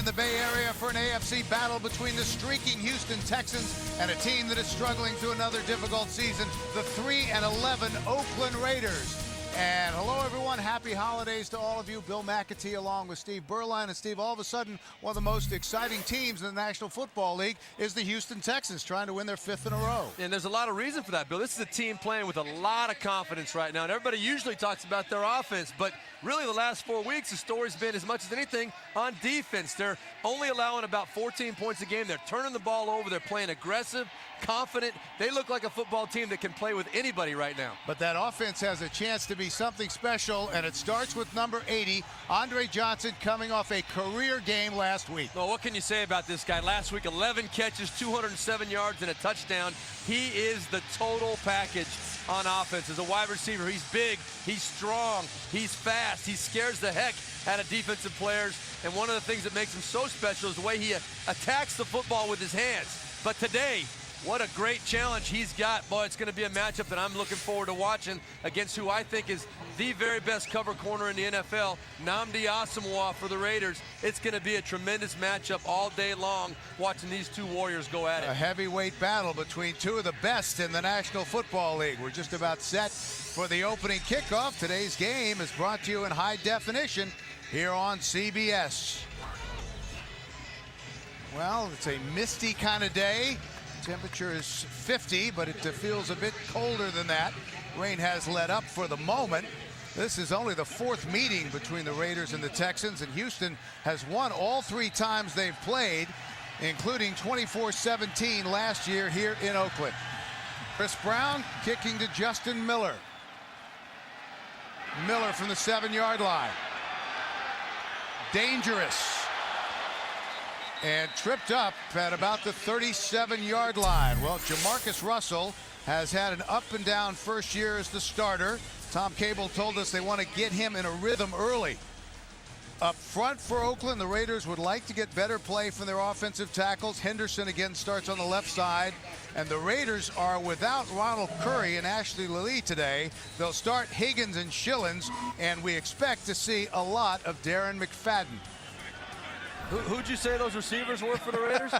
the Bay Area for an AFC battle between the streaking Houston Texans and a team that is struggling through another difficult season, the 3-11 Oakland Raiders. And hello, everyone. Happy holidays to all of you. Bill McAtee along with Steve BEUERLEIN. And Steve, all of a sudden, one of the most exciting teams in the National Football League is the Houston Texans, trying to win their 5th in a row. And there's a lot of reason for that, Bill. This is a team playing with a lot of confidence right now. And everybody usually talks about their offense, but really the last 4 weeks, the story's been as much as anything on defense. They're only allowing about 14 points a game. They're turning the ball over. They're playing aggressive, confident. They look like a football team that can play with anybody right now. But that offense has a chance to be something special, and it starts with number 80, Andre Johnson, coming off a career game last week. Well, what can you say about this guy? Last week, 11 catches, 207 yards, and a touchdown. He is the total package on offense. As a wide receiver, he's big, he's strong, he's fast, he scares the heck out of defensive players. And one of the things that makes him so special is the way he attacks the football with his hands. But today, what a great challenge he's got. Boy, it's going to be a matchup that I'm looking forward to watching against who I think is the very best cover corner in the NFL, Nnamdi Asomugha for the Raiders. It's going to be a tremendous matchup all day long watching these two Warriors go at it. A heavyweight battle between two of the best in the National Football League. We're just about set for the opening kickoff. Today's game is brought to you in high definition here on CBS. Well, it's a misty kind of day. Temperature is 50, but it feels a bit colder than that. Rain has let up for the moment. This is only the 4th meeting between the Raiders and the Texans, and Houston has won all 3 times they've played, including 24-17 last year here in Oakland. Chris Brown kicking to Justin Miller. Miller from the 7-yard line. Dangerous. And tripped up at about the 37-yard line. Well, Jamarcus Russell has had an up-and-down first year as the starter. Tom Cable told us they want to get him in a rhythm early. Up front for Oakland, the Raiders would like to get better play from their offensive tackles. Henderson again starts on the left side. And the Raiders are without Ronald Curry and Ashley Lilly today. They'll start Higgins and Shillings, and we expect to see a lot of Darren McFadden. Who'd you say those receivers were for the Raiders?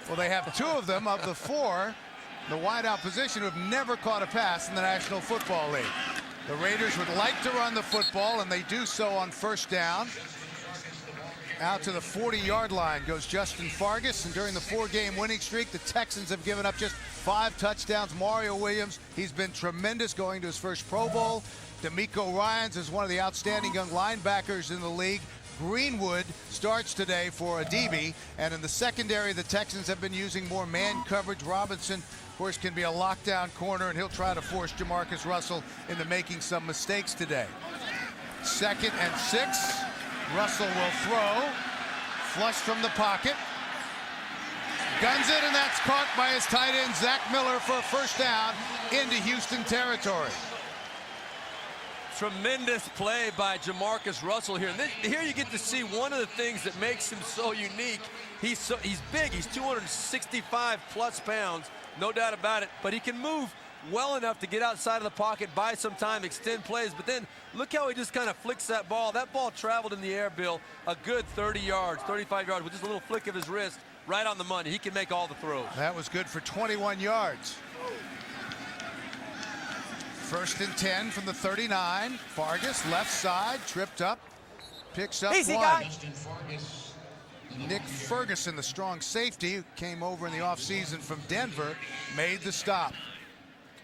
Well, they have 2 of them of the 4, the wideout position, who have never caught a pass in the National Football League. The Raiders would like to run the football, and they do so on first down. Out to the 40-yard line goes Justin Fargas, and during the 4-game winning streak, the Texans have given up just 5 touchdowns. Mario Williams, he's been tremendous, going to his first Pro Bowl. D'Amico Ryans is one of the outstanding young linebackers in the league. Greenwood starts today for Adibi, and in the secondary, the Texans have been using more man coverage. Robinson, of course, can be a lockdown corner, and he'll try to force Jamarcus Russell into making some mistakes today. 2nd and 6. Russell will throw. Flush from the pocket. Guns it, and that's caught by his tight end, Zach Miller, for a first down into Houston territory. Tremendous play by Jamarcus Russell here. And here you get to see one of the things that makes him so unique. He's big. He's 265 plus pounds, no doubt about it. But he can move well enough to get outside of the pocket, buy some time, extend plays. But then look how he just kind of flicks that ball. That ball traveled in the air, Bill, a good 30 yards, 35 yards with just a little flick of his wrist right on the money. He can make all the throws. That was good for 21 yards. 1st and 10 from the 39. Fargas, left side, tripped up, picks up Easy, 1. guy. Nick Ferguson, the strong safety, who came over in the offseason from Denver, made the stop.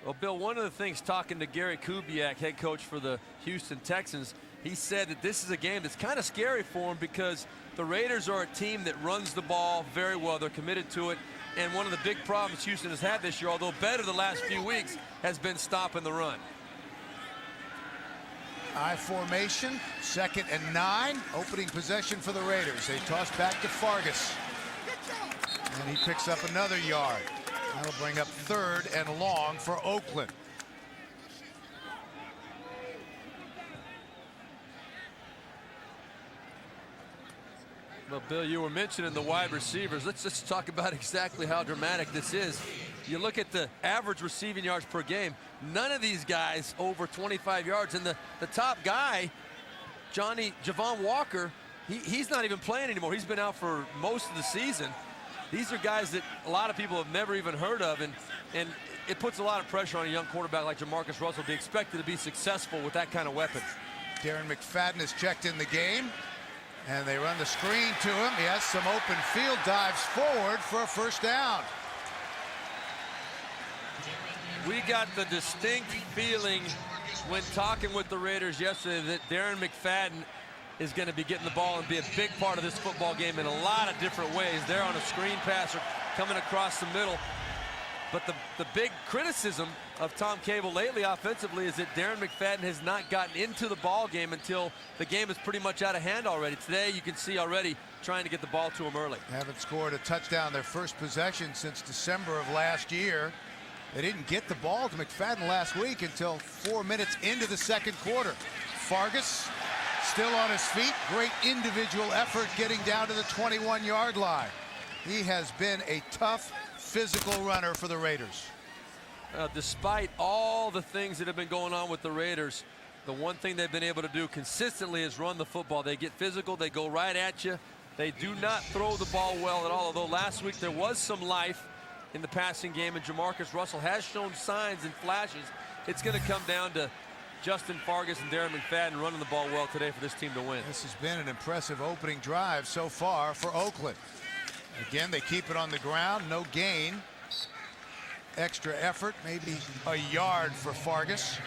Well, Bill, one of the things, talking to Gary Kubiak, head coach for the Houston Texans, he said that this is a game that's kind of scary for him because the Raiders are a team that runs the ball very well. They're committed to it. And one of the big problems Houston has had this year, although better the last few weeks, has been stopping the run. I formation, 2nd and 9. Opening possession for the Raiders. They toss back to Fargas. And he picks up another yard. That'll bring up 3rd and long for Oakland. Well, Bill, you were mentioning the wide receivers. Let's just talk about exactly how dramatic this is. You look at the average receiving yards per game. None of these guys over 25 yards. And the top guy, Javon Walker, he's not even playing anymore. He's been out for most of the season. These are guys that a lot of people have never even heard of, and it puts a lot of pressure on a young quarterback like Jamarcus Russell to be expected to be successful with that kind of weapon. Darren McFadden has checked in the game, and they run the screen to him. He has some open field, dives forward for a first down. We got the distinct feeling when talking with the Raiders yesterday that Darren McFadden is going to be getting the ball and be a big part of this football game in a lot of different ways. They're on a screen passer coming across the middle. But the big criticism of Tom Cable lately offensively is that Darren McFadden has not gotten into the ball game until the game is pretty much out of hand already. Today you can see already trying to get the ball to him early. Haven't scored a touchdown their first possession since December of last year. They didn't get the ball to McFadden last week until 4 minutes into the second quarter. Fargas still on his feet. Great individual effort getting down to the 21-yard line. He has been a tough physical runner for the Raiders. Despite all the things that have been going on with the Raiders, the one thing they've been able to do consistently is run the football. They get physical, they go right at you. They do not throw the ball well at all, although last week there was some life in the passing game, and Jamarcus Russell has shown signs and flashes. It's going to come down to Justin Fargas and Darren McFadden running the ball well today for this team to win. This has been an impressive opening drive so far for Oakland. Again, they keep it on the ground, no gain. Extra effort, maybe a yard for Fargas.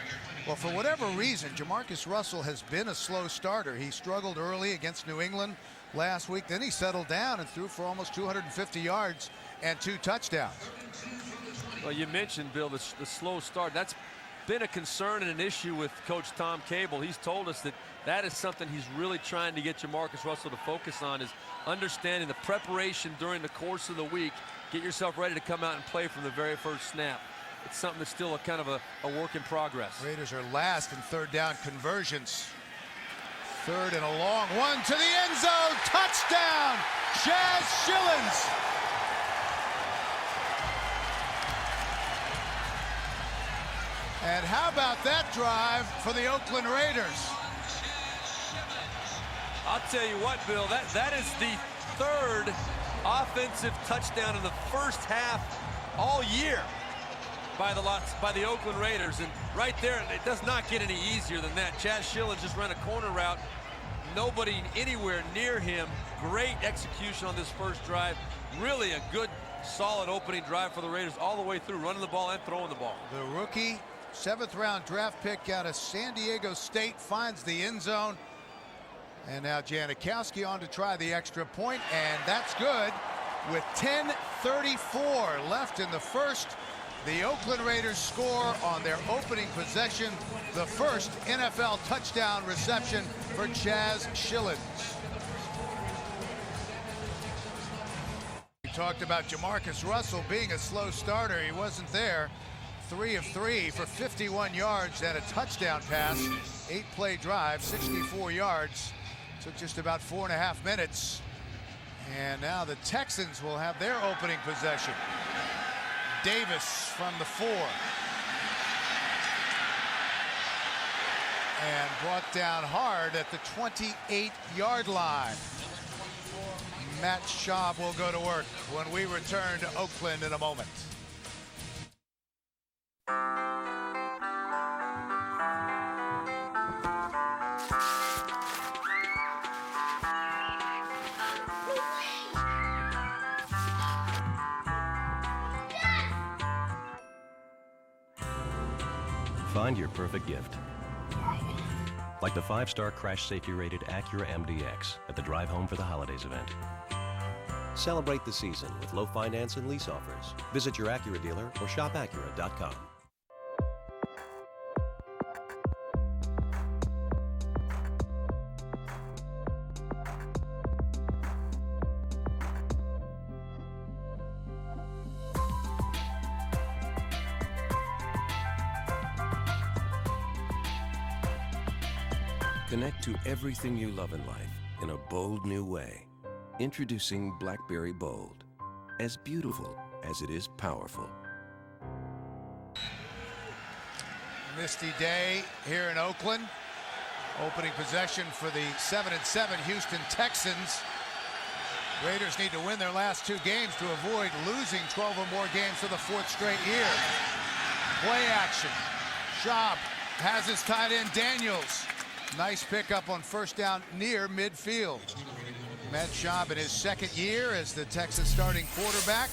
Well, for whatever reason, Jamarcus Russell has been a slow starter. He struggled early against New England last week. Then he settled down and threw for almost 250 yards and 2 touchdowns. Well, you mentioned, Bill, the slow start. That's been a concern and an issue with Coach Tom Cable. He's told us that that is something he's really trying to get Jamarcus Russell to focus on, is understanding the preparation during the course of the week. Get yourself ready to come out and play from the very first snap. It's something that's still a kind of a work in progress. Raiders are last in third down conversions. Third and a long one to the end zone. Touchdown, Chaz Schillens. And how about that drive for the Oakland Raiders? I'll tell you what, Bill, that is the third offensive touchdown in the first half all year by the Oakland Raiders. And right there, it does not get any easier than that. Chaz Schillens just ran a corner route. Nobody anywhere near him. Great execution on this first drive. Really a good, solid opening drive for the Raiders all the way through, running the ball and throwing the ball. The rookie 7th-round draft pick out of San Diego State finds the end zone. And now Janikowski on to try the extra point, and that's good. With 10:34 left in the first, the Oakland Raiders score on their opening possession, the first NFL touchdown reception for Chaz Schillens. We talked about Jamarcus Russell being a slow starter. He wasn't there. 3 of 3 for 51 yards and a touchdown pass. 8-play drive, 64 yards. Took just about 4.5 minutes. And now the Texans will have their opening possession. Davis from the 4. And brought down hard at the 28-yard line. Matt Schaub will go to work when we return to Oakland in a moment. Find your perfect gift. Like the 5-star crash safety rated Acura MDX at the Drive Home for the Holidays event. Celebrate the season with low finance and lease offers. Visit your Acura dealer or shopacura.com. Connect to everything you love in life in a bold new way. Introducing BlackBerry Bold. As beautiful as it is powerful. Misty day here in Oakland. Opening possession for the 7-7 Houston Texans. Raiders need to win their last 2 games to avoid losing 12 or more games for the 4th straight year. Play action. Schaub has his tight end Daniels. Nice pickup on first down near midfield. Matt Schaub in his 2nd year as the Texans starting quarterback.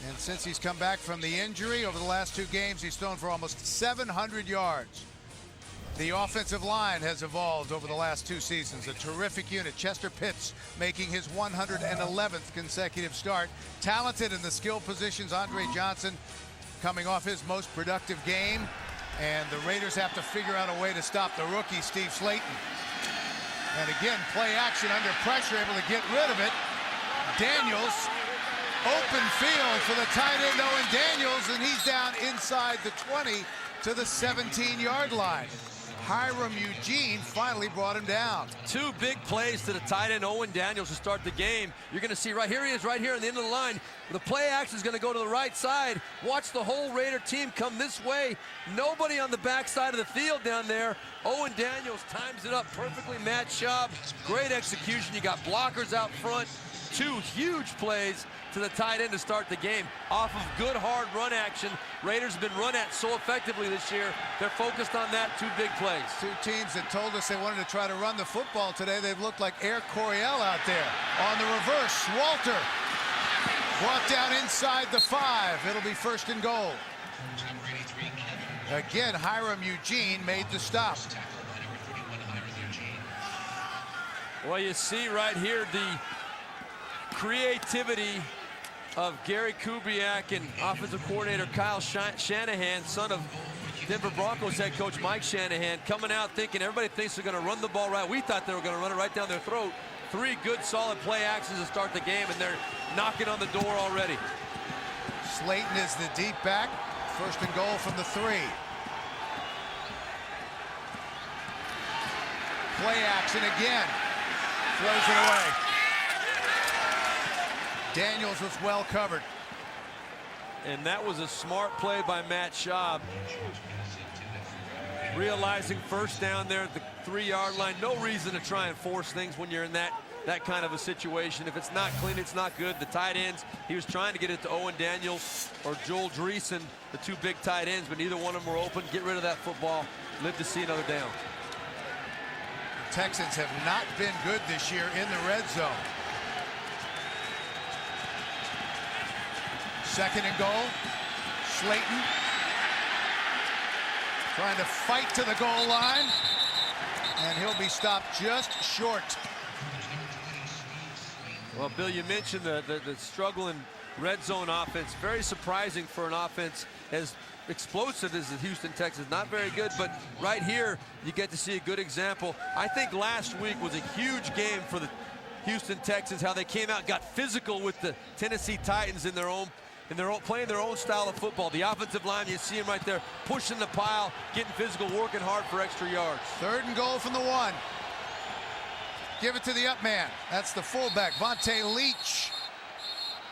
And since he's come back from the injury, over the last 2 games, he's thrown for almost 700 yards. The offensive line has evolved over the last 2 seasons. A terrific unit. Chester Pitts making his 111th consecutive start. Talented in the skill positions. Andre Johnson coming off his most productive game. And the Raiders have to figure out a way to stop the rookie, Steve Slayton. And again, play action under pressure, able to get rid of it. Daniels, open field for the tight end Owen Daniels, and he's down inside the 20 to the 17-yard line. Hiram Eugene finally brought him down. 2 big plays to the tight end Owen Daniels to start the game. You're going to see right here he is, right here on the end of the line. The play action is going to go to the right side. Watch the whole Raider team come this way. Nobody on the back side of the field down there. Owen Daniels times it up perfectly. Matt Schaub, great execution. You got blockers out front. 2 huge plays to the tight end to start the game off of good hard run action. Raiders have been run at so effectively this year. They're focused on that. 2 big plays. 2 teams that told us they wanted to try to run the football today. They've looked like Air Coryell out there. On the reverse, Walter brought down inside the 5. It'll be 1st and goal. Again, Hiram Eugene made the stop. Well, you see right here the creativity of Gary Kubiak and offensive coordinator Kyle Shanahan, son of Denver Broncos head coach Mike Shanahan, coming out thinking everybody thinks they're going to run the ball right. We thought they were going to run it right down their throat. 3 good solid play actions to start the game, and they're knocking on the door already. Slayton is the deep back. 1st and goal from the 3. Play action again. Throws it away. Daniels was well covered. And that was a smart play by Matt Schaub. Realizing first down there at the 3-yard line. No reason to try and force things when you're in that kind of a situation. If it's not clean, it's not good. The tight ends, he was trying to get it to Owen Daniels or Joel Dreesen, the 2 big tight ends, but neither one of them were open. Get rid of that football. Live to see another down. The Texans have not been good this year in the red zone. 2nd and goal. Slayton trying to fight to the goal line, and he'll be stopped just short. Well, Bill, you mentioned the struggling red zone offense. Very surprising for an offense as explosive as the Houston Texans. Not very good, but right here you get to see a good example. I think last week was a huge game for the Houston Texans, how they came out, got physical with the Tennessee Titans in their own playing their own style of football. The offensive line, you see him right there, pushing the pile, getting physical, working hard for extra yards. 3rd and goal from the 1. Give it to the up man. That's the fullback, Vontae Leach.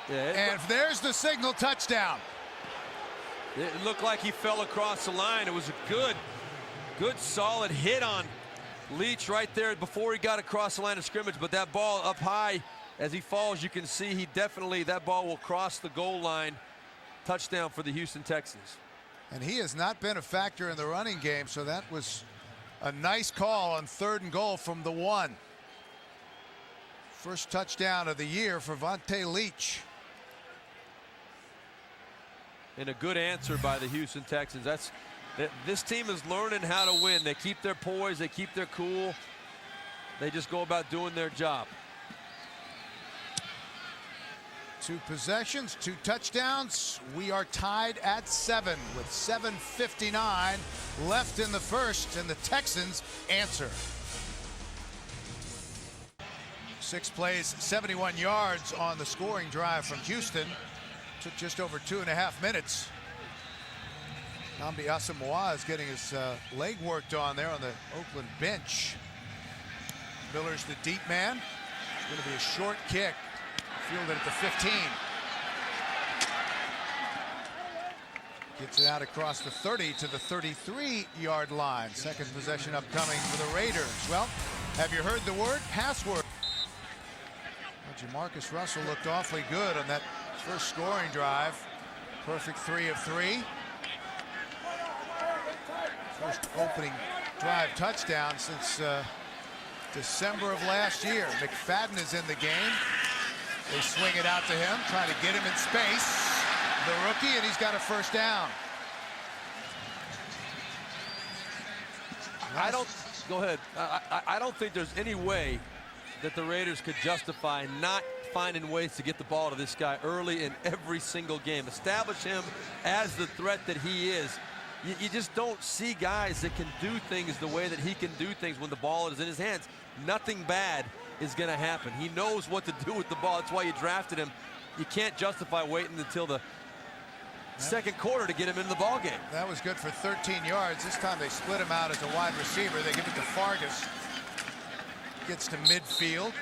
Yeah, and there's the signal, touchdown. It looked like he fell across the line. It was a good solid hit on Leach right there before he got across the line of scrimmage, but that ball up high, as he falls, you can see that ball will cross the goal line. Touchdown for the Houston Texans. And he has not been a factor in the running game, so that was a nice call on 3rd and goal from the 1. First touchdown of the year for Vontae Leach. And a good answer by the Houston Texans. This team is learning how to win. They keep their poise, they keep their cool. They just go about doing their job. 2 possessions, 2 touchdowns. We are tied at 7 with 7:59 left in the 1st, and the Texans answer. 6 plays, 71 yards on the scoring drive from Houston. Took just over 2.5 minutes. Nnamdi Asamoah is getting his leg worked on there on the Oakland bench. Miller's the deep man. It's going to be a short kick. Fielded at the 15. Gets it out across the 30 to the 33-yard line. Second possession upcoming for the Raiders. Well, have you heard the word? Password. Well, Jamarcus Russell looked awfully good on that first scoring drive. Perfect 3 of 3. First opening drive touchdown since December of last year. McFadden is in the game. They swing it out to him, trying to get him in space. The rookie, and he's got a first down. Go ahead. I don't think there's any way that the Raiders could justify not finding ways to get the ball to this guy early in every single game. Establish him as the threat that he is. You just don't see guys that can do things the way that he can do things when the ball is in his hands. Nothing bad is going to happen. He knows what to do with the ball. That's why you drafted him. You can't justify waiting until the second quarter to get him into the ball game. That was good for 13 yards. This time they split him out as a wide receiver. They give it to Fargas. Gets to midfield.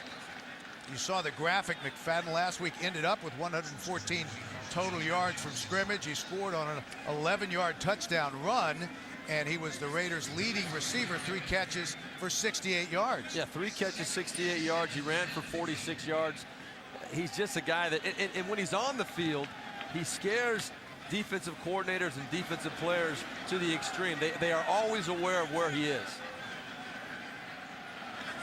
You saw the graphic. McFadden last week ended up with 114 total yards from scrimmage. He scored on an 11-yard touchdown run, and he was the Raiders' leading receiver. 3 catches for 68 yards. Yeah, 3 catches, 68 yards. He ran for 46 yards. He's just a guy that, and when he's on the field, he scares defensive coordinators and defensive players to the extreme. They are always aware of where he is.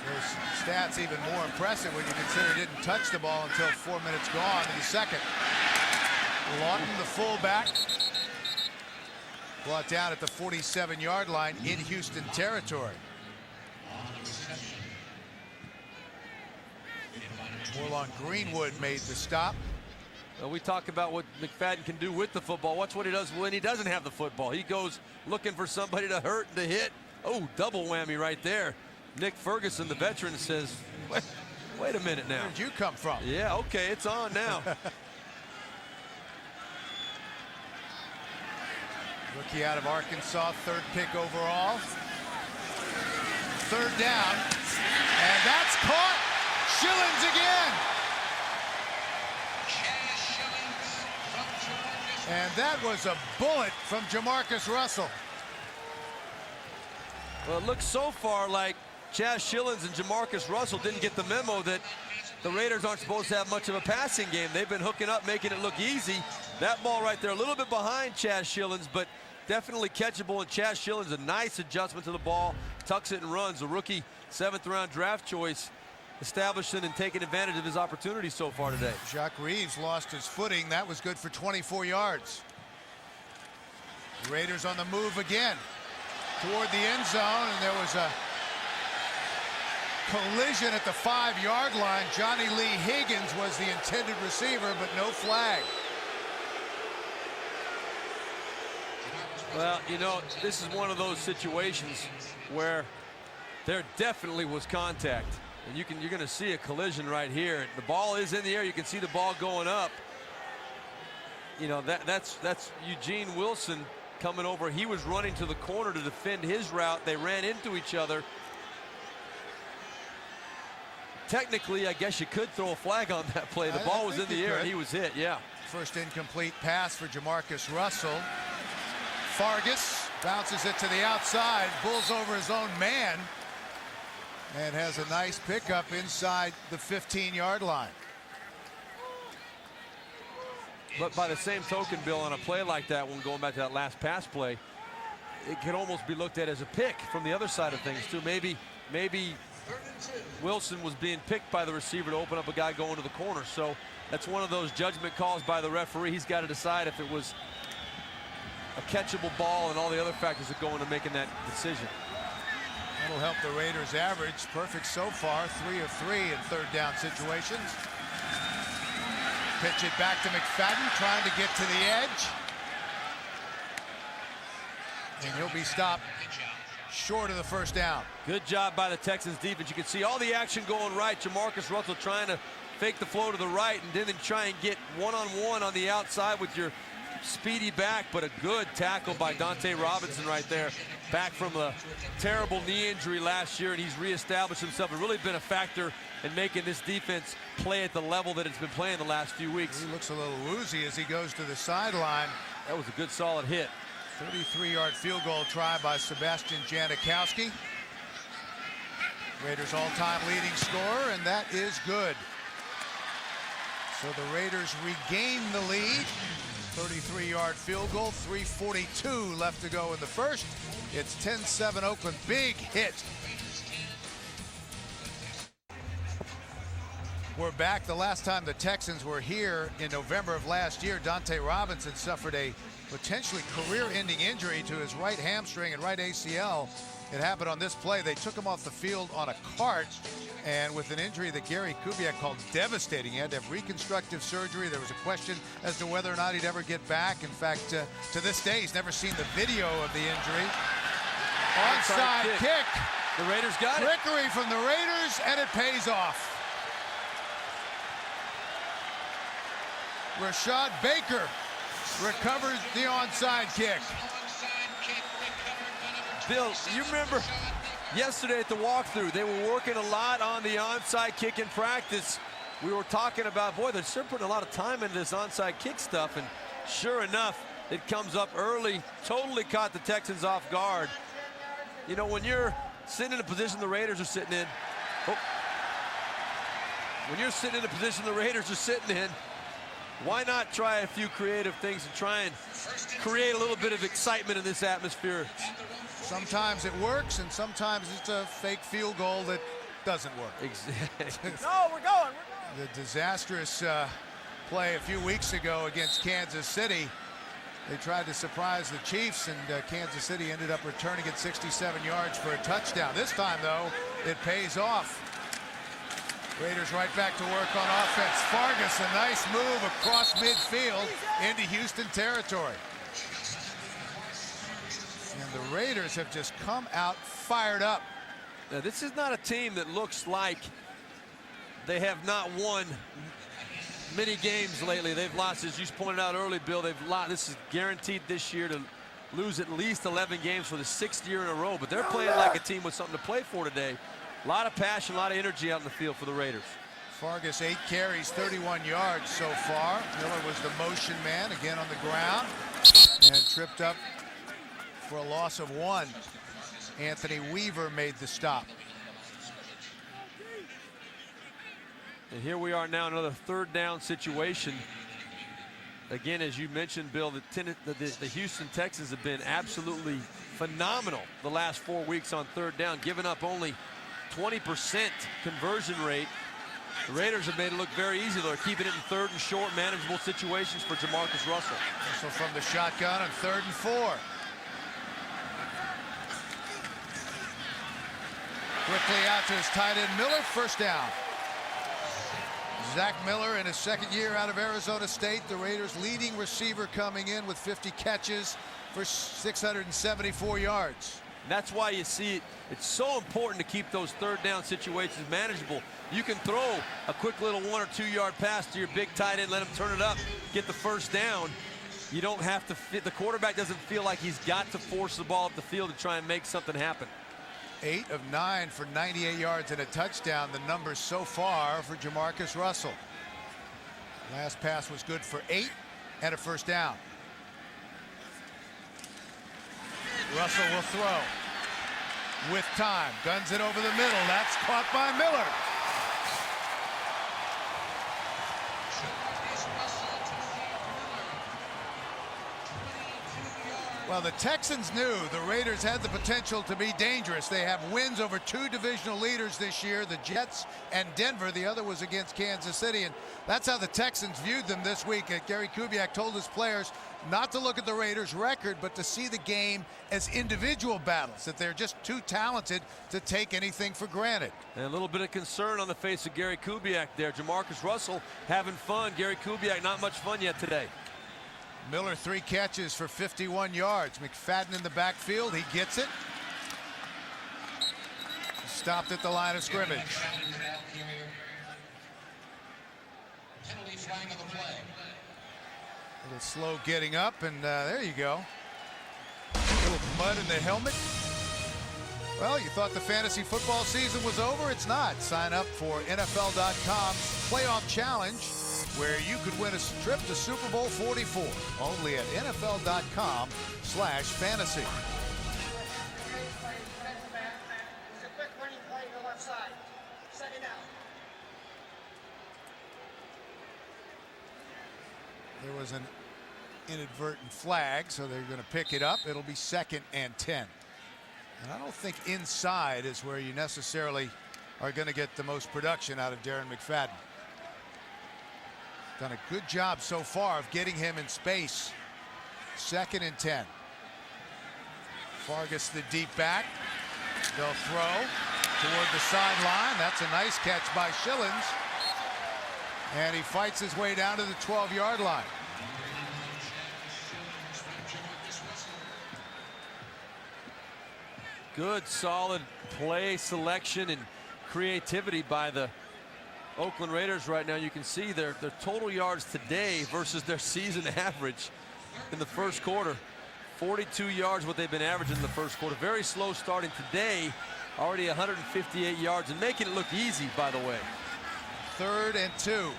Those stats even more impressive when you consider he didn't touch the ball until 4 minutes gone in the second. Lawton, the fullback, brought down at the 47-yard line in Houston territory. Orlon Greenwood made the stop. Well, we talk about what McFadden can do with the football. Watch what he does when he doesn't have the football. He goes looking for somebody to hurt and to hit. Oh, double whammy right there. Nick Ferguson, the veteran, says, wait a minute now. Where did you come from? Yeah, okay, it's on now. Rookie out of Arkansas, 3rd pick overall. 3rd down, and that's caught. Shillings again. And that was a bullet from Jamarcus Russell. Well, it looks so far like Chaz Shillings and Jamarcus Russell didn't get the memo that the Raiders aren't supposed to have much of a passing game. They've been hooking up, making it look easy. That ball right there, a little bit behind Chaz Shillings, but definitely catchable. And Chaz Shillings, a nice adjustment to the ball, tucks it and runs. A rookie 7th-round draft choice, establishing and taking advantage of his opportunity so far today. Jacques Reeves lost his footing. That was good for 24 yards. The Raiders on the move again toward the end zone, and there was a collision at the 5-yard line. Johnny Lee Higgins was the intended receiver, but no flag. Well, you know, this is one of those situations where there definitely was contact. And you're going to see a collision right here. The ball is in the air. You can see the ball going up. You know, that's Eugene Wilson coming over. He was running to the corner to defend his route. They ran into each other. Technically, I guess you could throw a flag on that play. The ball was in the air and he was hit, yeah. First incomplete pass for Jamarcus Russell. Fargas bounces it to the outside, bulls over his own man, and has a nice pickup inside the 15-yard line. But by the same token, Bill, on a play like that, when going back to that last pass play, it could almost be looked at as a pick from the other side of things, too. Maybe Wilson was being picked by the receiver to open up a guy going to the corner. So that's one of those judgment calls by the referee. He's got to decide if it was a catchable ball and all the other factors that go into making that decision. That'll help the Raiders average. Perfect so far, 3 of 3 in 3rd down situations. Pitch it back to McFadden, trying to get to the edge. And he'll be stopped short of the 1st down. Good job by the Texans defense. You can see all the action going right. Jamarcus Russell trying to fake the flow to the right and then try and get one-on-one on the outside with your speedy back, but a good tackle by Dante Robinson right there. Back from a terrible knee injury last year, and he's reestablished himself and really been a factor in making this defense play at the level that it's been playing the last few weeks. He looks a little woozy as he goes to the sideline. That was a good, solid hit. 33-yard field goal try by Sebastian Janikowski. Raiders all-time leading scorer, and that is good. So the Raiders regain the lead. 33-yard field goal, 3:42 left to go in the first. It's 10-7 Oakland. Big hit. We're back. The last time the Texans were here in November of last year, Dante Robinson suffered a potentially career-ending injury to his right hamstring and right ACL. It happened on this play. They took him off the field on a cart, and with an injury that Gary Kubiak called devastating. He had to have reconstructive surgery. There was a question as to whether or not he'd ever get back. In fact, to this day, he's never seen the video of the injury. Onside kick. The Raiders got it. Trickery from the Raiders, and it pays off. Rashad Baker recovers the onside kick. Bill, you remember yesterday at the walkthrough, they were working a lot on the onside kick in practice. We were talking about, boy, they're still putting a lot of time into this onside kick stuff, and sure enough, it comes up early, totally caught the Texans off guard. You know, when you're sitting in a position the Raiders are sitting in, when you're sitting in a position the Raiders are sitting in, why not try a few creative things and try and create a little bit of excitement in this atmosphere? Sometimes it works, and sometimes it's a fake field goal that doesn't work. Exactly. No, we're going. The disastrous play a few weeks ago against Kansas City. They tried to surprise the Chiefs, and Kansas City ended up returning it 67 yards for a touchdown. This time, though, it pays off. Raiders right back to work on offense. Fargas, a nice move across midfield into Houston territory. And the Raiders have just come out fired up. Now, this is not a team that looks like they have not won many games lately. They've lost, as you pointed out early, Bill, they've lost. This is guaranteed this year to lose at least 11 games for the 6th year in a row, but they're playing like a team with something to play for today. A lot of passion, a lot of energy out in the field for the Raiders. Fargas, 8 carries, 31 yards so far. Miller was the motion man, again on the ground, and tripped up for a loss of 1. Anthony Weaver made the stop. And here we are now, another 3rd down situation. Again, as you mentioned, Bill, the Houston Texans have been absolutely phenomenal the last 4 weeks on 3rd down, giving up only 20% conversion rate. The Raiders have made it look very easy. They're keeping it in 3rd and short, manageable situations for Jamarcus Russell. So from the shotgun on 3rd and 4. Quickly out to his tight end Miller, 1st down. Zach Miller in his 2nd year out of Arizona State, the Raiders' leading receiver, coming in with 50 catches for 674 yards. And that's why you see it. It's so important to keep those 3rd down situations manageable. You can throw a quick little 1 or 2 yard pass to your big tight end, let him turn it up, get the 1st down. You don't have to the quarterback doesn't feel like he's got to force the ball up the field to try and make something happen. 8 of 9 for 98 yards and a touchdown, the numbers so far for Jamarcus Russell. Last pass was good for 8 and a 1st down. Russell will throw with time, guns it over the middle. That's caught by Miller. Well, the Texans knew the Raiders had the potential to be dangerous. They have wins over 2 divisional leaders this year, the Jets and Denver. The other was against Kansas City, and that's how the Texans viewed them this week. Gary Kubiak told his players not to look at the Raiders' record, but to see the game as individual battles, that they're just too talented to take anything for granted. And a little bit of concern on the face of Gary Kubiak there. Jamarcus Russell having fun. Gary Kubiak not much fun yet today. Miller 3 catches for 51 yards. McFadden in the backfield. He gets it. Stopped at the line of scrimmage. A little slow getting up, and there you go. A little mud in the helmet. Well, you thought the fantasy football season was over? It's not. Sign up for NFL.com's playoff challenge. where you could win a trip to Super Bowl 44. Only at NFL.com/fantasy. There was an inadvertent flag, so they're going to pick it up. It'll be 2nd and 10. And I don't think inside is where you necessarily are going to get the most production out of Darren McFadden. Done a good job so far of getting him in space. 2nd and 10. Fargus the deep back. They'll throw toward the sideline. That's a nice catch by Schillens. And he fights his way down to the 12-yard line. Good, solid play selection and creativity by the Oakland Raiders right now. You can see their total yards today versus their season average in the first quarter. 42 yards what they've been averaging in the first quarter. Very slow starting today. Already 158 yards and making it look easy, by the way. 3rd and 2.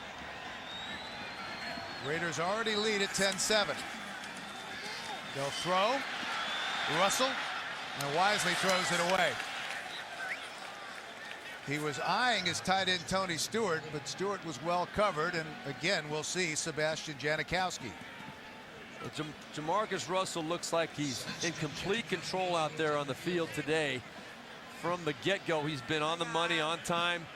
Raiders already lead at 10-7. They'll throw. Russell. And wisely throws it away. He was eyeing his tight end Tony Stewart, but Stewart was well covered. And again, we'll see Sebastian Janikowski. Jamarcus Russell looks like he's in complete control out there on the field today. From the get-go, he's been on the money, on time,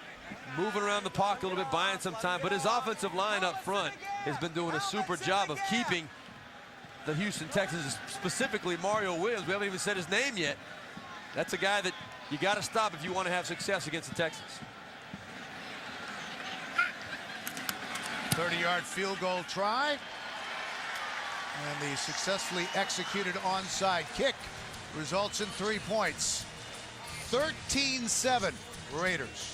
moving around the pocket a little bit, buying some time. But his offensive line up front has been doing a super job of keeping the Houston Texans, specifically Mario Williams. We haven't even said his name yet. That's a guy that you got to stop if you want to have success against the Texans. 30-yard field goal try. And the successfully executed onside kick results in 3 points. 13-7 Raiders.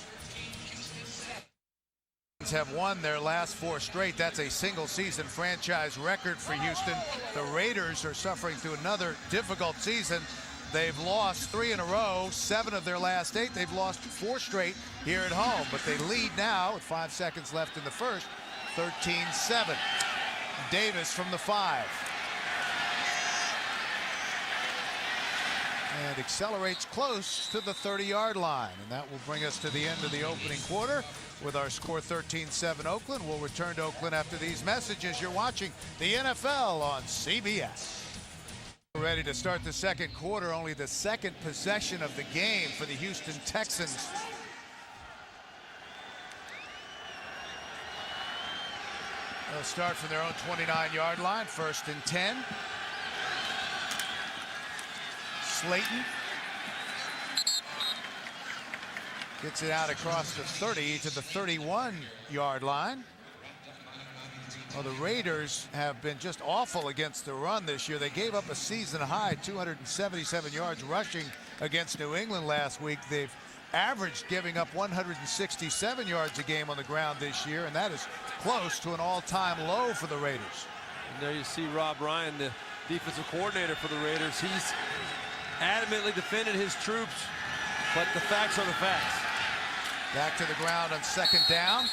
Have won their last 4 straight. That's a single season franchise record for Houston. The Raiders are suffering through another difficult season. They've lost 3 in a row. 7 of their last 8. They've lost 4 straight here at home, but they lead now with 5 seconds left in the first. 13-7. Davis from the 5. And accelerates close to the 30-yard line. And that will bring us to the end of the opening quarter with our score 13-7 Oakland. We'll return to Oakland after these messages. You're watching the NFL on CBS. Ready to start the second quarter. Only the second possession of the game for the Houston Texans. They'll start from their own 29-yard line. 1st and 10. Slayton gets it out across the 30 to the 31-yard line. Well, the Raiders have been just awful against the run this year. They gave up a season high 277 yards rushing against New England last week. They've averaged giving up 167 yards a game on the ground this year, and that is close to an all-time low for the Raiders. And there you see Rob Ryan, the defensive coordinator for the Raiders. He's adamantly defended his troops, but the facts are the facts. Back to the ground on 2nd down.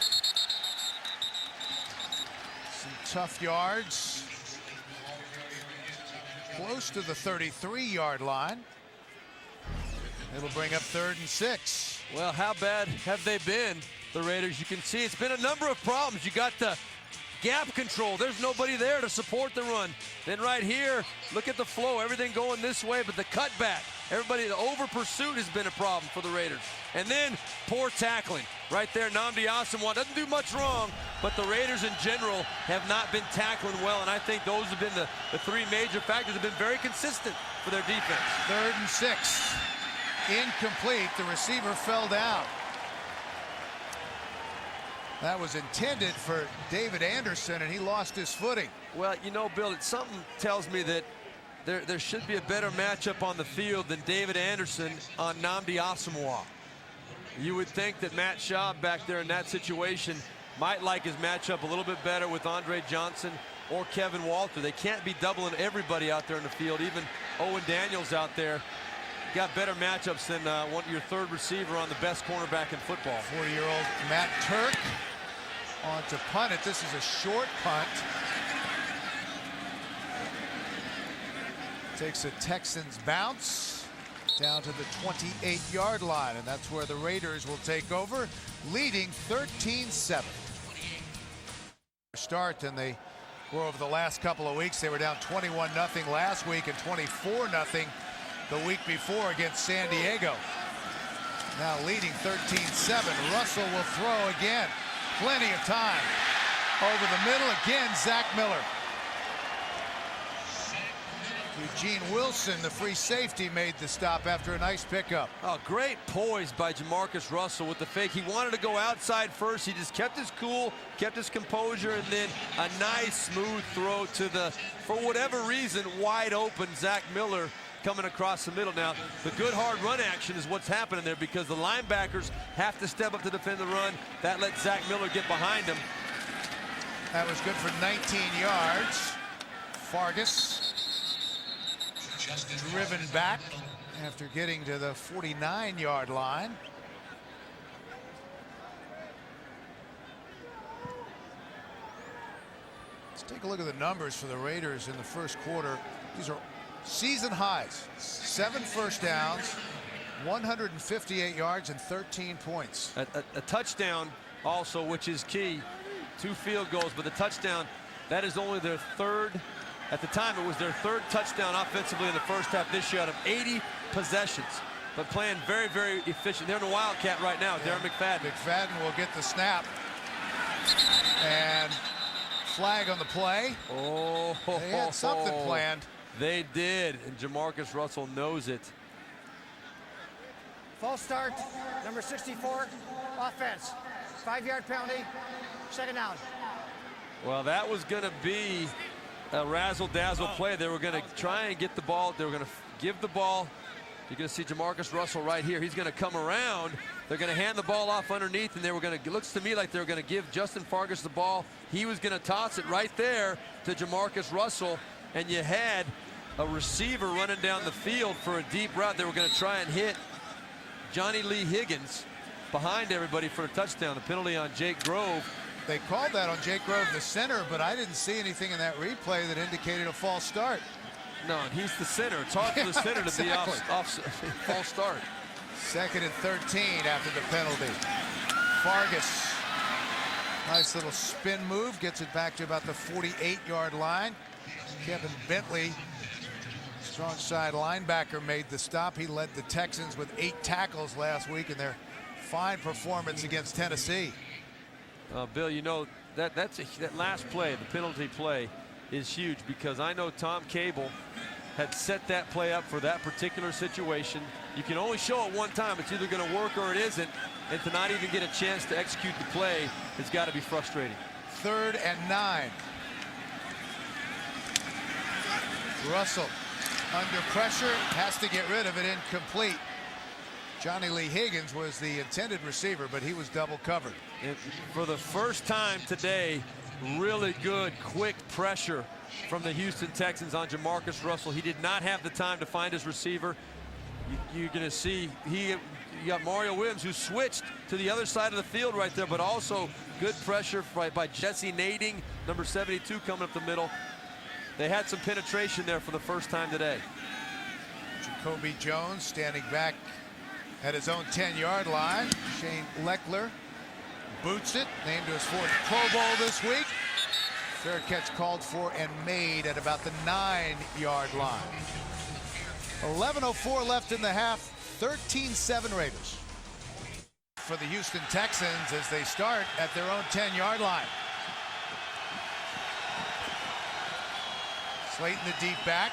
Some tough yards. Close to the 33-yard line. It'll bring up 3rd and 6. Well, how bad have they been, the Raiders? You can see it's been a number of problems. You got the gap control. There's nobody there to support the run. Then right here, look at the flow. Everything going this way, but the cutback. Everybody, the over pursuit has been a problem for the Raiders. And then poor tackling. Right there, Nnamdi Asomugha doesn't do much wrong, but the Raiders in general have not been tackling well, and I think those have been the 3 major factors have been very consistent for their defense. 3rd and 6. Incomplete. The receiver fell down. That was intended for David Anderson, and he lost his footing. Well, you know, Bill, something tells me that there should be a better matchup on the field than David Anderson on Nnamdi Asomugha. You would think that Matt Schaub back there in that situation might like his matchup a little bit better with Andre Johnson or Kevin Walter. They can't be doubling everybody out there in the field, even Owen Daniels out there. Got better matchups than your 3rd receiver on the best cornerback in football. 40-year-old Matt Turk on to punt it. This is a short punt. Takes a Texans bounce down to the 28-yard line, and that's where the Raiders will take over, leading 13-7. Start, and they were over the last couple of weeks. They were down 21-0 last week and 24-0 the week before against San Diego. Now leading 13-7. Russell will throw again. Plenty of time. Over the middle again, Zach Miller. Eugene Wilson, the free safety, made the stop after a nice pickup. Oh, great poise by Jamarcus Russell with the fake. He wanted to go outside first. He just kept his cool, kept his composure, and then a nice smooth throw to the, for whatever reason, wide open Zach Miller coming across the middle. Now, the good hard run action is what's happening there because the linebackers have to step up to defend the run. That let Zach Miller get behind him. That was good for 19 yards. Fargas driven back after getting to the 49-yard line. Let's take a look at the numbers for the Raiders in the first quarter. These are season highs. 7 first downs, 158 yards, and 13 points. A touchdown also, which is key. 2 field goals, but the touchdown, that is only their third. At the time, it was their third touchdown offensively in the first half this year out of 80 possessions, but playing very, very efficient. They're in a Wildcat right now, Darren McFadden. McFadden will get the snap. And flag on the play. Oh, they had something planned. They did, and Jamarcus Russell knows it. False start, number 64, offense. 5-yard penalty, second down. Well, that was going to be a razzle-dazzle play. They were going to try and get the ball. They were going to give the ball. You're going to see Jamarcus Russell right here. He's going to come around. They're going to hand the ball off underneath, and they were going to, it looks to me like they were going to give Justin Fargas the ball. He was going to toss it right there to Jamarcus Russell, and you had a receiver running down the field for a deep route. They were going to try and hit Johnny Lee Higgins behind everybody for a touchdown. The penalty on Jake Grove. They called that on Jake Grove, the center, but I didn't see anything in that replay that indicated a false start. No, and he's the center. It's hard for the center to be off false start. 2nd and 13 after the penalty. Fargas, nice little spin move, gets it back to about the 48-yard line. Kevin Bentley, strong side linebacker, made the stop. He led the Texans with 8 tackles last week in their fine performance against Tennessee. Bill, you know, that last play, the penalty play, is huge because I know Tom Cable had set that play up for that particular situation. You can only show it one time. It's either going to work or it isn't. And to not even get a chance to execute the play has got to be frustrating. 3rd and 9. Russell under pressure, has to get rid of it, incomplete. Johnny Lee Higgins was the intended receiver, but he was double covered. And for the first time today, really good, quick pressure from the Houston Texans on Jamarcus Russell. He did not have the time to find his receiver. You're going to see you got Mario Williams, who switched to the other side of the field right there, but also good pressure by Jesse Nading, number 72, coming up the middle. They had some penetration there for the first time today. Jacoby Jones standing back at his own 10-yard line. Shane Leckler boots it, named to his 4th Pro Bowl this week. Fair catch called for and made at about the 9-yard line. 11:04 left in the half. 13-7 Raiders for the Houston Texans as they start at their own 10-yard line. Slayton the deep back.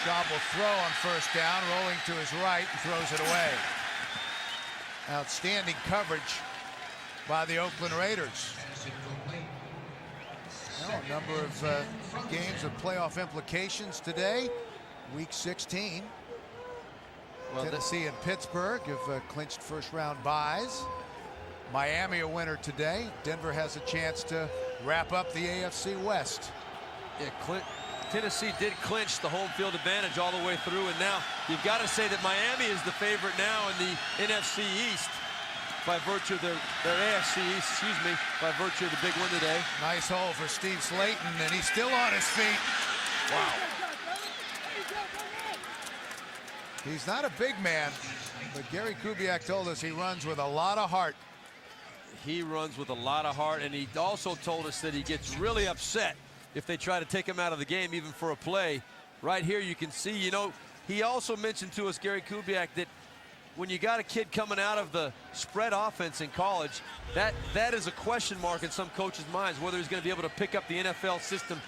Schaub will throw on first down, rolling to his right and throws it away. Outstanding coverage by the Oakland Raiders. Well, a number of games of playoff implications today. Week 16. Well, Tennessee and Pittsburgh have clinched first-round byes. Miami a winner today. Denver has a chance to wrap up the AFC West. Yeah, Tennessee did clinch the home field advantage all the way through, and now you've got to say that Miami is the favorite now in the NFC East. by virtue of their AFC East, excuse me, by virtue of the big win today. Nice hole for Steve Slayton, and he's still on his feet. Wow. He's not a big man, but Gary Kubiak told us he runs with a lot of heart. He runs with a lot of heart, and he also told us that he gets really upset if they try to take him out of the game, even for a play. Right here you can see, you know, he also mentioned to us, Gary Kubiak, that when you got a kid coming out of the spread offense in college, that is a question mark in some coaches' minds, whether he's going to be able to pick up the NFL system,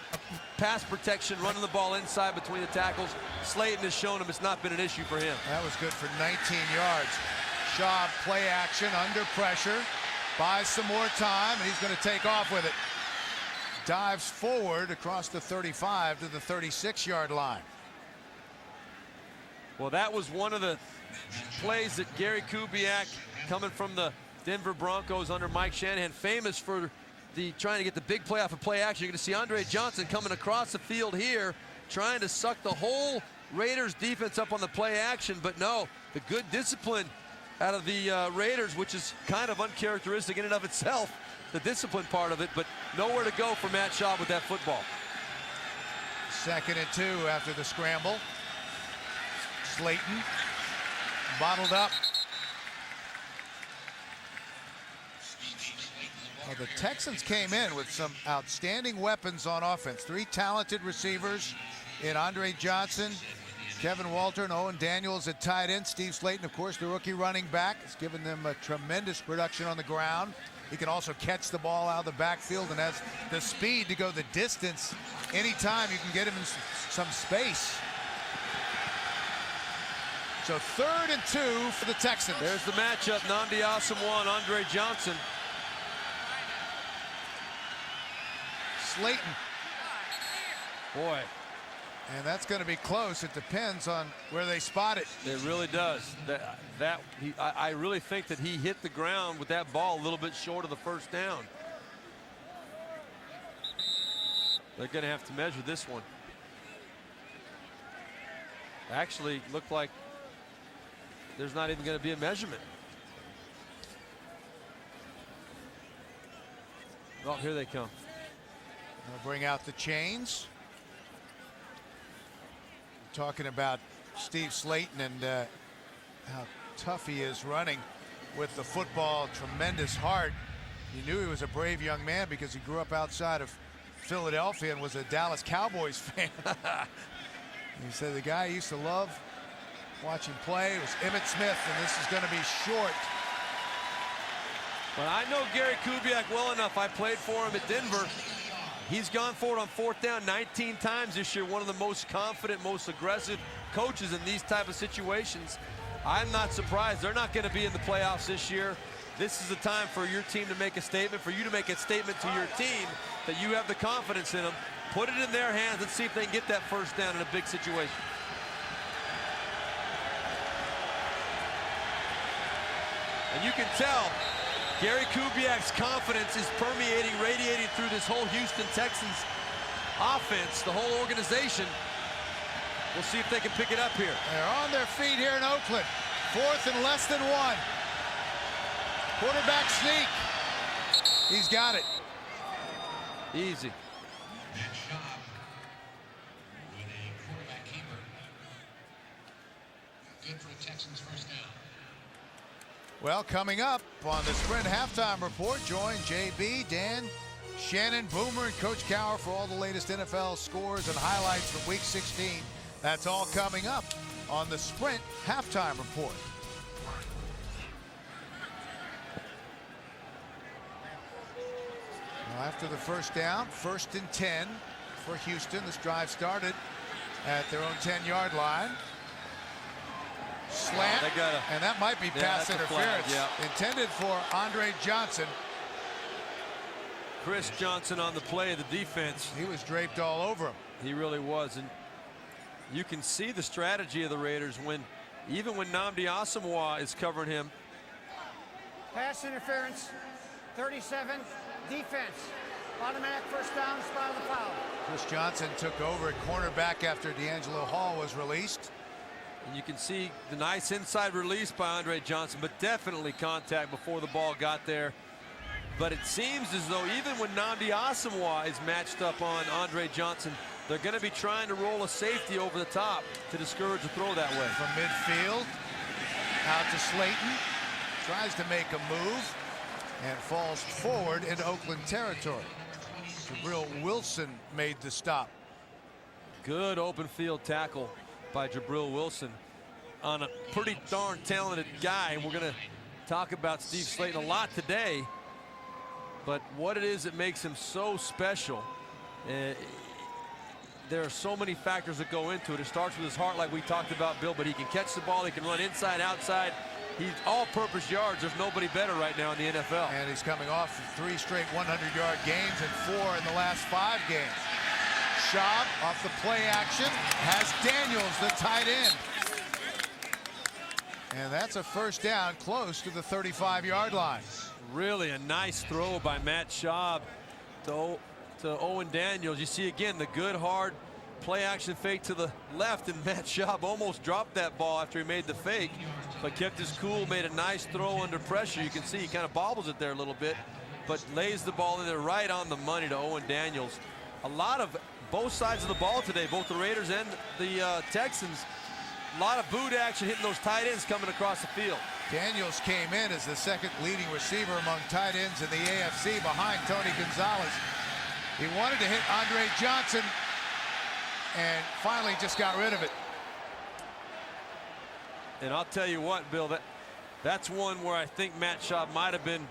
pass protection, running the ball inside between the tackles. Slayton has shown him it's not been an issue for him. That was good for 19 yards. Schaub play action under pressure, buys some more time, and he's going to take off with it. Dives forward across the 35 to the 36-yard line. Well, that was one of the plays that Gary Kubiak, coming from the Denver Broncos under Mike Shanahan, famous for trying to get the big play off of play action. You're going to see Andre Johnson coming across the field here, trying to suck the whole Raiders defense up on the play action, but no, the good discipline out of the Raiders, which is kind of uncharacteristic in and of itself, the discipline part of it, but nowhere to go for Matt Schaub with that football. 2nd and 2 after the scramble. Slayton bottled up. Well, the Texans came in with some outstanding weapons on offense. 3 talented receivers in Andre Johnson, Kevin Walter, and Owen Daniels at tight end. Steve Slayton, of course, the rookie running back, has given them a tremendous production on the ground. He can also catch the ball out of the backfield and has the speed to go the distance. Anytime you can get him in some space. So 3rd and 2 for the Texans. There's the matchup, Nnamdi Asomugha and Andre Johnson. Slayton. Boy. And that's going to be close. It depends on where they spot it. It really does. I really think that he hit the ground with that ball a little bit short of the first down. They're going to have to measure this one. Actually, looked like there's not even going to be a measurement. Oh, here they come. They'll bring out the chains. Talking about Steve Slayton and how tough he is running with the football. Tremendous heart. You knew he was a brave young man because he grew up outside of Philadelphia and was a Dallas Cowboys fan. He said the guy he used to love watching play was Emmitt Smith, and this is going to be short. But I know Gary Kubiak well enough. I played for him at Denver. He's gone for it on 4th down 19 times this year. One of the most confident, most aggressive coaches in these type of situations. I'm not surprised. They're not going to be in the playoffs this year. This is the time for your team to make a statement, for you to make a statement to your team that you have the confidence in them. Put it in their hands. Let's see if they can get that 1st down in a big situation. And you can tell Gary Kubiak's confidence is permeating, radiating through this whole Houston Texans offense, the whole organization. We'll see if they can pick it up here. They're on their feet here in Oakland. 4th and less than 1. Quarterback sneak. He's got it. Easy. With a quarterback keeper. Good for a Texans 1st down. Well, coming up on the Sprint Halftime Report, join JB, Dan, Shannon, Boomer, and Coach Cowher for all the latest NFL scores and highlights from Week 16. That's all coming up on the Sprint Halftime Report. Well, after the 1st down, 1st and 10 for Houston. This drive started at their own 10-yard line. Slant, and that might be pass interference. Intended for Andre Johnson. Chris Johnson on the play of the defense. He was draped all over him. He really was, and you can see the strategy of the Raiders even when Nnamdi Asomugha is covering him. Pass interference, 37, defense. Automatic 1st down, spot of the foul. Chris Johnson took over at cornerback after D'Angelo Hall was released. And you can see the nice inside release by Andre Johnson, but definitely contact before the ball got there. But it seems as though even when Nnamdi Asomugha is matched up on Andre Johnson, they're going to be trying to roll a safety over the top to discourage a throw that way. From midfield, out to Slayton. Tries to make a move and falls forward into Oakland territory. Jabril Wilson made the stop. Good open field tackle by Jabril Wilson on a pretty darn talented guy. And we're going to talk about Steve Slayton a lot today. But what it is that makes him so special, there are so many factors that go into it. It starts with his heart like we talked about, Bill, but he can catch the ball, he can run inside, outside. He's all-purpose yards. There's nobody better right now in the NFL. And he's coming off of 3 straight 100-yard games and 4 in the last 5 games. Schaub off the play action has Daniels, the tight end. And that's a first down close to the 35-yard line. Really a nice throw by Matt Schaub to Owen Daniels. You see again the good hard play action fake to the left, and Matt Schaub almost dropped that ball after he made the fake, but kept his cool, made a nice throw under pressure. You can see he kind of bobbles it there a little bit, but lays the ball in there right on the money to Owen Daniels. A lot of both sides of the ball today, both the Raiders and the Texans. A lot of boot action hitting those tight ends coming across the field. Daniels came in as the second leading receiver among tight ends in the AFC behind Tony Gonzalez. He wanted to hit Andre Johnson and finally just got rid of it. And I'll tell you what, Bill, that's one where I think Matt Schaub might have been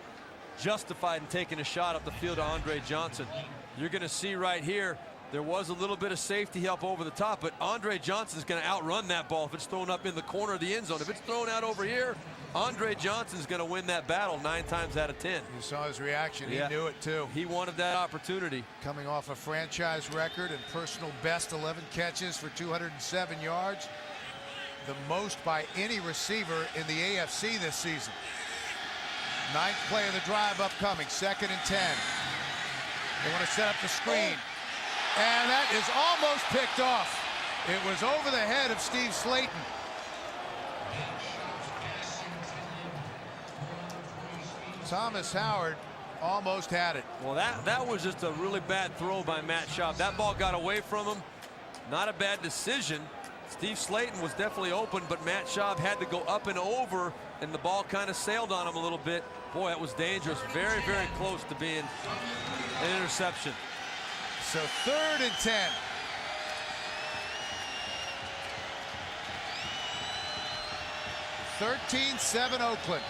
justified in taking a shot up the field to Andre Johnson. You're going to see right here, there was a little bit of safety help over the top, but Andre Johnson's going to outrun that ball if it's thrown up in the corner of the end zone. If it's thrown out over here, Andre Johnson's going to win that battle 9 times out of 10. You saw his reaction. Yeah. He knew it too. He wanted that opportunity. Coming off a franchise record and personal best 11 catches for 207 yards. The most by any receiver in the AFC this season. 9th play of the drive upcoming. 2nd and 10. They want to set up the screen. And that is almost picked off. It was over the head of Steve Slayton. Thomas Howard almost had it. Well, that was just a really bad throw by Matt Schaub. That ball got away from him. Not a bad decision. Steve Slayton was definitely open, but Matt Schaub had to go up and over, and the ball kind of sailed on him a little bit. Boy, that was dangerous. Very, very close to being an interception. So 3rd and 10. (13-7) Oakland.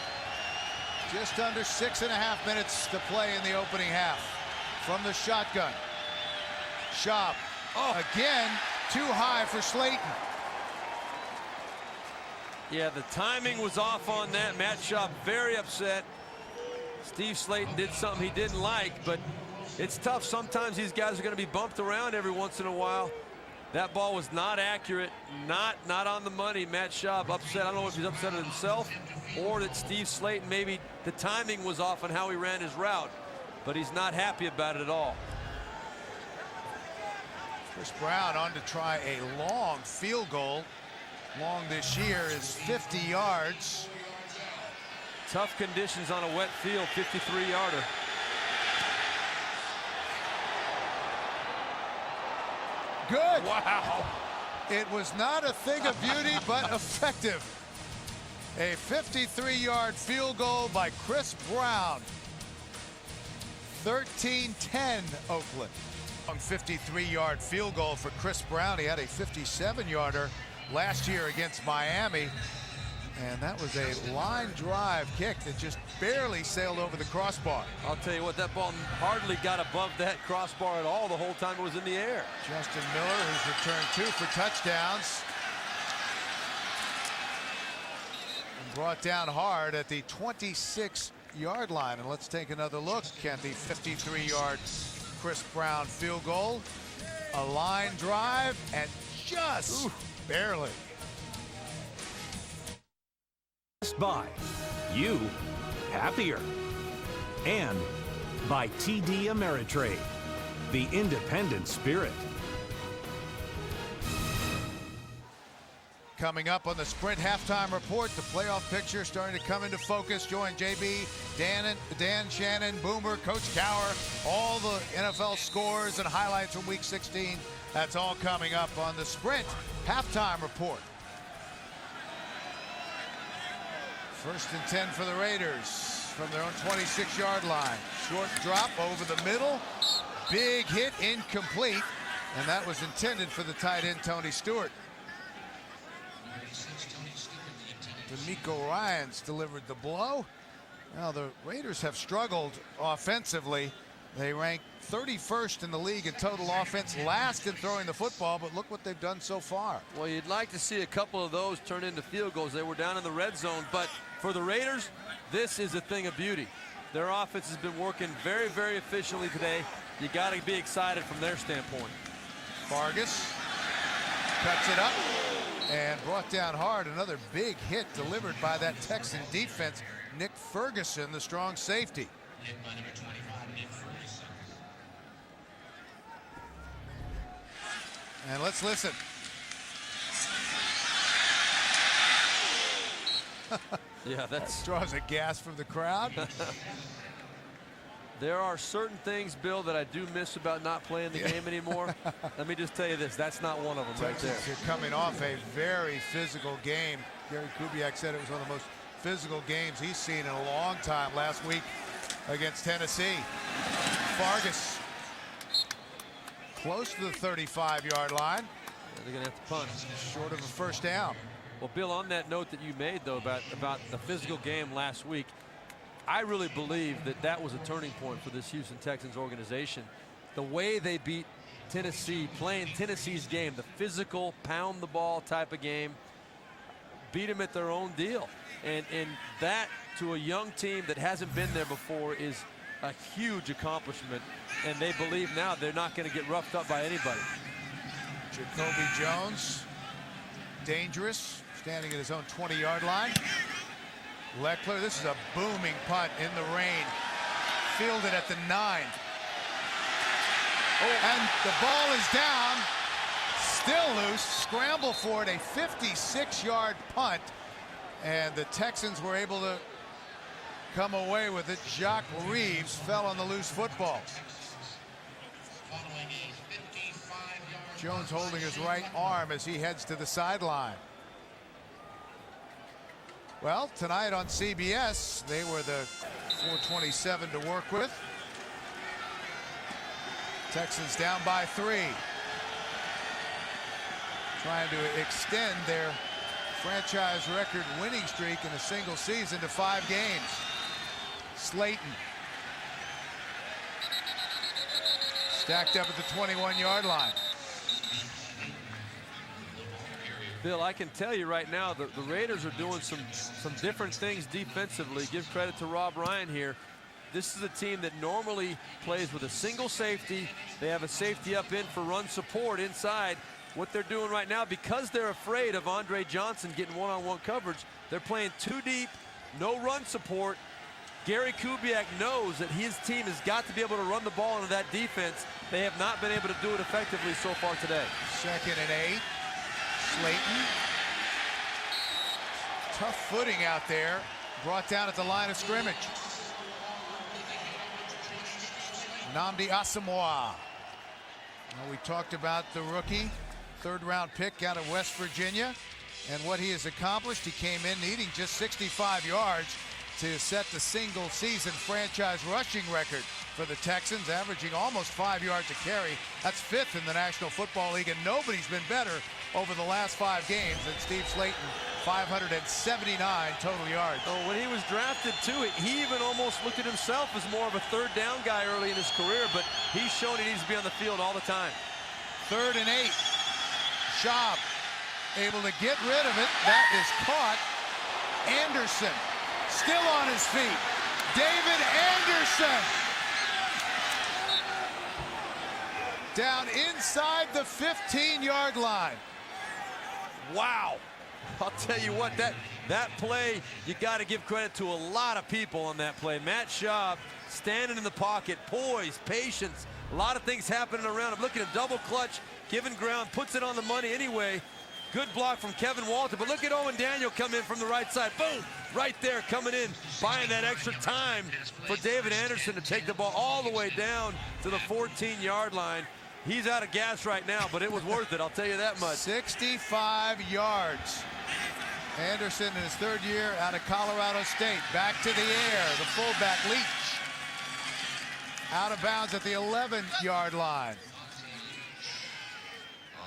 Just under 6.5 minutes to play in the opening half. From the shotgun. Schaub. Again, too high for Slayton. Yeah, the timing was off on that. Matt Schaub very upset. Steve Slayton did something he didn't like, but it's tough. Sometimes these guys are going to be bumped around every once in a while. That ball was not accurate, not on the money. Matt Schaub upset. I don't know if he's upset at himself or that Steve Slayton, maybe the timing was off on how he ran his route, but he's not happy about it at all. Chris Brown on to try a long field goal. Long this year is 50 yards. Tough conditions on a wet field, 53-yarder. Good. Wow. It was not a thing of beauty, but effective. A 53-yard field goal by Chris Brown. 13-10 Oakland. On 53-yard field goal for Chris Brown. He had a 57-yarder last year against Miami. And that was a line drive kick that just barely sailed over the crossbar. I'll tell you what, that ball hardly got above that crossbar at all the whole time it was in the air. Justin Miller, who's returned 2 for touchdowns. And brought down hard at the 26-yard line. And let's take another look at the 53-yard Chris Brown field goal. A line drive and just barely. By you happier, and by TD Ameritrade, the independent spirit. Coming up on the Sprint halftime report, the playoff picture starting to come into focus. Join JB, Dan Shannon, Boomer, Coach Cower, all the NFL scores and highlights from Week 16. That's all coming up on the Sprint halftime report. 1st and 10 for the Raiders from their own 26-yard line. Short drop over the middle. Big hit, incomplete. And that was intended for the tight end, Tony Stewart. D'Amico Ryans delivered the blow. Now the Raiders have struggled offensively. They rank 31st in the league in total offense, last in throwing the football, but look what they've done so far. Well, you'd like to see a couple of those turn into field goals. They were down in the red zone, but for the Raiders, this is a thing of beauty. Their offense has been working very, very efficiently today. You got to be excited from their standpoint. Vargas cuts it up and brought down hard. Another big hit delivered by that Texan defense. Nick Ferguson, the strong safety. Hit by number 25, Nick Ferguson. And let's listen. Yeah, that draws a gasp from the crowd. There are certain things, Bill, that I do miss about not playing the game anymore. Let me just tell you this, that's not one of them right there. Texans are coming off a very physical game. Gary Kubiak said it was one of the most physical games he's seen in a long time last week against Tennessee. Vargas close to the 35-yard line. They're going to have to punt. Short of a first down. Well, Bill, on that note that you made, though, about the physical game last week, I really believe that that was a turning point for this Houston Texans organization. The way they beat Tennessee, playing Tennessee's game, the physical, pound the ball type of game, beat them at their own deal. And that, to a young team that hasn't been there before, is a huge accomplishment. And they believe now they're not going to get roughed up by anybody. Jacoby Jones, dangerous, standing at his own 20-yard line. Leckler, this is a booming punt in the rain. Fielded at the 9. And the ball is down. Still loose. Scramble for it. A 56-yard punt. And the Texans were able to come away with it. Jacques Reeves fell on the loose football. Jones holding his right arm as he heads to the sideline. Well, tonight on CBS, they were the 427 to work with. Texans down by 3. Trying to extend their franchise record winning streak in a single season to 5 games. Slayton. Stacked up at the 21-yard line. Bill, I can tell you right now that the Raiders are doing some different things defensively. Give credit to Rob Ryan here. This is a team that normally plays with a single safety. They have a safety up in for run support inside. What they're doing right now, because they're afraid of Andre Johnson getting one-on-one coverage, they're playing 2 deep, no run support. Gary Kubiak knows that his team has got to be able to run the ball into that defense. They have not been able to do it effectively so far today. 2nd and 8. Slayton. Tough footing out there. Brought down at the line of scrimmage. Nnamdi Asamoah. We talked about the rookie, 3rd-round pick out of West Virginia, and what he has accomplished. He came in needing just 65 yards to set the single-season franchise rushing record for the Texans, averaging almost 5 yards a carry. That's 5th in the National Football League, and nobody's been better over the last 5 games than Steve Slayton. 579 total yards. Oh, when he was drafted, too, he even almost looked at himself as more of a 3rd down guy early in his career, but he's shown he needs to be on the field all the time. 3rd and 8. Schaub able to get rid of it. That is caught. Anderson still on his feet. David Anderson. Down inside the 15-yard line. Wow. I'll tell you what, that play, you got to give credit to a lot of people on that play. Matt Schaub standing in the pocket, poise, patience, a lot of things happening around him. Look at him, double clutch, giving ground, puts it on the money anyway. Good block from Kevin Walton, but look at Owen Daniel come in from the right side. Boom! Right there, coming in, buying that extra time for David Anderson to take the ball all the way down to the 14-yard line. He's out of gas right now, but it was worth it, I'll tell you that much. 65 yards. Anderson in his third year out of Colorado State. Back to the air, the fullback Leach. Out of bounds at the 11-yard line.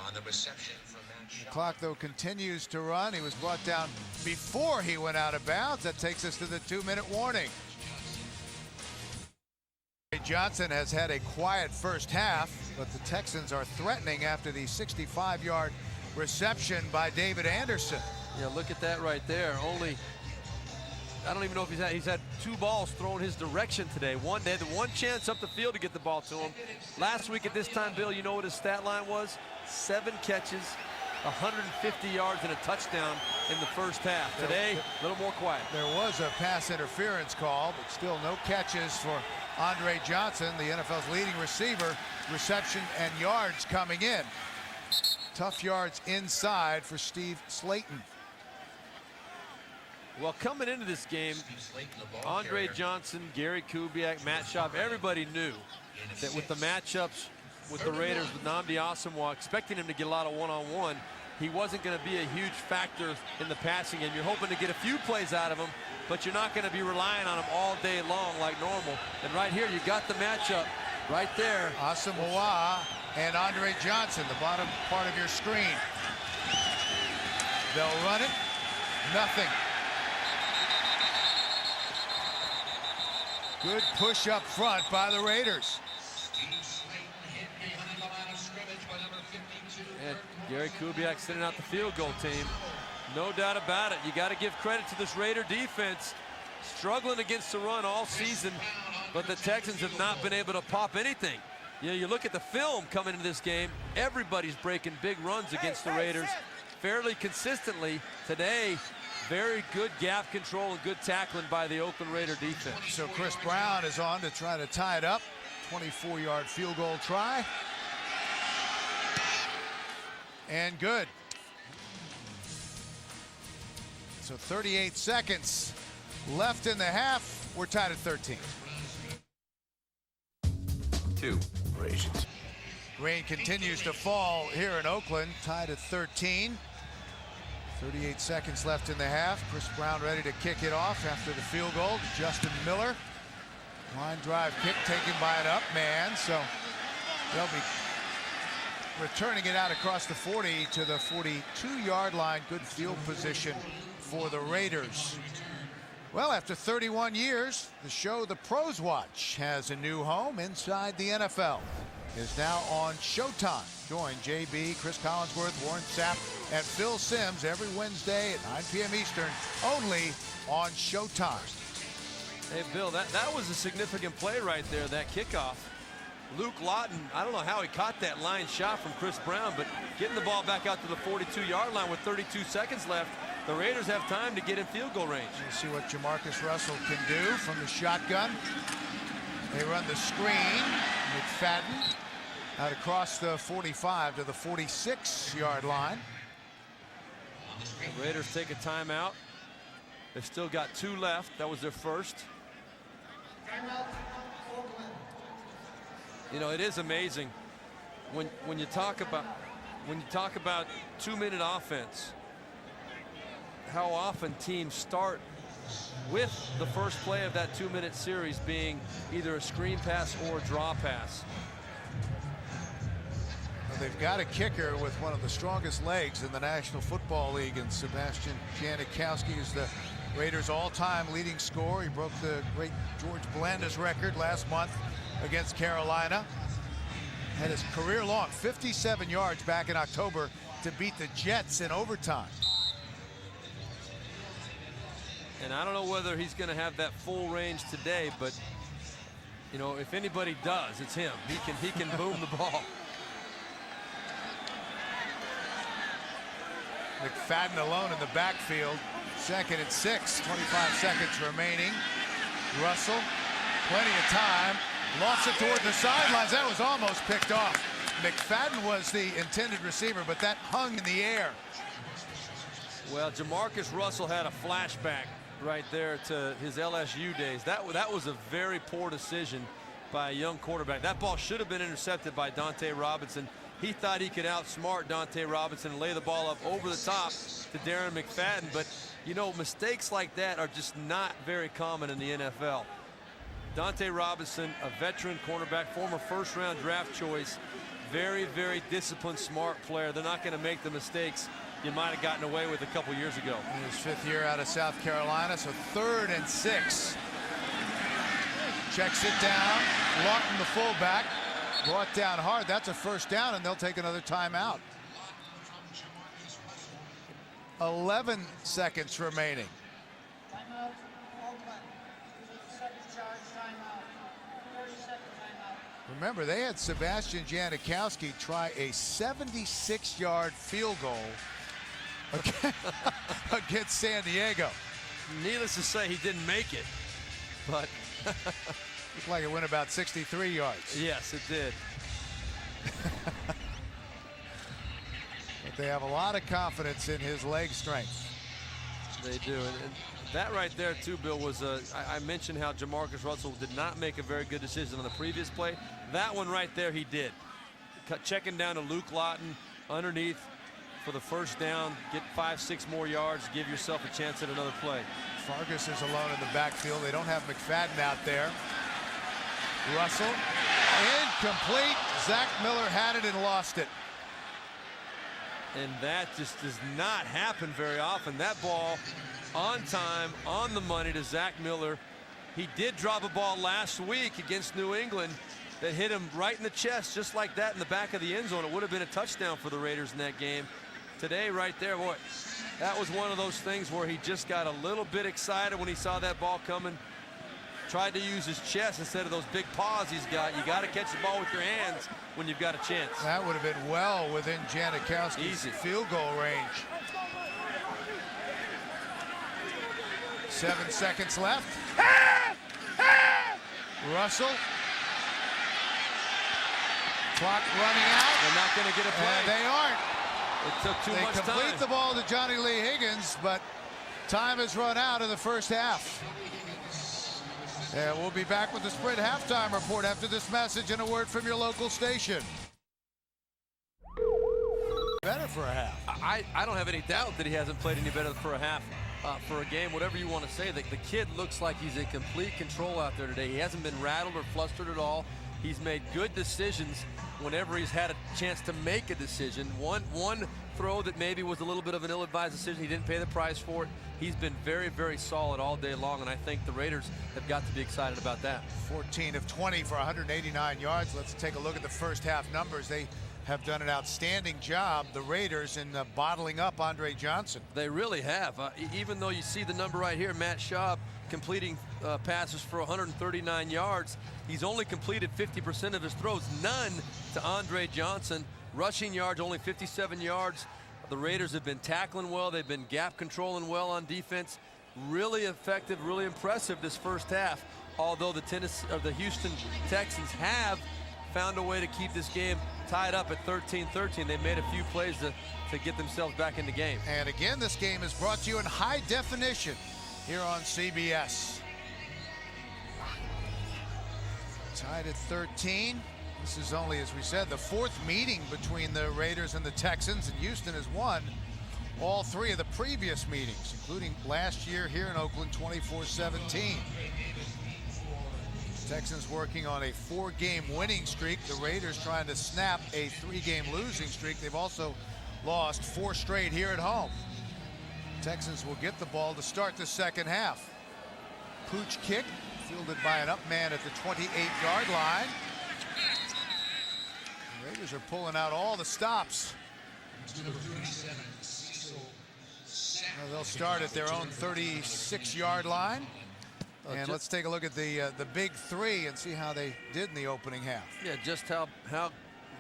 On the reception from The clock, though, continues to run. He was brought down before he went out of bounds. That takes us to the 2-minute warning. Johnson has had a quiet first half, but the Texans are threatening after the 65-yard reception by David Anderson. Yeah, look at that right there. Only, I don't even know if he's had 2 balls thrown his direction today. They had the one chance up the field to get the ball to him. Last week at this time, Bill, you know what his stat line was? 7 catches, 150 yards, and a touchdown in the first half. Today, a little more quiet. There was a pass interference call, but still no catches for Andre Johnson, the NFL's leading receiver. Reception and yards coming in. Tough yards inside for Steve Slayton. Well, coming into this game, Andre Johnson, Gary Kubiak, Matt Schaub, everybody knew that with the matchups with the Raiders, with Nnamdi Asomugha, expecting him to get a lot of one-on-one, he wasn't going to be a huge factor in the passing game. You're hoping to get a few plays out of him, but you're not going to be relying on him all day long like normal. And right here, you got the matchup right there. Asomugha and Andre Johnson, the bottom part of your screen. They'll run it. Nothing. Good push up front by the Raiders. And Gary Kubiak sending out the field goal team. No doubt about it. You got to give credit to this Raider defense. Struggling against the run all season, but the Texans have not been able to pop anything. You know, you look at the film coming into this game, everybody's breaking big runs against the Raiders fairly consistently. Today, very good gap control and good tackling by the Oakland Raider defense. So Chris Brown is on to try to tie it up. 24-yard field goal try. And good. So 38 seconds left in the half. We're tied at 13. 2 rations. Rain continues to fall here in Oakland, tied at 13. 38 seconds left in the half. Chris Brown ready to kick it off after the field goal to Justin Miller. Line drive kick taken by an up man, so they'll be returning it out across the 40 to the 42-yard line. Good field position for the Raiders. Well, after 31 years, the show The Pros Watch has a new home inside the NFL. Is now on Showtime. Join JB, Chris Collinsworth, Warren Sapp, and Phil Simms every Wednesday at 9 p.m. Eastern, only on Showtime. Hey, Bill, that was a significant play right there, that kickoff. Luke Lawton, I don't know how he caught that line shot from Chris Brown, but getting the ball back out to the 42-yard line with 32 seconds left, the Raiders have time to get in field goal range. We'll see what Jamarcus Russell can do from the shotgun. They run the screen. McFadden out across the 45 to the 46-yard line. The Raiders take a timeout. They've still got 2 left. That was their first. You know, it is amazing when you talk about 2-minute offense, how often teams start with the first play of that 2-minute series being either a screen pass or a draw pass. Well, they've got a kicker with one of the strongest legs in the National Football League, and Sebastian Janikowski is the Raiders' all-time leading scorer. He broke the great George Blanda's record last month against Carolina. Had his career-long 57 yards back in October to beat the Jets in overtime. And I don't know whether he's going to have that full range today, but you know, if anybody does, it's him. He can boom the ball. McFadden alone in the backfield. 2nd and 6, 25 seconds remaining. Russell, plenty of time. Lost it toward the sidelines. That was almost picked off. McFadden was the intended receiver, but that hung in the air. Well, Jamarcus Russell had a flashback right there to his LSU days. That was a very poor decision by a young quarterback. That ball should have been intercepted by Dante Robinson. He thought he could outsmart Dante Robinson and lay the ball up over the top to Darren McFadden. But, you know, mistakes like that are just not very common in the NFL. Dante Robinson, a veteran cornerback, former first-round draft choice, very, very disciplined, smart player. They're not going to make the mistakes you might have gotten away with a couple years ago. In his 5th year out of South Carolina, so 3rd and 6. Checks it down. Lawton, the fullback, brought down hard. That's a first down, and they'll take another timeout. 11 seconds remaining. Remember, they had Sebastian Janikowski try a 76-yard field goal against San Diego. Needless to say, he didn't make it, but looked like it went about 63 yards. Yes, it did. But they have a lot of confidence in his leg strength. They do. And that right there, too, Bill, was I mentioned how Jamarcus Russell did not make a very good decision on the previous play. That one right there, he did. Checking down to Luke Lawton underneath for the first down, get 5-6 more yards, give yourself a chance at another play. Fargus is alone in the backfield. They don't have McFadden out there. Russell, incomplete. Zach Miller had it and lost it. And that just does not happen very often. That ball on time, on the money to Zach Miller. He did drop a ball last week against New England that hit him right in the chest, just like that in the back of the end zone. It would have been a touchdown for the Raiders in that game. Today, right there, boy, that was one of those things where he just got a little bit excited when he saw that ball coming. Tried to use his chest instead of those big paws he's got. You got to catch the ball with your hands when you've got a chance. That would have been well within Janikowski's field goal range. 7 seconds left. Russell. Clock running out. They're not going to get a play. They aren't. It took too much time. They complete the ball to Johnny Lee Higgins, but time has run out in the first half. And we'll be back with the Sprint halftime report after this message and a word from your local station. Better for a half. I don't have any doubt that he hasn't played any better for a half, for a game, whatever you want to say. The kid looks like he's in complete control out there today. He hasn't been rattled or flustered at all. He's made good decisions whenever he's had a chance to make a decision. One throw that maybe was a little bit of an ill-advised decision. He didn't pay the price for it. He's been very, very solid all day long, and I think the Raiders have got to be excited about that. 14 of 20 for 189 yards. Let's take a look at the first half numbers. They have done an outstanding job, the Raiders, in bottling up Andre Johnson. They really have. Even though you see the number right here, Matt Schaub completing passes for 139 yards. He's only completed 50% of his throws, none to Andre Johnson. Rushing yards, only 57 yards. The Raiders have been tackling well. They've been gap controlling well on defense. Really effective, really impressive this first half. Although the Houston Texans have found a way to keep this game tied up at 13-13. They made a few plays to get themselves back in the game. And again, this game is brought to you in high definition here on CBS. Tied at 13. This is only, as we said, the 4th meeting between the Raiders and the Texans, and Houston has won all 3 of the previous meetings, including last year here in Oakland, 24-17. Texans working on a 4-game winning streak. The Raiders trying to snap a 3-game losing streak. They've also lost 4 straight here at home. Texans will get the ball to start the second half. Pooch kick fielded by an up man at the 28-yard line. The Raiders are pulling out all the stops. They'll start at their own 36-yard line. And let's take a look at the big 3 and see how they did in the opening half. Yeah, just how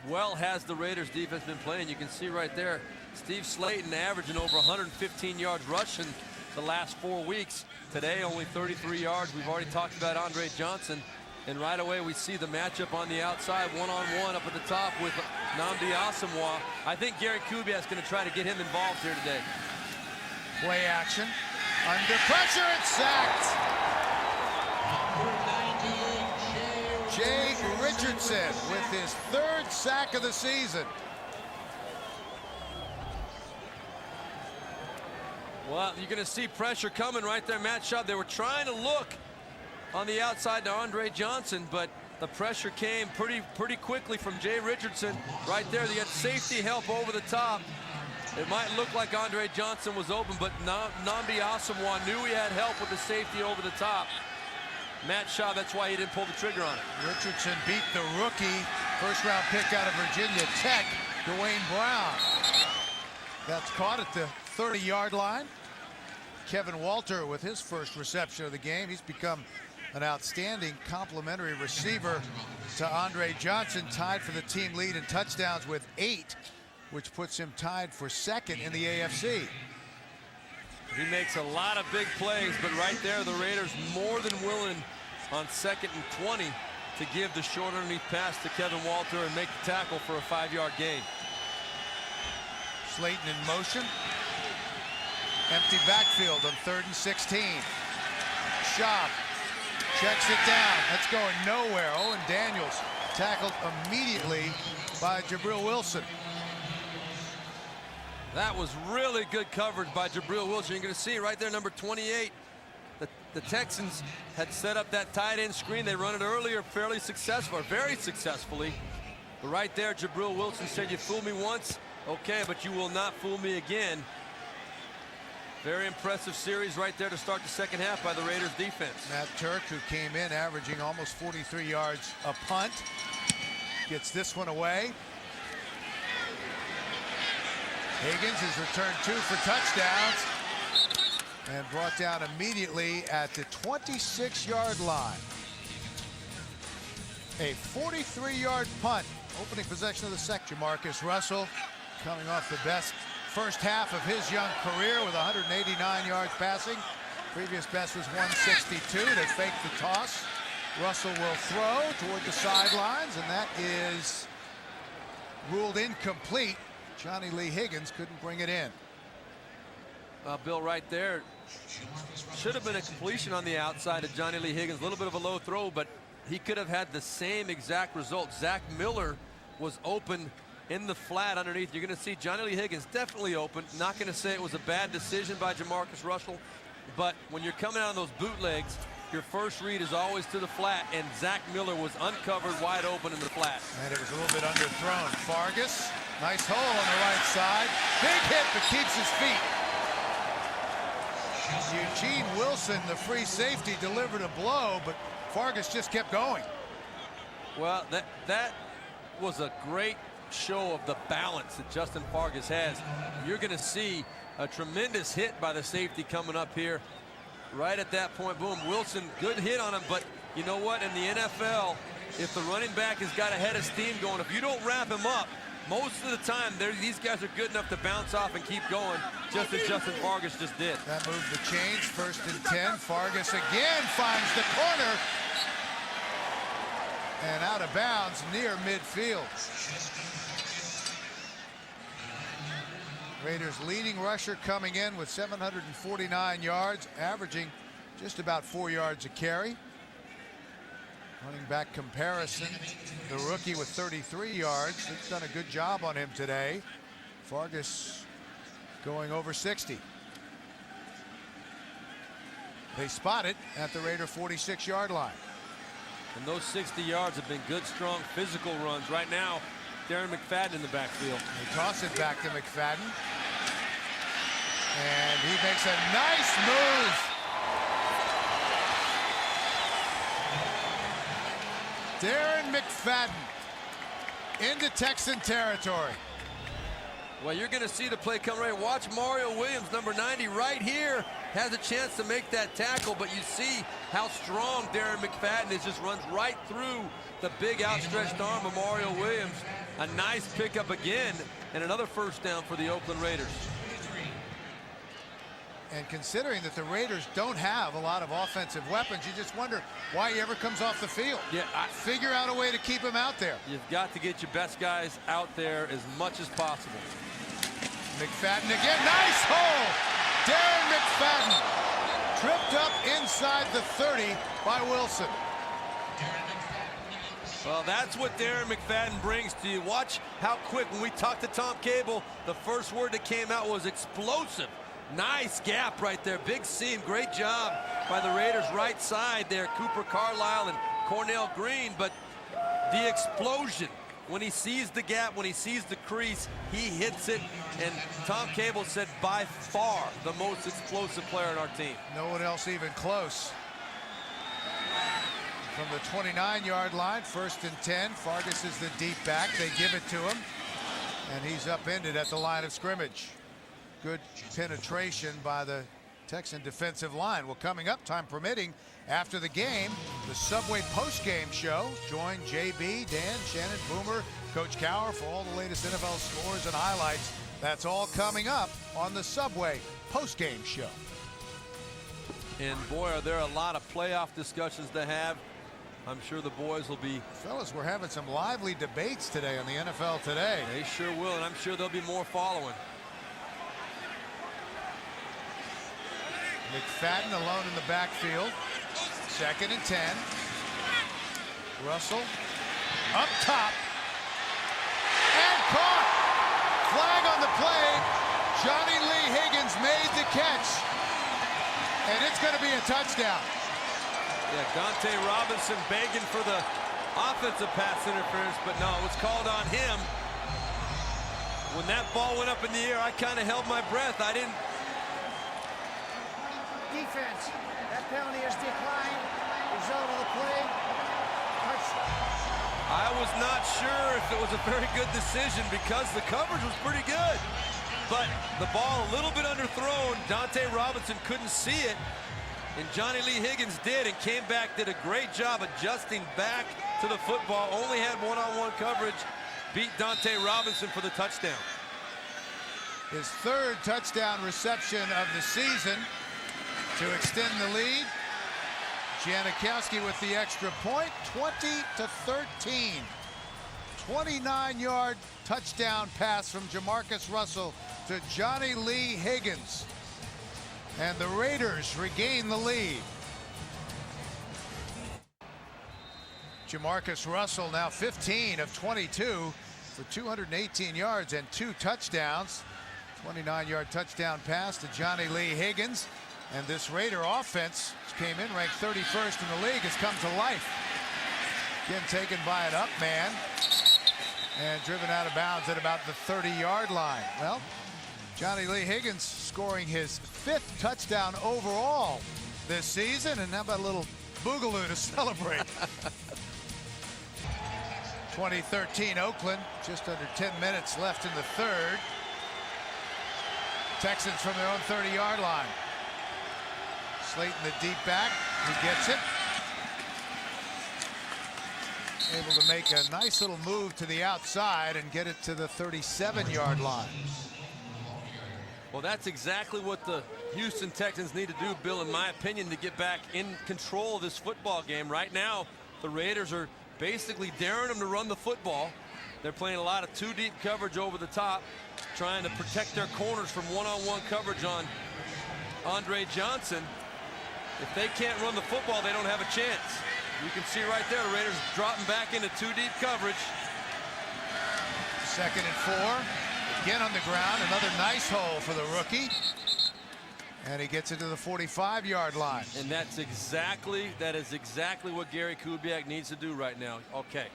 well has the Raiders defense been playing. You can see right there, Steve Slayton averaging over 115 yards rushing the last 4 weeks. Today, only 33 yards. We've already talked about Andre Johnson. And right away we see the matchup on the outside, one-on-one up at the top with Nnamdi Asomugha. I think Gary Kubiak's going to try to get him involved here today. Play action. Under pressure, it's sacked. Jay Richardson with his 3rd sack of the season. Well, you're going to see pressure coming right there, Matt Schaub. They were trying to look on the outside to Andre Johnson, but the pressure came pretty quickly from Jay Richardson. Right there, they got safety help over the top. It might look like Andre Johnson was open, but Nnamdi Asomugha knew he had help with the safety over the top. Matt Schaub, that's why he didn't pull the trigger on it. Richardson beat the rookie, 1st-round pick out of Virginia Tech, Dwayne Brown. That's caught at the 30-yard line. Kevin Walter with his 1st reception of the game. He's become an outstanding complimentary receiver to Andre Johnson, tied for the team lead in touchdowns with 8, which puts him tied for 2nd in the AFC. He makes a lot of big plays, but right there, the Raiders more than willing on 2nd and 20 to give the short underneath pass to Kevin Walter and make the tackle for a 5-yard gain. Slayton in motion. Empty backfield on 3rd and 16. Schaub checks it down. That's going nowhere. Owen Daniels tackled immediately by Jabril Wilson. That was really good coverage by Jabril Wilson. You're going to see right there, number 28. The Texans had set up that tight end screen. They run it earlier fairly successful, or very successfully. But right there, Jabril Wilson said, "You fooled me once, okay, but you will not fool me again." Very impressive series right there to start the 2nd half by the Raiders defense. Matt Turk, who came in averaging almost 43 yards a punt, gets this one away. Higgins has returned 2 for touchdowns and brought down immediately at the 26-yard line. A 43-yard punt, opening possession of the second. Jamarcus Russell coming off the best 1st half of his young career with 189 yards passing. Previous best was 162. They fake the toss. Russell will throw toward the sidelines, and that is ruled incomplete. Johnny Lee Higgins couldn't bring it in. Bill, right there, should have been a completion on the outside of Johnny Lee Higgins. A little bit of a low throw, but he could have had the same exact result. Zach Miller was open in the flat underneath. You're going to see Johnny Lee Higgins definitely open. Not going to say it was a bad decision by Jamarcus Russell, but when you're coming out of those bootlegs, your first read is always to the flat, and Zach Miller was uncovered wide open in the flat. And it was a little bit underthrown. Fargas, nice hole on the right side. Big hit, but keeps his feet. Eugene Wilson, the free safety, delivered a blow, but Fargas just kept going. Well, that was a great show of the balance that Justin Fargas has. You're going to see a tremendous hit by the safety coming up here. Right at that point, boom, Wilson, good hit on him, but you know what? In the NFL, if the running back has got a head of steam going, if you don't wrap him up, most of the time, these guys are good enough to bounce off and keep going, just as Justin Fargas just did. That moved the change, 1st and 10. Fargas again finds the corner. And out of bounds near midfield. Raiders leading rusher coming in with 749 yards, averaging just about 4 yards a carry. Running back comparison, the rookie with 33 yards. They've done a good job on him today. Fargas going over 60. They spot it at the Raider 46-yard line. And those 60 yards have been good, strong, physical runs. Right now, Darren McFadden in the backfield. They toss it back to McFadden. And he makes a nice move. Darren McFadden into Texan territory. Well, you're going to see the play come right. Watch Mario Williams, number 90, right here, has a chance to make that tackle, but you see how strong Darren McFadden is. Just runs right through the big outstretched arm of Mario Williams. A nice pickup again, and another 1st down for the Oakland Raiders. And considering that the Raiders don't have a lot of offensive weapons, you just wonder why he ever comes off the field. Yeah, figure out a way to keep him out there. You've got to get your best guys out there as much as possible. McFadden again. Nice hole. Darren McFadden tripped up inside the 30 by Wilson. Well, that's what Darren McFadden brings to you. Watch how quick, when we talked to Tom Cable, the first word that came out was explosive. Nice gap right there. Big seam. Great job by the Raiders' right side there. Cooper Carlisle and Cornell Green. But the explosion, when he sees the gap, when he sees the crease, he hits it. And Tom Cable said by far the most explosive player on our team. No one else even close. From the 29-yard line, 1st and 10. Fargas is the deep back. They give it to him. And he's upended at the line of scrimmage. Good penetration by the Texan defensive line. Well, coming up, time permitting, after the game, the Subway post-game show. Join JB, Dan, Shannon, Boomer, Coach Cower for all the latest NFL scores and highlights. That's all coming up on the Subway post-game show. And boy, are there a lot of playoff discussions to have. I'm sure the boys will be. Fellas, we're having some lively debates today on the NFL Today. They sure will, and I'm sure there'll be more following. McFadden alone in the backfield. 2nd and 10. Russell up top. And caught. Flag on the play. Johnny Lee Higgins made the catch. And it's going to be a touchdown. Yeah, Dante Robinson begging for the offensive pass interference, but no, it was called on him. When that ball went up in the air, I kind of held my breath. I didn't. Defense. That penalty has declined. Result of the play. Touchdown. I was not sure if it was a very good decision because the coverage was pretty good. But the ball a little bit underthrown. Dante Robinson couldn't see it. And Johnny Lee Higgins did and came back, did a great job adjusting back to the football. Only had one-on-one coverage. Beat Dante Robinson for the touchdown. His 3rd touchdown reception of the season to extend the lead. Janikowski with the extra point, 20-13. 29-yard touchdown pass from Jamarcus Russell to Johnny Lee Higgins. And the Raiders regain the lead. Jamarcus Russell now 15 of 22 for 218 yards and 2 touchdowns. 29-yard touchdown pass to Johnny Lee Higgins. And this Raider offense, which came in ranked 31st in the league, has come to life. Again, taken by an up man and driven out of bounds at about the 30-yard line. Well, Johnny Lee Higgins scoring his 5th touchdown overall this season. And how about a little boogaloo to celebrate? 2013 Oakland, just under 10 minutes left in the 3rd. Texans from their own 30-yard line. Slayton the deep back, he gets it. Able to make a nice little move to the outside and get it to the 37-yard line. Well, that's exactly what the Houston Texans need to do, Bill, in my opinion, to get back in control of this football game. Right now, the Raiders are basically daring them to run the football. They're playing a lot of 2-deep coverage over the top, trying to protect their corners from one-on-one coverage on Andre Johnson. If they can't run the football, they don't have a chance. You can see right there, the Raiders dropping back into 2-deep coverage. 2nd and 4. Again on the ground, another nice hole for the rookie. And he gets it to the 45-yard line. And that is exactly what Gary Kubiak needs to do right now. Okay,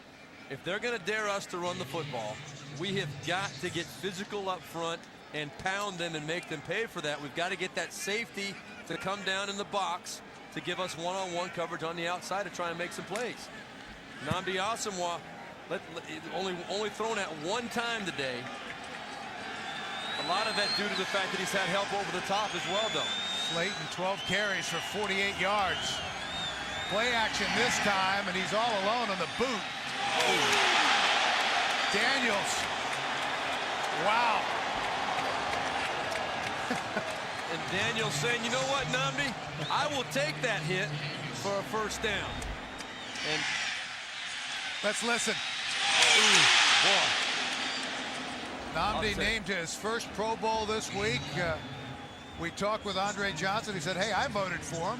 if they're going to dare us to run the football, we have got to get physical up front and pound them and make them pay for that. We've got to get that safety to come down in the box to give us one-on-one coverage on the outside to try and make some plays. Nnamdi Asomugha only thrown at 1 time today. A lot of that due to the fact that he's had help over the top as well, though. Slayton, 12 carries for 48 yards. Play action this time, and he's all alone on the boot. Oh. Daniels. Wow. And Daniel saying, you know what, Nnamdi? I will take that hit for a first down. And let's listen. ooh, boy. Nnamdi named his first Pro Bowl this week. We talked with Andre Johnson. He said, hey, I voted for him.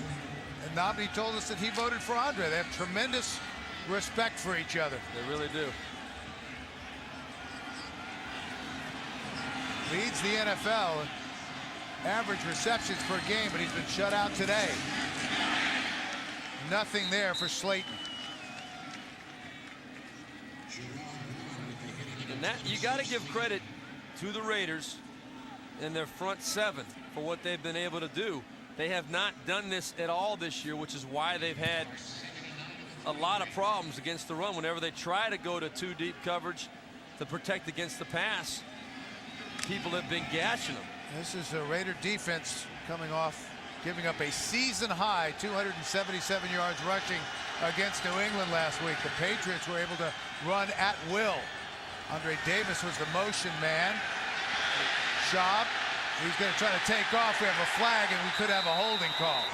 And Nnamdi told us that he voted for Andre. They have tremendous respect for each other. They really do. Leads the NFL average receptions per game, but he's been shut out today. Nothing there for Slayton. And that, you got to give credit to the Raiders and their front seven for what they've been able to do. They have not done this at all this year, which is why they've had a lot of problems against the run. Whenever they try to go to two deep coverage to protect against the pass, people have been gashing them. This is a Raider defense coming off giving up a season-high 277 yards rushing against New England last week. The Patriots were able to run at will. Andre Davis was the motion man. Schaub, he's going to try to take off. We have a flag, and we could have a holding call.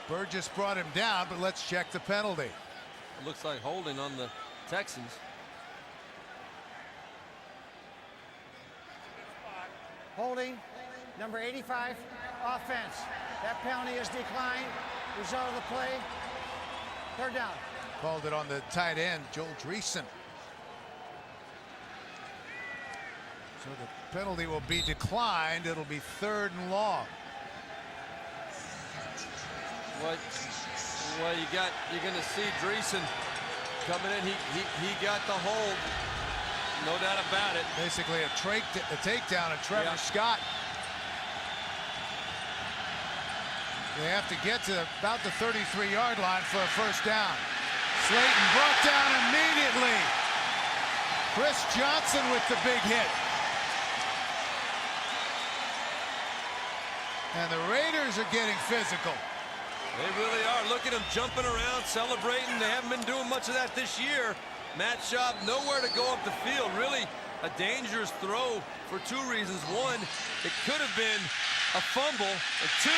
Burgess brought him down, but let's check the penalty. It looks like holding on the Texans. Holding, number 85, offense. That penalty is declined. Result of the play, third down. Called it on the tight end, Joel Dreesen. So the penalty will be declined. It'll be 3rd and long. Well, you're going to see Dreesen coming in. He got the hold. No doubt about it. Basically a takedown of Trevor Scott. They have to get to about the 33-yard line for a first down. Slayton brought down immediately. Chris Johnson with the big hit. And the Raiders are getting physical. They really are. Look at them jumping around, celebrating. They haven't been doing much of that this year. Matt Schaub nowhere to go up the field. Really a dangerous throw for 2 reasons. 1, it could have been a fumble. And 2,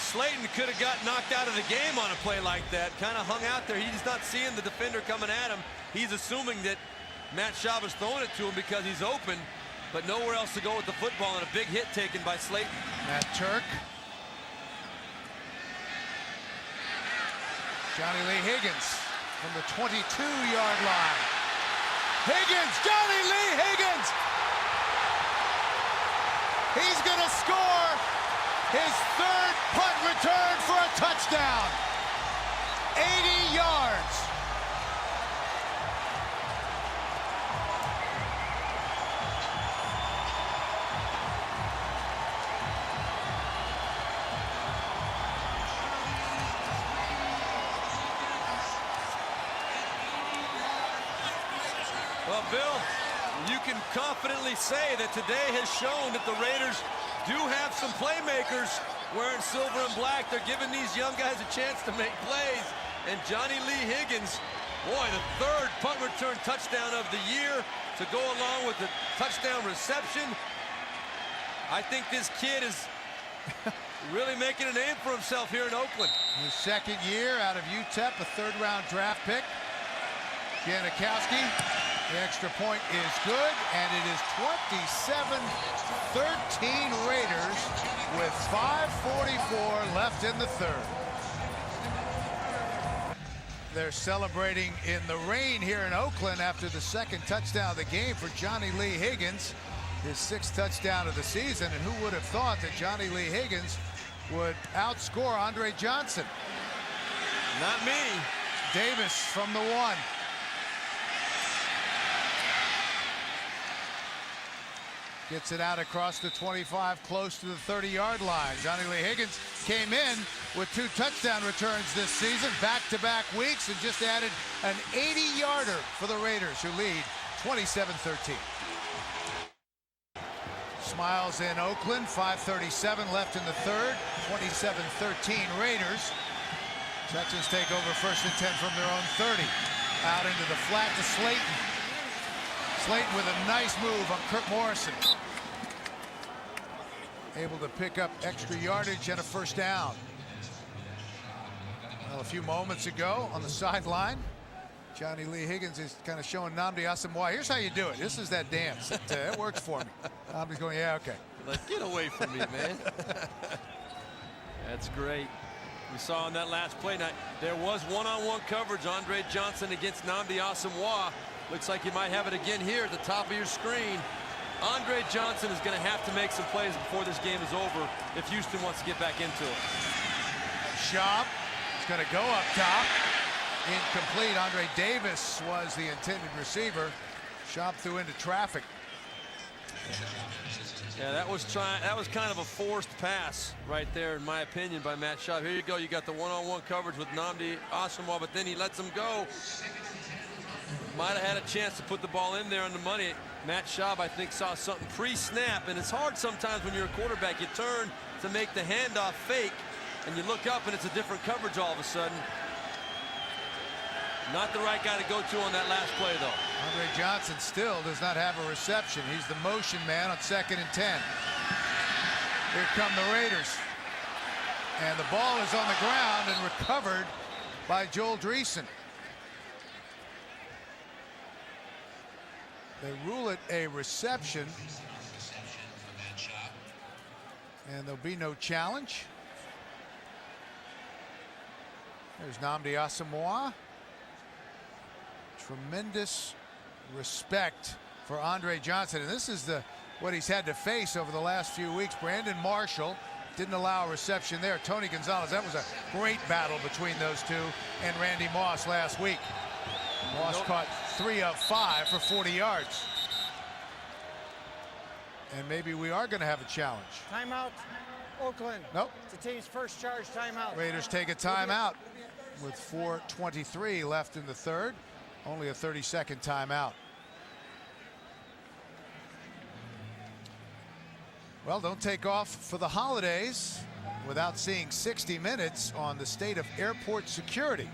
Slayton could have got knocked out of the game on a play like that. Kind of hung out there. He's not seeing the defender coming at him. He's assuming that Matt Schaub is throwing it to him because he's open, but nowhere else to go with the football, and a big hit taken by Slayton. Matt Turk. Johnny Lee Higgins from the 22-yard line. Higgins, Johnny Lee Higgins! He's going to score his 3rd punt return for a touchdown. 80 yards. Well, Bill, you can confidently say that today has shown that the Raiders do have some playmakers wearing silver and black. They're giving these young guys a chance to make plays. And Johnny Lee Higgins, boy, the 3rd punt return touchdown of the year to go along with the touchdown reception. I think this kid is really making a name for himself here in Oakland. His 2nd year out of UTEP, a 3rd-round draft pick. Janikowski. The extra point is good, and it is 27-13 Raiders with 5:44 left in the 3rd. They're celebrating in the rain here in Oakland after the 2nd touchdown of the game for Johnny Lee Higgins, his 6th touchdown of the season. And who would have thought that Johnny Lee Higgins would outscore Andre Johnson? Not me. Davis from the 1. Gets it out across the 25, close to the 30-yard line. Johnny Lee Higgins came in with 2 touchdown returns this season, back-to-back weeks, and just added an 80-yarder for the Raiders, who lead 27-13. Smiles in Oakland, 5:37 left in the 3rd, 27-13 Raiders. Texans take over 1st and 10 from their own 30. Out into the flat to Slayton. Slayton with a nice move on Kirk Morrison. Able to pick up extra yardage and a first down. Well, a few moments ago on the sideline, Johnny Lee Higgins is kind of showing Nnamdi Asomugha, here's how you do it. This is that dance. It works for me. Nnamdi's going, yeah, okay. Like, get away from me, man. That's great. We saw on that last play, now, there was one-on-one coverage. Andre Johnson against Nnamdi Asomugha. Looks like you might have it again here at the top of your screen. Andre Johnson is going to have to make some plays before this game is over if Houston wants to get back into it. Schaub is going to go up top. Incomplete. Andre Davis was the intended receiver. Schaub threw into traffic. Yeah, that was kind of a forced pass right there, in my opinion, by Matt Schaub. Here you go. You got the one-on-one coverage with Nnamdi Asomugha, but then he lets him go. Might have had a chance to put the ball in there on the money. Matt Schaub, I think, saw something pre-snap, and it's hard sometimes when you're a quarterback. You turn to make the handoff fake, and you look up, and it's a different coverage all of a sudden. Not the right guy to go to on that last play, though. Andre Johnson still does not have a reception. He's the motion man on 2nd and 10. Here come the Raiders. And the ball is on the ground and recovered by Joel Dreesen. They rule it a reception. And there'll be no challenge. There's Nnamdi Asomugha. Tremendous respect for Andre Johnson, and this is what he's had to face over the last few weeks. Brandon Marshall didn't allow a reception there. Tony Gonzalez, that was a great battle between those two, and Randy Moss last week. Moss caught 3 of 5 for 40 yards. And maybe we are going to have a challenge. Timeout, Oakland. Nope. It's the team's first charge timeout. Raiders take a timeout with 4:23 left in the third. Only a 30-second timeout. Well, don't take off for the holidays without seeing 60 Minutes on the state of airport security.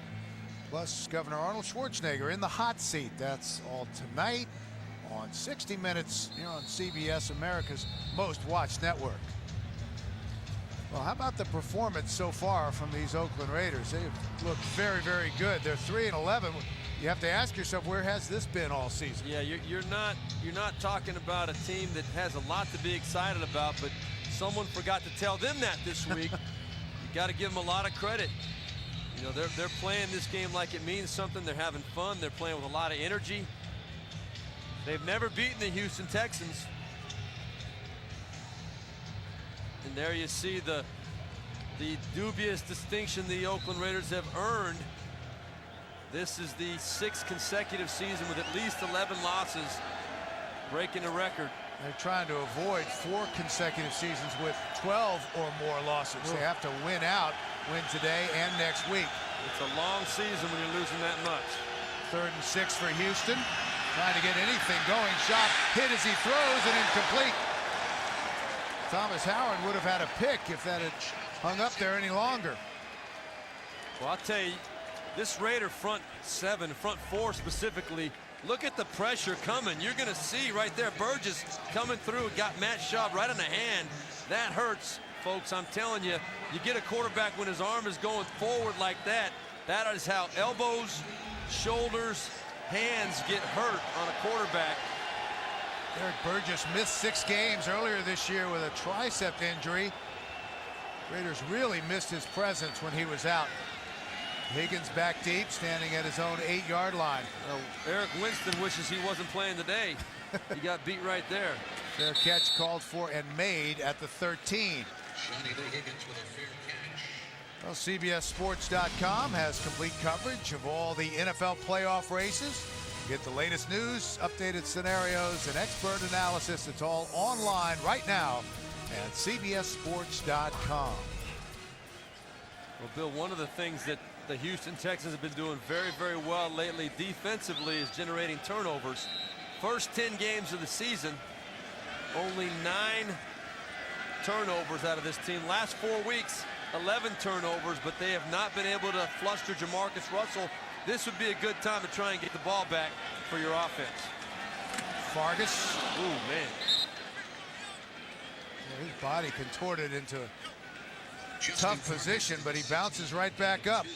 Plus, Governor Arnold Schwarzenegger in the hot seat. That's all tonight on 60 Minutes here on CBS, America's most watched network. Well, how about the performance so far from these Oakland Raiders? They look very, very good. They're 3-11. You have to ask yourself, where has this been all season? Yeah, you're not talking about a team that has a lot to be excited about, but someone forgot to tell them that this week. You got to give them a lot of credit. You know, they're playing this game like it means something. They're having fun. They're playing with a lot of energy. They've never beaten the Houston Texans. And there you see the dubious distinction the Oakland Raiders have earned. This is the 6th consecutive season with at least 11 losses, breaking a record. They're trying to avoid 4 consecutive seasons with 12 or more losses. They have to win out, win today and next week. It's a long season when you're losing that much. 3rd and 6 for Houston. Trying to get anything going. Shot hit as he throws and incomplete. Thomas Howard would have had a pick if that had hung up there any longer. Well, I'll tell you, this Raider front 7, front 4 specifically, look at the pressure coming. You're going to see right there Burgess coming through. Got Matt Schaub right in the hand. That hurts, folks. I'm telling you, you get a quarterback when his arm is going forward like that. That is how elbows, shoulders, hands get hurt on a quarterback. Eric Burgess missed 6 games earlier this year with a tricep injury. Raiders really missed his presence when he was out. Higgins back deep, standing at his own 8-yard line. Eric Winston wishes he wasn't playing today. He got beat right there. Fair catch called for and made at the 13. Johnny Lee Higgins with a fair catch. Well, CBSSports.com has complete coverage of all the NFL playoff races. Get the latest news, updated scenarios, and expert analysis. It's all online right now at CBSSports.com. Well, Bill, one of the things that the Houston Texans have been doing very, very well lately defensively is generating turnovers. First 10 games of the season, only 9 turnovers out of this team. Last 4 weeks, 11 turnovers, but they have not been able to fluster Jamarcus Russell. This would be a good time to try and get the ball back for your offense. Fargas. Ooh, man. His body contorted into a tough position, but he bounces right back up. Now,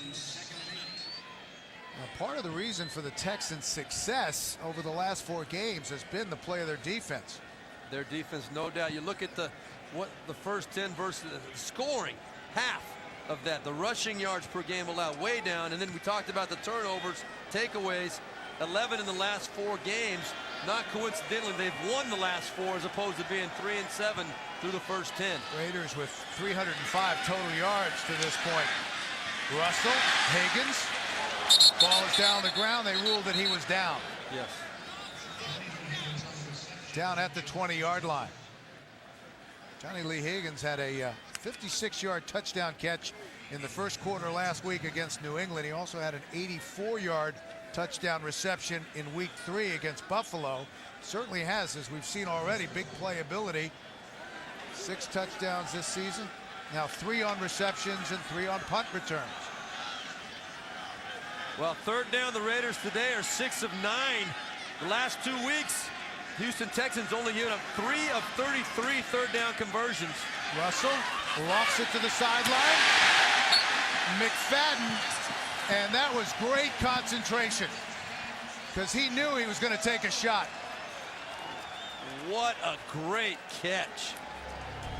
part of the reason for the Texans' success over the last 4 games has been the play of their defense. Their defense, no doubt. You look at the first 10 versus the scoring, half of that. The rushing yards per game allowed way down, and then we talked about the turnovers, takeaways, 11 in the last 4 games. Not coincidentally, they've won the last 4 as opposed to being 3-7 through the first 10. Raiders with 305 total yards to this point. Russell, Higgins, ball is down the ground. They ruled that he was down. Yes. Down at the 20-yard line. Johnny Lee Higgins had a 56-yard touchdown catch in the first quarter last week against New England. He also had an 84-yard touchdown reception in week 3 against Buffalo. Certainly has, as we've seen already, big playability. 6 touchdowns this season. Now 3 on receptions and 3 on punt returns. Well, third down, the Raiders today are 6 of 9. The last 2 weeks, Houston Texans only given up 3 of 33 third down conversions. Russell lofts it to the sideline. McFadden, and that was great concentration because he knew he was going to take a shot. What a great catch.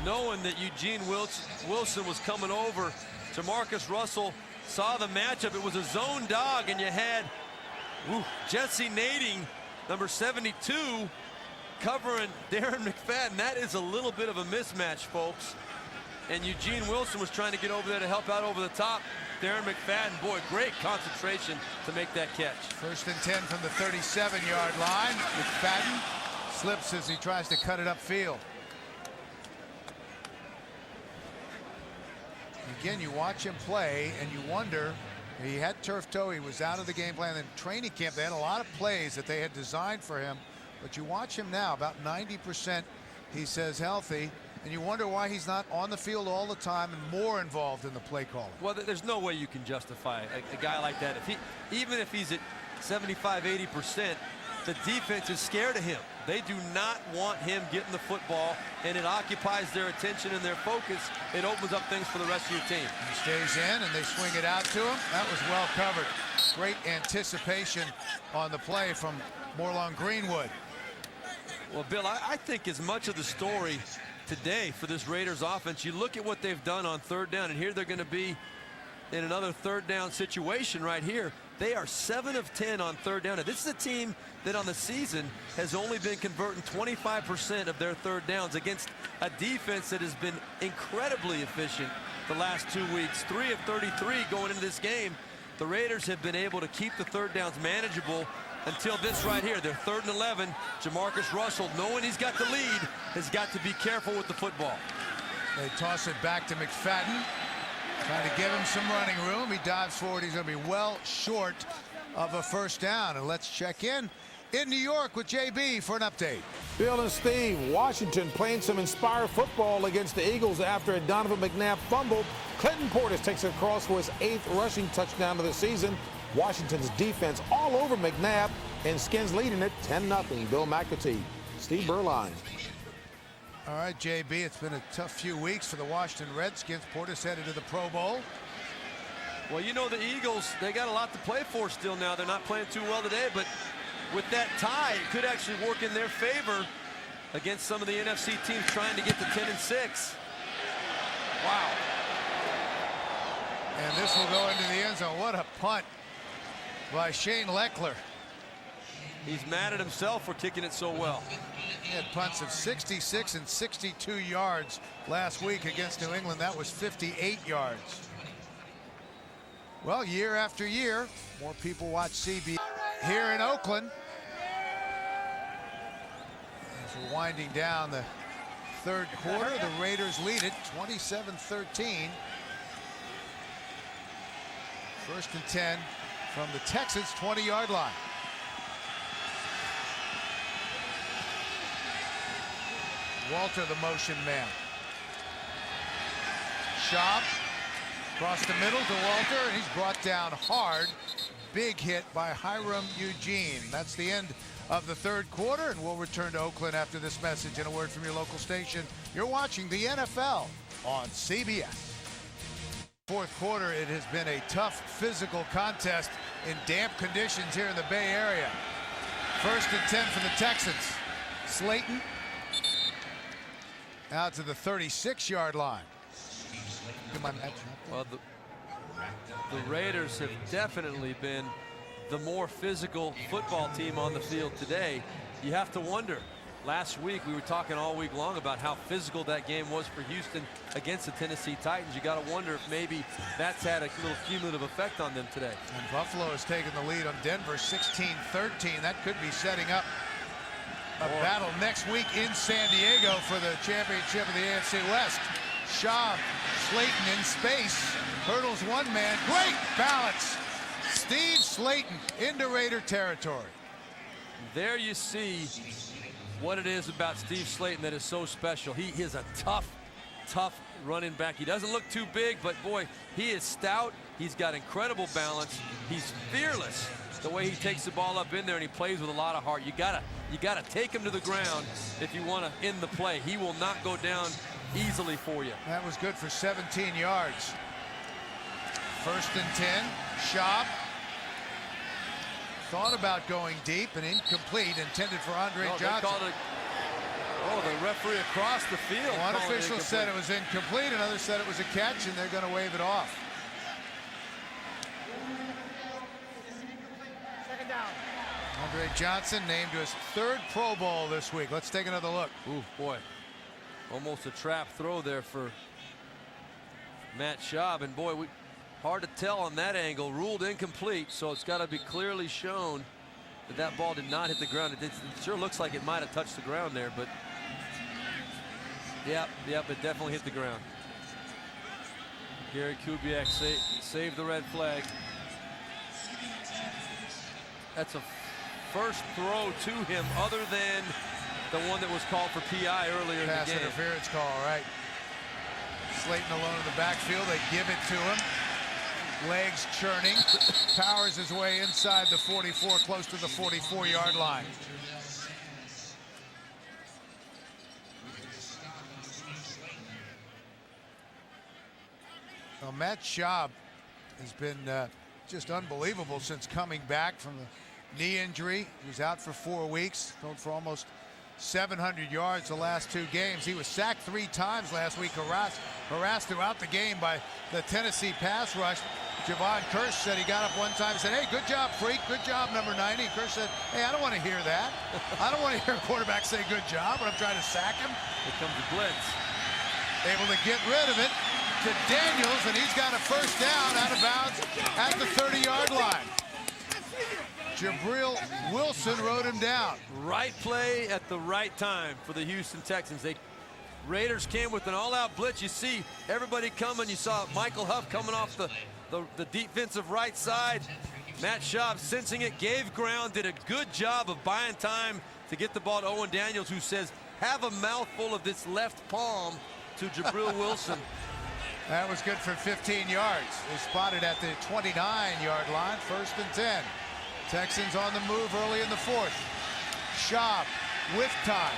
Knowing that Eugene Wilson was coming over, Jamarcus Russell saw the matchup. It was a zone dog, and you had Jesse Nading, number 72, covering Darren McFadden. That is a little bit of a mismatch, folks. And Eugene Wilson was trying to get over there to help out over the top. Darren McFadden, boy, great concentration to make that catch. 1st and 10 from the 37-yard line. McFadden slips as he tries to cut it upfield. Again, you watch him play and you wonder, he had turf toe, he was out of the game plan. In training camp, they had a lot of plays that they had designed for him, but you watch him now, about 90%, he says, healthy, and you wonder why he's not on the field all the time and more involved in the play calling. Well, there's no way you can justify a guy like that. Even if he's at 75, 80%, the defense is scared of him. They do not want him getting the football, and it occupies their attention and their focus. It opens up things for the rest of your team. He stays in, and they swing it out to him. That was well covered. Great anticipation on the play from Morlon Greenwood. Well, Bill, I think as much of the story today for this Raiders offense, you look at what they've done on third down, and here they're going to be in another third down situation right here. They are 7 of 10 on third down. Now, this is a team that on the season has only been converting 25% of their third downs against a defense that has been incredibly efficient the last 2 weeks. 3 of 33 going into this game. The Raiders have been able to keep the third downs manageable until this right here. They're 3rd and 11. Jamarcus Russell, knowing he's got the lead, has got to be careful with the football. They toss it back to McFadden. Trying to give him some running room. He dives forward. He's going to be well short of a first down. And let's check in New York with JB for an update. Bill and Steve, Washington playing some inspired football against the Eagles after a Donovan McNabb fumble. Clinton Portis takes it across for his 8th rushing touchdown of the season. Washington's defense all over McNabb, and Skins leading it 10-0. Bill McAtee, Steve BEUERLEIN. All right, JB, it's been a tough few weeks for the Washington Redskins. Portis headed to the Pro Bowl. Well, you know, the Eagles, they got a lot to play for still now. They're not playing too well today, but with that tie, it could actually work in their favor against some of the NFC teams trying to get to 10-6. Wow. And this will go into the end zone. What a punt by Shane Leckler. He's mad at himself for kicking it so well. He had punts of 66 and 62 yards last week against New England. That was 58 yards. Well, year after year, more people watch CBS here in Oakland. As we're winding down the third quarter, the Raiders lead it 27-13. 1st and 10 from the Texans' 20-yard line. Walter, the motion man. Schaub across the middle to Walter, and he's brought down hard. Big hit by Hiram Eugene. That's the end of the third quarter, and we'll return to Oakland after this message and a word from your local station. You're watching the NFL on CBS. Fourth quarter, it has been a tough physical contest in damp conditions here in the Bay Area. 1st and 10 for the Texans. Slayton out to the 36-yard line. Well, the Raiders have definitely been the more physical football team on the field today. You have to wonder. Last week we were talking all week long about how physical that game was for Houston against the Tennessee Titans. You got to wonder if maybe that's had a little cumulative effect on them today. And Buffalo has taken the lead on Denver 16-13. That could be setting up a battle next week in San Diego for the championship of the AFC West. Schaub, Slayton in space, hurdles one man. Great balance. Steve Slayton into Raider territory. There you see what it is about Steve Slayton that is so special. He is a tough running back. He doesn't look too big, but boy, he is stout. He's got incredible balance. He's fearless the way he takes the ball up in there, and he plays with a lot of heart. You gotta take him to the ground if you want to end the play. He will not go down easily for you. That was good for 17 yards. 1st and 10. Schaub thought about going deep and incomplete, intended for Andre Johnson. The referee across the field. One official said it was incomplete, another said it was a catch, and they're going to wave it off. Second down. Andre Johnson named to his 3rd Pro Bowl this week. Let's take another look. Ooh, boy. Almost a trap throw there for Matt Schaub, and boy, hard to tell on that angle. Ruled incomplete, so it's got to be clearly shown that that ball did not hit the ground. It sure looks like it might have touched the ground there, but yep, it definitely hit the ground. Gary Kubiak saved the red flag. That's a first throw to him other than the one that was called for PI earlier in the game. Pass interference call, right. Slayton alone in the backfield. They give it to him. Legs churning. Powers his way inside the 44, close to the 44-yard line. Well, Matt Schaub has been just unbelievable since coming back from the knee injury. He was out for 4 weeks, thrown for almost 700 yards the last 2 games. He was sacked 3 times last week, harassed throughout the game by the Tennessee pass rush. Javon Kirsch said he got up one time and said, "Hey, good job, freak. Good job, number 90." And Kirsch said, "Hey, I don't want to hear that. I don't want to hear a quarterback say good job when I'm trying to sack him." Here comes the blitz. Able to get rid of it to Daniels, and he's got a first down out of bounds at the 30-yard line. Jabril Wilson rode him down. Right play at the right time for the Houston Texans. Raiders came with an all-out blitz. You see everybody coming. You saw Michael Huff coming off the defensive right side. Matt Schaub sensing it, gave ground, did a good job of buying time to get the ball to Owen Daniels, who says, "Have a mouthful of this left palm," to Jabril Wilson. That was good for 15 yards. They spotted at the 29-yard line, 1st and 10. Texans on the move early in the 4th. Schaub with time.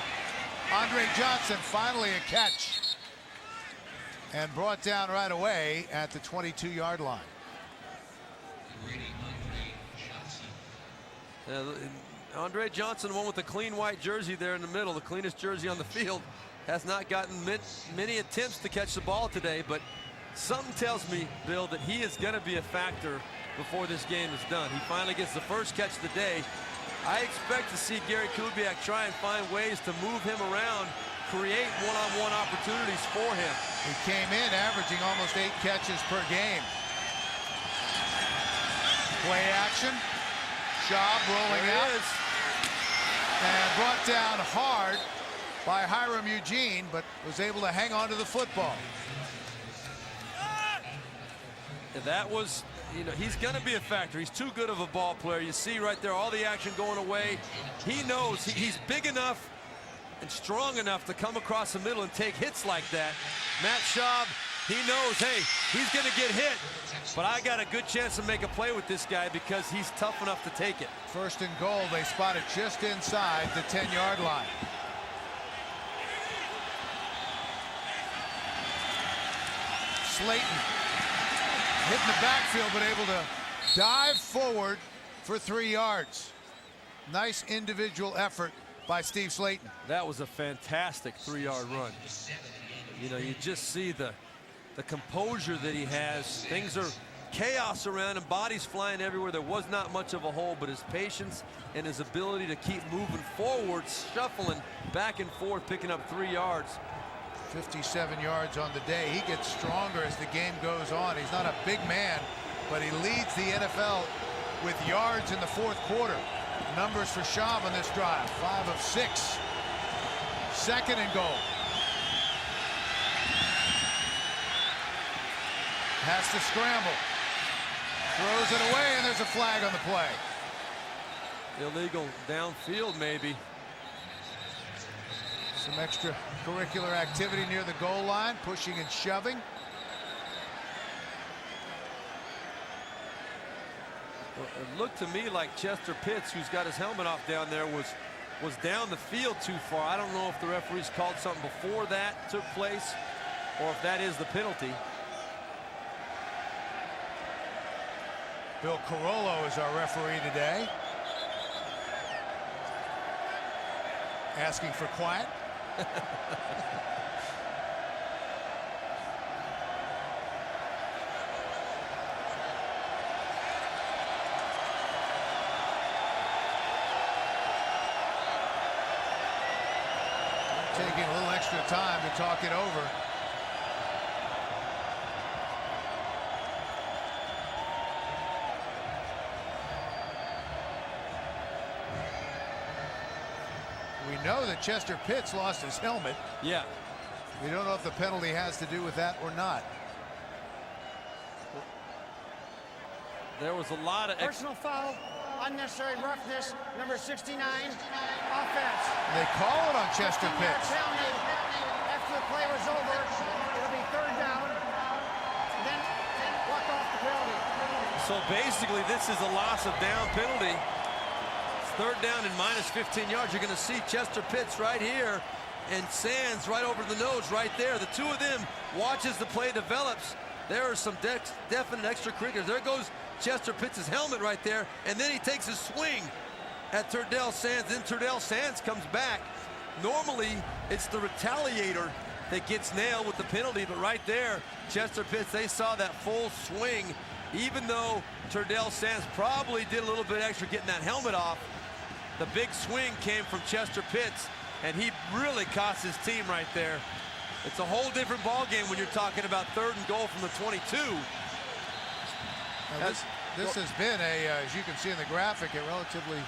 Andre Johnson finally a catch. And brought down right away at the 22-yard line. Andre Johnson, one with the clean white jersey there in the middle, the cleanest jersey on the field, has not gotten many attempts to catch the ball today, but something tells me, Bill, that he is going to be a factor before this game is done. He finally gets the first catch of the day. I expect to see Gary Kubiak try and find ways to move him around, create one-on-one opportunities for him. He came in averaging almost 8 catches per game. Play action. Schaub rolling out. And brought down hard by Hiram Eugene, but was able to hang on to the football. That was, he's going to be a factor. He's too good of a ball player. You see right there all the action going away. He knows he's big enough and strong enough to come across the middle and take hits like that. Matt Schaub He knows, hey, he's going to get hit, but I got a good chance to make a play with this guy because he's tough enough to take it. First and goal, they spot it just inside the 10-yard line. Slayton hitting the backfield, but able to dive forward for 3 yards. Nice individual effort by Steve Slayton. That was a fantastic 3-yard run. You know, you just see the composure that he has. Things are chaos around him, bodies flying everywhere. There was not much of a hole, but his patience and his ability to keep moving forward, shuffling back and forth, picking up 3 yards. 57 yards on the day. He gets stronger as the game goes on. He's not a big man, but he leads the NFL with yards in the fourth quarter. Numbers for Schaub on this drive, 5 of 6. Second and goal. Has to scramble. Throws it away, and there's a flag on the play. Illegal downfield, maybe. Some extracurricular activity near the goal line, pushing and shoving. Well, it looked to me like Chester Pitts, who's got his helmet off down there, was down the field too far. I don't know if the referees called something before that took place or if that is the penalty. Bill Carollo is our referee today. Asking for quiet. Taking a little extra time to talk it over. We know that Chester Pitts lost his helmet. Yeah. We don't know if the penalty has to do with that or not. There was a lot of personal foul, unnecessary roughness, number 69, offense. They call it on Chester Pitts. Penalty. After the play was over, it'll be third down, and then walk off the penalty. So basically, this is a loss of down penalty. Third down and minus 15 yards. You're going to see Chester Pitts right here and Sands right over the nose right there. The two of them watch as the play develops. There are some definite extracurriculars. There goes Chester Pitts' helmet right there, and then he takes a swing at Turdell Sands. Then Turdell Sands comes back. Normally, it's the retaliator that gets nailed with the penalty, but right there, Chester Pitts, they saw that full swing. Even though Turdell Sands probably did a little bit extra getting that helmet off, the big swing came from Chester Pitts, and he really cost his team right there. It's a whole different ball game when you're talking about third and goal from the 22. This has been as you can see in the graphic, a relatively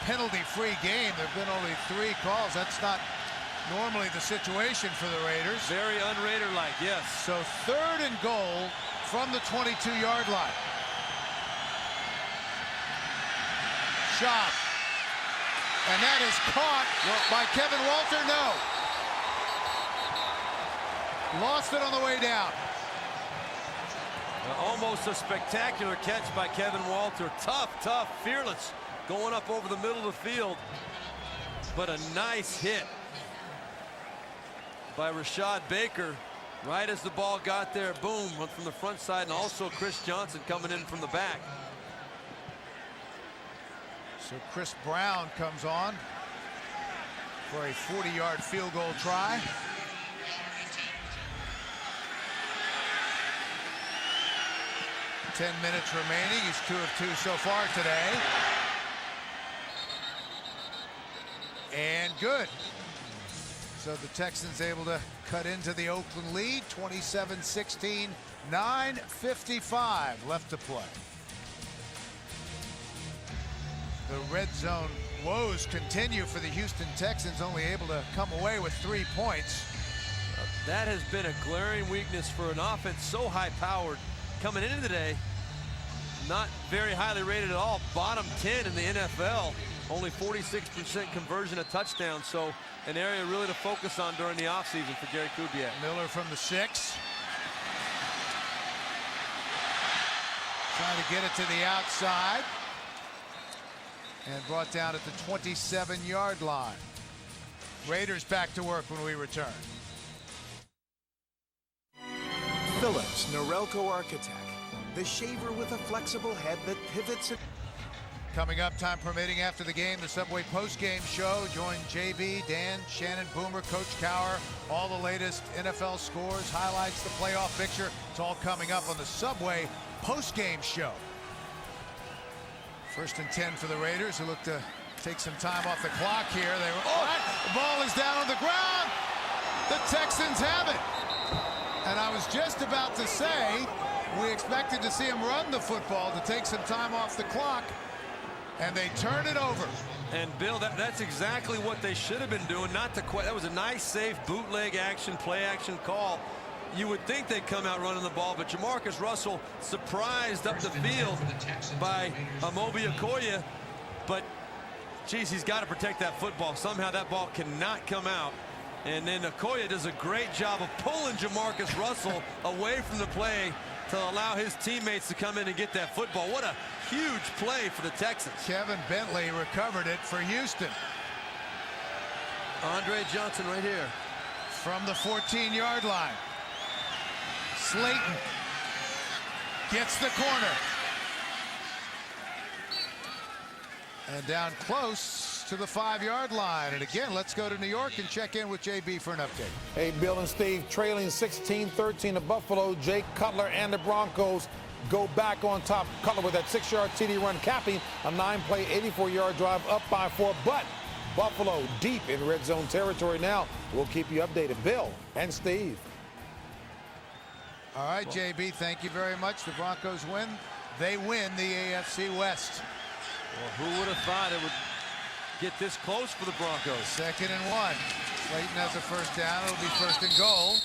penalty-free game. There have been only 3 calls. That's not normally the situation for the Raiders. Very un-Raider-like, yes. So third and goal from the 22-yard line. Shot. And that is caught by Kevin Walter. No. Lost it on the way down. Almost a spectacular catch by Kevin Walter. Tough, fearless, going up over the middle of the field. But a nice hit by Rashad Baker. Right as the ball got there, boom, went from the front side, and also Chris Johnson coming in from the back. So Chris Brown comes on for a 40-yard field goal try. Ten minutes remaining. He's 2 of 2 so far today. And good. So the Texans able to cut into the Oakland lead, 27-16, 9:55 left to play. The red zone woes continue for the Houston Texans, only able to come away with 3 points. That has been a glaring weakness for an offense so high-powered. Coming into today, not very highly rated at all. Bottom 10 in the NFL. Only 46% conversion of touchdowns. So an area really to focus on during the offseason for Gary Kubiak. Miller from the 6. Trying to get it to the outside. And brought down at the 27-yard line. Raiders back to work when we return. Phillips Norelco Architect. The shaver with a flexible head that pivots it. Coming up, time permitting, after the game, the Subway post-game show. Join JB, Dan, Shannon, Boomer, Coach Cowher. All the latest NFL scores, highlights, the playoff picture. It's all coming up on the Subway post-game show. 1st and 10 for the Raiders, who look to take some time off the clock here. They were, the ball is down on the ground. The Texans have it. And I was just about to say, we expected to see him run the football to take some time off the clock, and they turn it over. And Bill, that's exactly what they should have been doing. Not to quit. That was a nice, safe bootleg action, play action call. You would think they'd come out running the ball, but Jamarcus Russell surprised up the field by Amobi Okoye. But, geez, he's got to protect that football. Somehow that ball cannot come out. And then Okoye does a great job of pulling Jamarcus Russell away from the play to allow his teammates to come in and get that football. What a huge play for the Texans. Kevin Bentley recovered it for Houston. Andre Johnson right here. From the 14-yard line. Slayton gets the corner. And down close to the 5-yard line. And again, let's go to New York and check in with JB for an update. Hey, Bill and Steve, trailing 16-13 to Buffalo. Jake Cutler and the Broncos go back on top. Cutler with that 6-yard TD run, capping a 9-play, 84-yard drive, up by 4. But Buffalo deep in red zone territory now. We'll keep you updated. Bill and Steve. All right, JB, thank you very much. The Broncos win. They win the AFC West. Well, who would have thought it would get this close for the Broncos? 2nd and 1. Slayton has a 1st down. It'll be 1st and goal.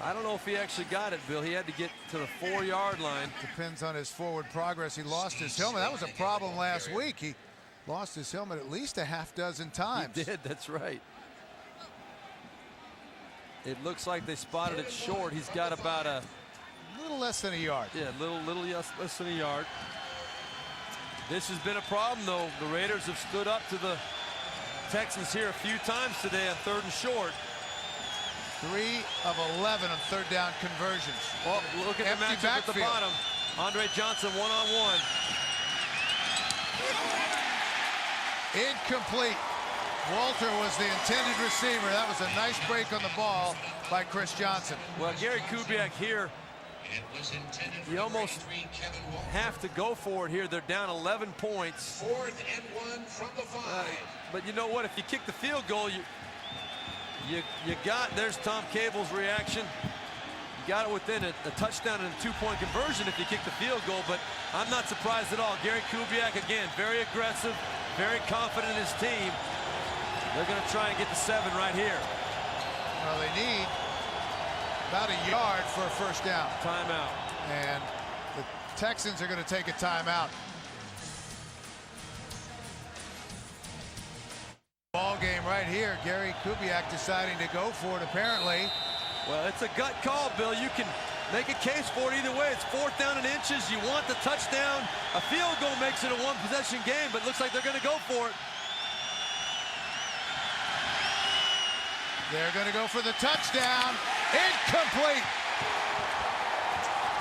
I don't know if he actually got it, Bill. He had to get to the 4-yard line. Depends on his forward progress. He lost his helmet. That was a problem last week. He lost his helmet at least a half dozen times. He did, that's right. It looks like they spotted it short. He's got about a little less than a yard. Yeah, little less than a yard. This has been a problem, though. The Raiders have stood up to the Texans here a few times today on 3rd and short. 3 of 11 on 3rd down conversions. Well, look at the matchup at the bottom. Andre Johnson one-on-one. Incomplete. Walter was the intended receiver. That was a nice break on the ball by Chris Johnson. Well, Gary Kubiak here, you almost have to go for it here. They're down 11 points. 4th and 1 from the 5. But you know what? If you kick the field goal, there's Tom Cable's reaction. You got it within a touchdown and a 2-point conversion if you kick the field goal, but I'm not surprised at all. Gary Kubiak, again, very aggressive, very confident in his team. They're going to try and get the 7 right here. Well, they need about a yard for a 1st down. Timeout. And the Texans are going to take a timeout. Ball game right here. Gary Kubiak deciding to go for it, apparently. Well, it's a gut call, Bill. You can make a case for it either way. It's 4th down and inches. You want the touchdown. A field goal makes it a 1-possession game, but it looks like they're going to go for it. They're going to go for the touchdown. Incomplete.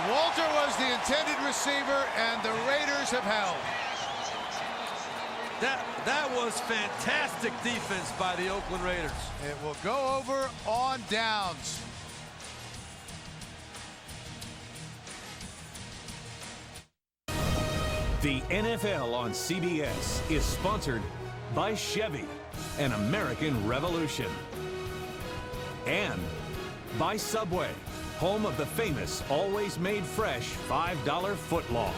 Walter was the intended receiver, and the Raiders have held. That was fantastic defense by the Oakland Raiders. It will go over on downs. The NFL on CBS is sponsored by Chevy, an American revolution. And by Subway, home of the famous always made fresh $5 footlong.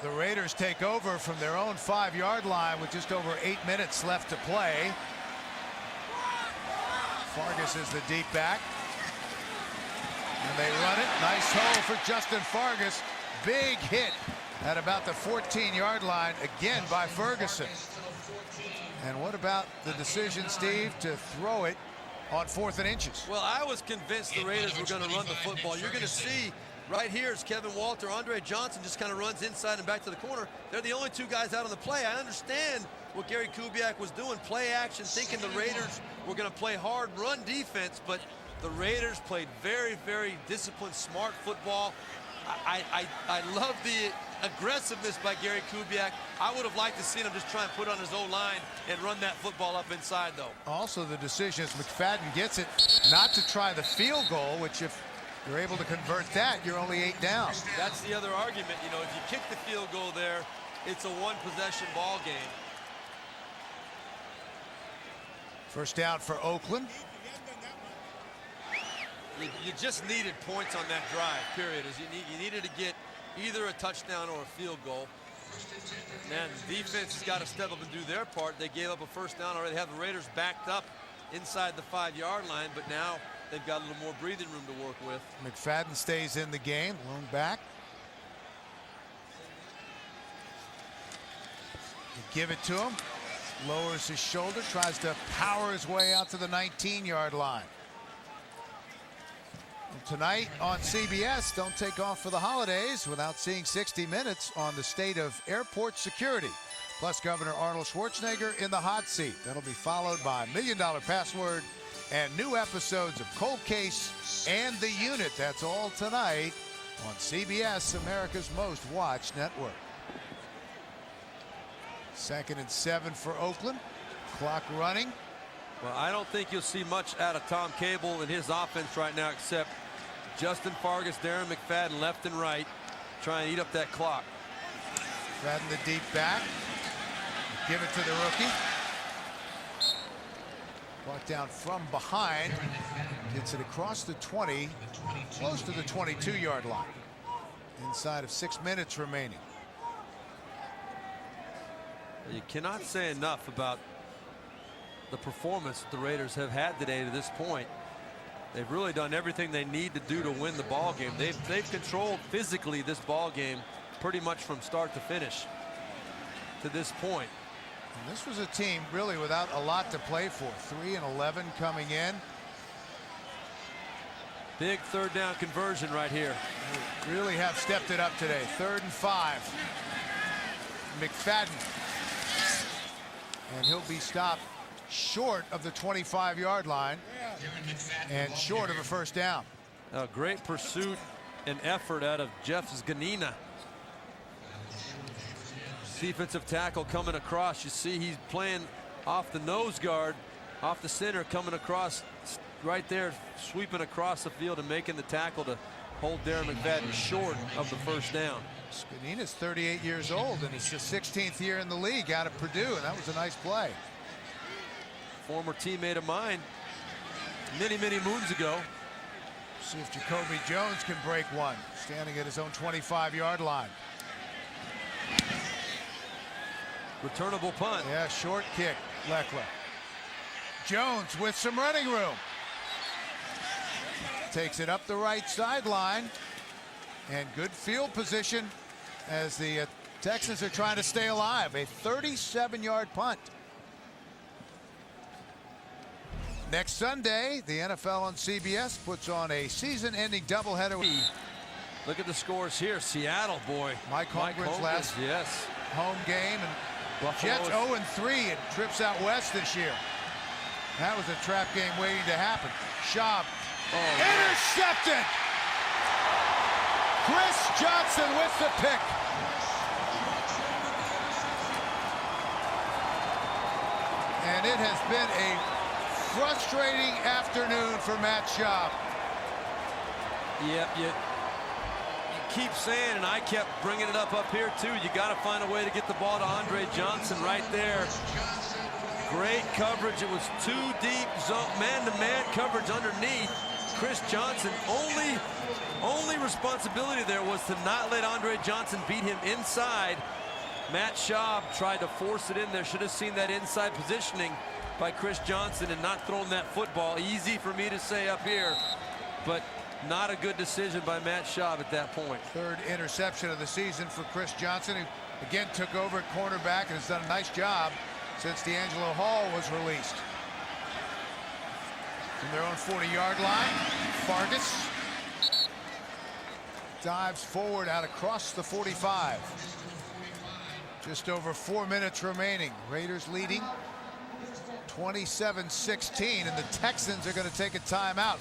The Raiders take over from their own 5-yard line with just over 8 minutes left to play. Fargas is the deep back. And they run it. Nice hole for Justin Fargas. Big hit at about the 14-yard line again by Ferguson. And what about the decision, Steve, to throw it on 4th and inches. Well, I was convinced the Raiders were going to run the football. You're going to see right here is Kevin Walter. Andre Johnson just kind of runs inside and back to the corner. They're the only two guys out on the play. I understand what Gary Kubiak was doing, play action, thinking the Raiders were going to play hard run defense, but the Raiders played very, very disciplined, smart football. I love the aggressiveness by Gary Kubiak. I would have liked to see him just try and put on his O-line and run that football up inside, though. Also, the decision is McFadden gets it not to try the field goal, which if you're able to convert that, you're only 8 down. That's the other argument. You know, if you kick the field goal there, it's a one-possession ball game. First down for Oakland. You just needed points on that drive, period. You needed to get either a touchdown or a field goal. Man, the defense has got to step up and do their part. They gave up a first down already. They have the Raiders backed up inside the 5-yard line, but now they've got a little more breathing room to work with. McFadden stays in the game, lone back. You give it to him, lowers his shoulder, tries to power his way out to the 19-yard line. And tonight on CBS, don't take off for the holidays without seeing 60 Minutes on the state of airport security. Plus Governor Arnold Schwarzenegger in the hot seat. That'll be followed by $1 Million Password and new episodes of Cold Case and The Unit. That's all tonight on CBS, America's most watched network. 2nd and 7 for Oakland. Clock running. Well, I don't think you'll see much out of Tom Cable in his offense right now, except Justin Fargas, Darren McFadden left and right, trying to eat up that clock. McFadden the deep back. Give it to the rookie. Brought down from behind. Gets it across the 20, close to the 22-yard line. Inside of 6 minutes remaining. You cannot say enough about the performance that the Raiders have had today to this point. They've really done everything they need to do to win the ball game. They've controlled physically this ball game pretty much from start to finish to this point. And this was a team really without a lot to play for. 3 and 11 coming in. Big 3rd down conversion right here. They really have stepped it up today. 3rd and 5. McFadden. And he'll be stopped short of the 25-yard line and short of a first down. A great pursuit and effort out of Jeff Zganina. Defensive tackle coming across. You see he's playing off the nose guard, off the center, coming across right there, sweeping across the field and making the tackle to hold Darren McFadden short of the first down. Zganina's 38 years old, and it's the 16th year in the league out of Purdue, and that was a nice play. Former teammate of mine many moons ago. See if Jacoby Jones can break one, standing at his own 25-yard line. Returnable punt. Yeah, short kick, Leckler. Jones with some running room. Takes it up the right sideline, and good field position as the Texans are trying to stay alive. A 37-yard punt. Next Sunday, the NFL on CBS puts on a season-ending doubleheader. Look at the scores here. Seattle, boy. Mike Holmgren's last home game, and Buffalo Jets 0-3 and trips out west this year. That was a trap game waiting to happen. Schaub intercepted. Chris Johnson with the pick. And it has been a frustrating afternoon for Matt Schaub. Yep, you keep saying, and I kept bringing it up here too, you got to find a way to get the ball to Andre Johnson right there. Great coverage. It was too deep zone, man-to-man coverage underneath. Chris Johnson, only responsibility there was to not let Andre Johnson beat him inside. Matt Schaub tried to force it in there. Should have seen that inside positioning by Chris Johnson and not thrown that football. Easy for me to say up here, but not a good decision by Matt Schaub at that point. 3rd interception of the season for Chris Johnson, who again took over at cornerback and has done a nice job since D'Angelo Hall was released. From their own 40-yard line, Fargas dives forward out across the 45. Just over 4 minutes remaining. Raiders leading 27-16, and the Texans are going to take a timeout.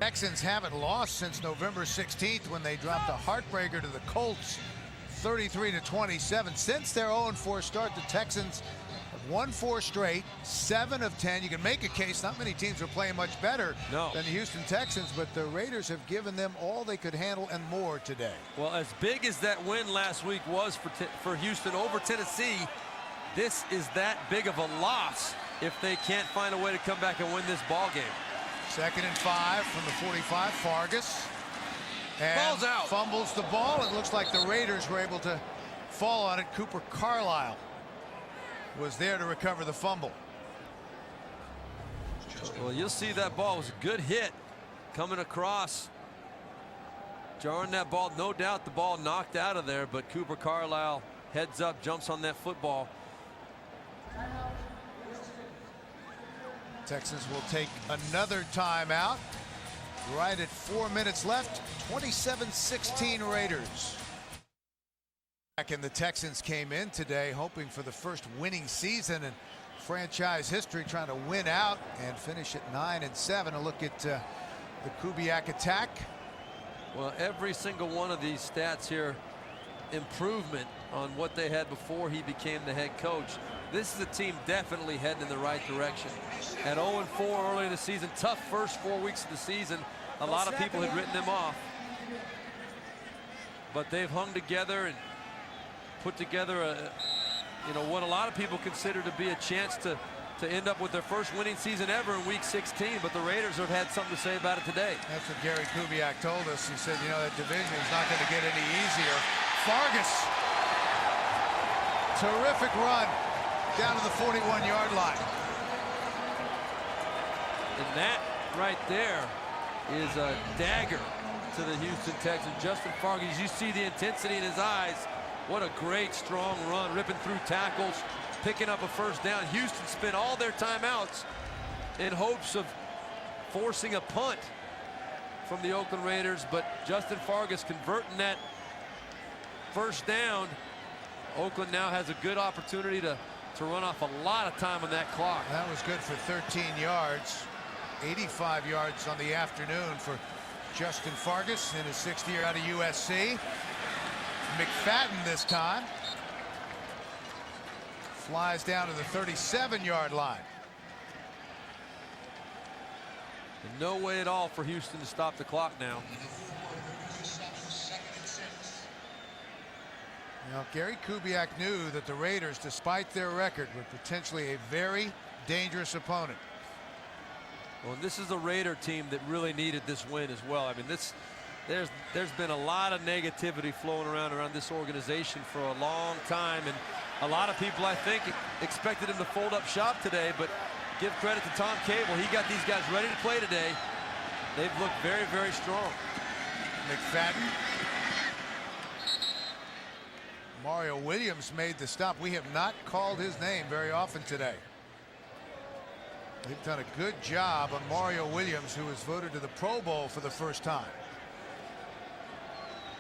Texans haven't lost since November 16th when they dropped a heartbreaker to the Colts 33-27. Since their 0-4 start, the Texans have won 4 straight, 7 of 10. You can make a case not many teams are playing much better than the Houston Texans, but the Raiders have given them all they could handle and more today. Well, as big as that win last week was for Houston over Tennessee, this is that big of a loss if they can't find a way to come back and win this ball game. 2nd and 5 from the 45. Fargas and ball's out. Fumbles the ball. It looks like the Raiders were able to fall on it. Cooper Carlisle was there to recover the fumble. Well, you'll see that ball was a good hit coming across, jarring that ball. No doubt the ball knocked out of there, but Cooper Carlisle heads up, jumps on that football. Texans will take another timeout right at 4 minutes left. 27-16 Raiders. And the Texans came in today hoping for the first winning season in franchise history, trying to win out and finish at 9-7. A look at the Kubiak attack. Well, every single one of these stats here, improvement on what they had before he became the head coach. This is a team definitely heading in the right direction. At 0-4 early in the season, tough first 4 weeks of the season. A lot of people had written them off, but they've hung together and put together a, what a lot of people consider to be a chance to end up with their first winning season ever in week 16. But the Raiders have had something to say about it today. That's what Gary Kubiak told us. He said, that division is not going to get any easier. Fargas, terrific run down to the 41-yard line. And that right there is a dagger to the Houston Texans. Justin Fargas, you see the intensity in his eyes. What a great strong run, ripping through tackles, picking up a first down. Houston spent all their timeouts in hopes of forcing a punt from the Oakland Raiders, but Justin Fargas converting that first down. Oakland now has a good opportunity to run off a lot of time on that clock. That was good for 13 yards. 85 yards on the afternoon for Justin Fargas in his 6th year out of USC. McFadden this time flies down to the 37-yard line. And no way at all for Houston to stop the clock now. Now, Gary Kubiak knew that the Raiders, despite their record, were potentially a very dangerous opponent. Well, this is a Raider team that really needed this win as well. I mean, there's been a lot of negativity flowing around this organization for a long time, and a lot of people, I think, expected him to fold up shop today. But give credit to Tom Cable. He got these guys ready to play today. They've looked very, very strong. McFadden. Mario Williams made the stop. We have not called his name very often today. They've done a good job on Mario Williams, who was voted to the Pro Bowl for the first time.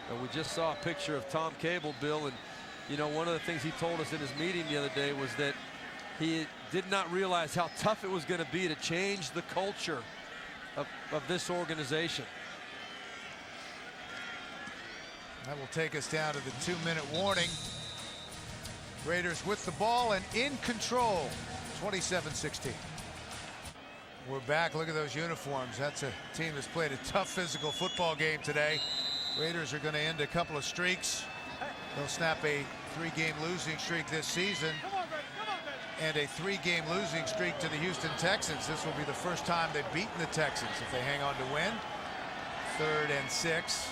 And we just saw a picture of Tom Cable, Bill, and one of the things he told us in his meeting the other day was that he did not realize how tough it was going to be to change the culture of this organization. That will take us down to the 2-minute warning. Raiders with the ball and in control, 27-16. We're back. Look at those uniforms. That's a team that's played a tough physical football game today. Raiders are going to end a couple of streaks. They'll snap a 3-game losing streak this season and a 3-game losing streak to the Houston Texans. This will be the first time they've beaten the Texans if they hang on to win. 3rd and 6.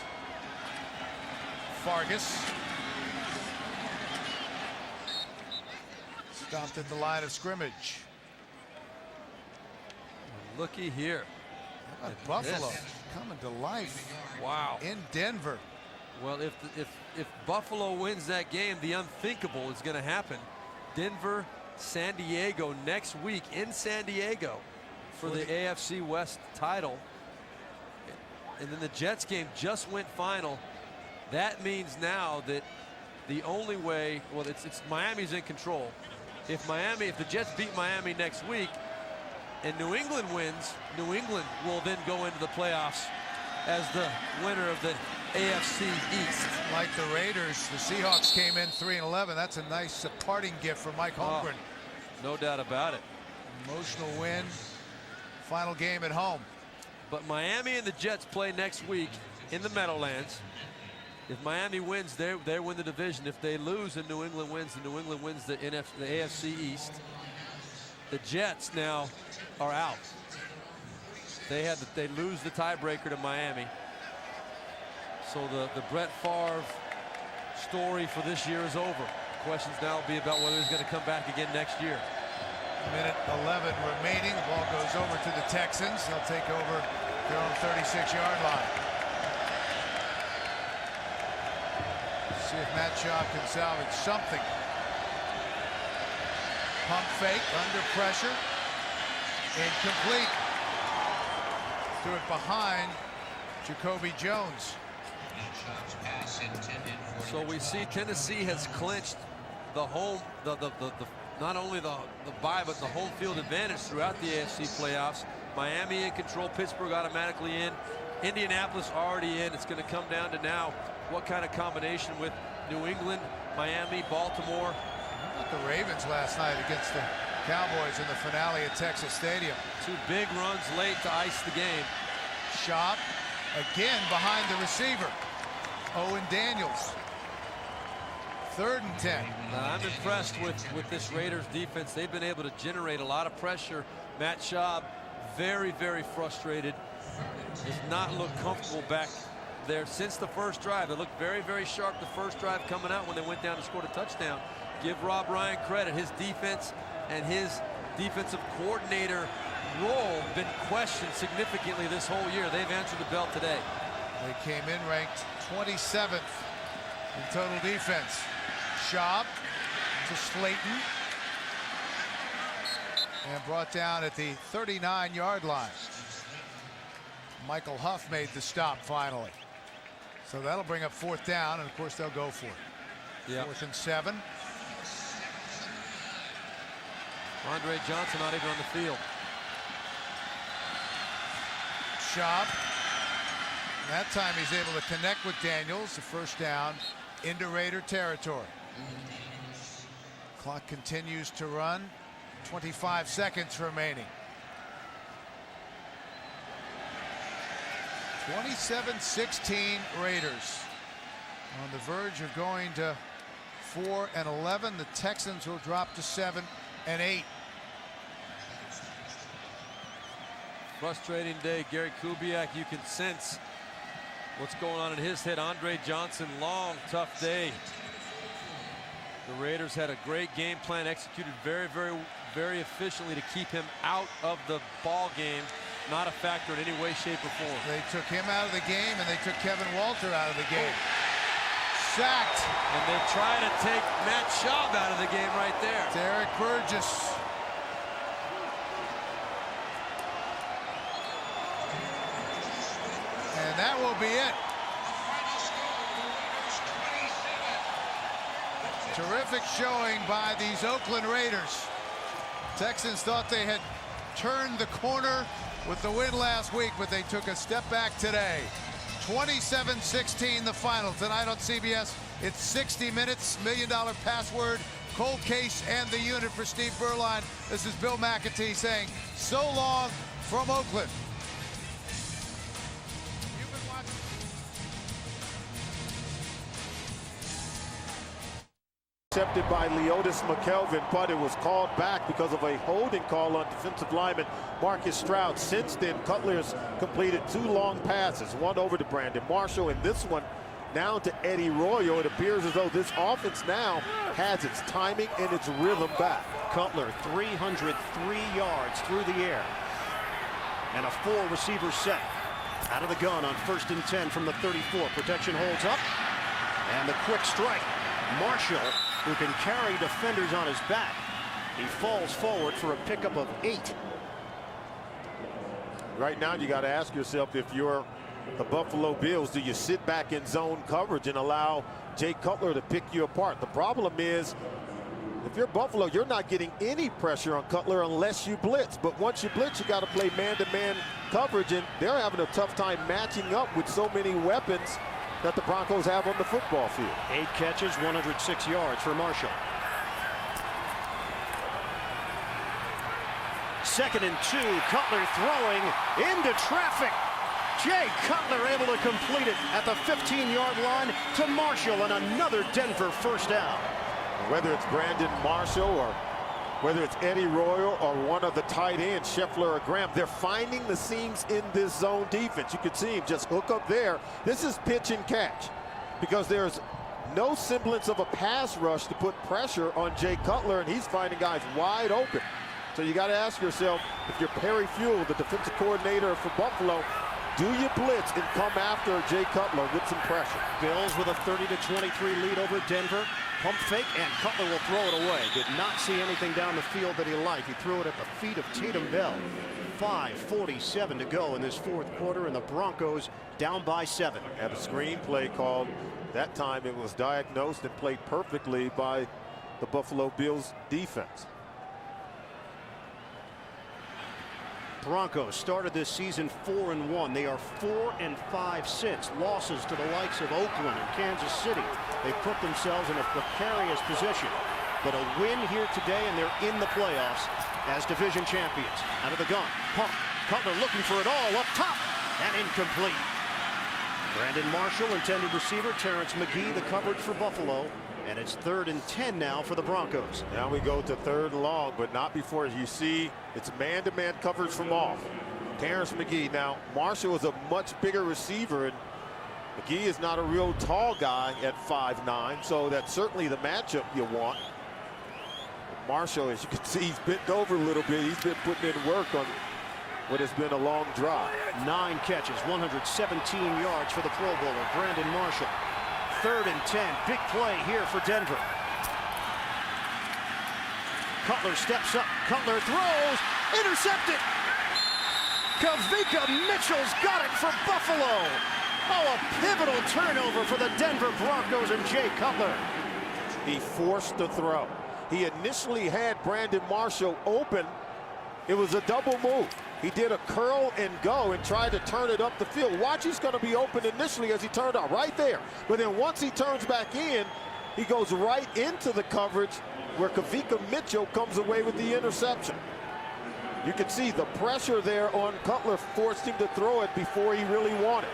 Fargas stopped at the line of scrimmage. Looky here. Buffalo coming to life. Wow. In Denver. Well, if Buffalo wins that game, the unthinkable is going to happen. Denver San Diego next week in San Diego for the AFC West title. And then the Jets game just went final. That means now that the only way, well, it's Miami's in control. If the Jets beat Miami next week and New England wins, New England will then go into the playoffs as the winner of the AFC East. Like the Raiders, the Seahawks came in 3-11. That's a nice parting gift for Mike Holmgren. No doubt about it. Emotional win. Final game at home. But Miami and the Jets play next week in the Meadowlands. If Miami wins, they win the division. If they lose and New England wins, and New England wins the AFC East, the Jets now are out. They lose the tiebreaker to Miami. So the Brett Favre story for this year is over. Questions now will be about whether he's going to come back again next year. Minute 11 remaining. The ball goes over to the Texans. They'll take over their own 36-yard line. See if Matt Schaub can salvage something. Pump fake under pressure. Incomplete. Threw it behind Jacoby Jones. So we see Tennessee has clinched the home, not only the bye, but the home field advantage throughout the AFC playoffs. Miami in control, Pittsburgh automatically in, Indianapolis already in. It's going to come down to now what kind of combination with New England, Miami, Baltimore. The Ravens last night against the Cowboys in the finale at Texas Stadium. Two big runs late to ice the game. Schaub again behind the receiver. Owen Daniels. 3rd and 10. I'm impressed with this Raiders defense. They've been able to generate a lot of pressure. Matt Schaub, very, very frustrated. Does not look comfortable back there since the first drive. They looked very, very sharp the first drive coming out when they went down and scored a touchdown. Give Rob Ryan credit. His defense and his defensive coordinator role been questioned significantly this whole year. They've answered the bell today. They came in ranked 27th in total defense. Schaub to Slayton. And brought down at the 39-yard line. Michael Huff made the stop finally. So that'll bring up 4th down, and of course they'll go for it. Yeah. 4th and 7. Andre Johnson not even on the field. Schaub. That time he's able to connect with Daniels. The first down into Raider territory. Clock continues to run. 25 seconds remaining. 27-16 Raiders. On the verge of going to 4-11. The Texans will drop to 7-8. Frustrating day. Gary Kubiak, you can sense what's going on in his head. Andre Johnson, long, tough day. The Raiders had a great game plan, executed very, very, very efficiently to keep him out of the ball game. Not a factor in any way, shape, or form. They took him out of the game, and they took Kevin Walter out of the game. Sacked. And they try to take Matt Schaub out of the game right there. Derek Burgess. And that will be it. Terrific showing by these Oakland Raiders. Texans thought they had turned the corner with the win last week, but they took a step back today. 27-16 the final. Tonight on CBS, it's 60 minutes, $1 Million Password, Cold Case, and the unit for Steve BEUERLEIN. This is Bill McAtee saying so long from Oakland. Accepted by Leotis McKelvin, but it was called back because of a holding call on defensive lineman Marcus Stroud. Since then, Cutler has completed 2 long passes, one over to Brandon Marshall, and this one now to Eddie Royo. It appears as though this offense now has its timing and its rhythm back. Cutler, 303 yards through the air. And a 4-receiver set. Out of the gun on 1st and 10 from the 34. Protection holds up. And the quick strike. Marshall, who can carry defenders on his back, He falls forward for a pickup of 8. Right now, you got to ask yourself, if you're the Buffalo Bills, do you sit back in zone coverage and allow Jay Cutler to pick you apart? The problem is, if you're Buffalo, you're not getting any pressure on Cutler unless you blitz. But once you blitz, you got to play man-to-man coverage, and they're having a tough time matching up with so many weapons that the Broncos have on the football field. 8 catches, 106 yards for Marshall. 2nd and 2, Cutler throwing into traffic. Jay Cutler able to complete it at the 15-yard line to Marshall, and another Denver first down. Whether it's Brandon Marshall or whether it's Eddie Royal or one of the tight ends, Scheffler or Graham, they're finding the seams in this zone defense. You can see him just hook up there. This is pitch and catch because there's no semblance of a pass rush to put pressure on Jay Cutler, and he's finding guys wide open. So you got to ask yourself, if you're Perry Fuel, the defensive coordinator for Buffalo, do you blitz and come after Jay Cutler with some pressure? Bills with a 30-23 lead over Denver. Pump fake, and Cutler will throw it away. Did not see anything down the field that he liked. He threw it at the feet of Tatum Bell. 5:47 to go in this 4th quarter, and the Broncos down by 7. Had a screen play called. That time it was diagnosed and played perfectly by the Buffalo Bills defense. Broncos started this season 4-1. They are 4-5 since. Losses to the likes of Oakland and Kansas City. They put themselves in a precarious position. But a win here today, and they're in the playoffs as division champions. Out of the gun, pump. Cutler looking for it all up top, and incomplete. Brandon Marshall, intended receiver. Terrence McGee, the coverage for Buffalo. And it's 3rd and 10 now for the Broncos. Now we go to 3rd and long, but not before you see it's man-to-man coverage from off. Terrence McGee. Now, Marshall is a much bigger receiver, and McGee is not a real tall guy at 5'9", so that's certainly the matchup you want. Marshall, as you can see, he's bent over a little bit. He's been putting in work on what has been a long drive. 9 catches, 117 yards for the Pro Bowler, Brandon Marshall. 3rd and 10. Big play here for Denver. Cutler steps up. Cutler throws. Intercepted. Kavika Mitchell's got it for Buffalo. Oh, a pivotal turnover for the Denver Broncos and Jay Cutler. He forced the throw. He initially had Brandon Marshall open. It was a double move. He did a curl and go and tried to turn it up the field. Watch, he's going to be open initially as he turned out right there. But then once he turns back in, he goes right into the coverage where Kavika Mitchell comes away with the interception. You can see the pressure there on Cutler forced him to throw it before he really wanted.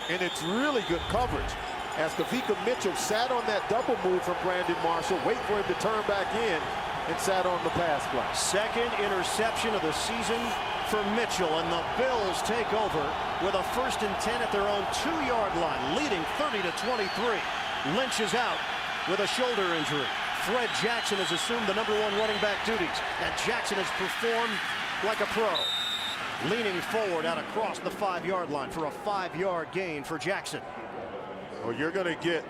And it's really good coverage as Kavika Mitchell sat on that double move from Brandon Marshall, wait for him to turn back in, and sat on the pass play. 2nd interception of the season for Mitchell, and the Bills take over with a 1st and 10 at their own 2-yard line, leading 30-23. Lynch is out with a shoulder injury. Fred Jackson has assumed the #1 running back duties, and Jackson has performed like a pro. Leaning forward out across the 5-yard line for a 5-yard gain for Jackson. Well, you're going to get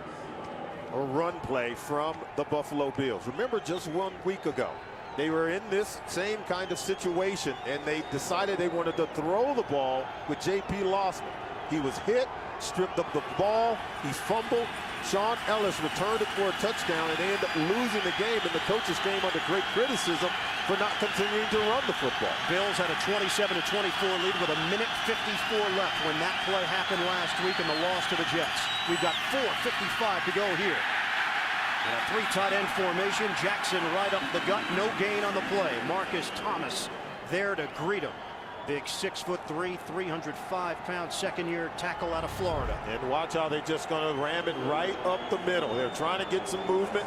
a run play from the Buffalo Bills. Remember, just 1 week ago, they were in this same kind of situation, and they decided they wanted to throw the ball with J.P. Lossman. He was hit, stripped up the ball, he fumbled. Sean Ellis returned it for a touchdown, and they ended up losing the game, and the coaches came under great criticism for not continuing to run the football. Bills had a 27-24 lead with a 1:54 left when that play happened last week in the loss to the Jets. We've got 4:55 to go here. In a 3 tight end formation, Jackson right up the gut, no gain on the play. Marcus Thomas there to greet him. Big 6'3", 305-pound second-year tackle out of Florida. And watch how they're just going to ram it right up the middle. They're trying to get some movement.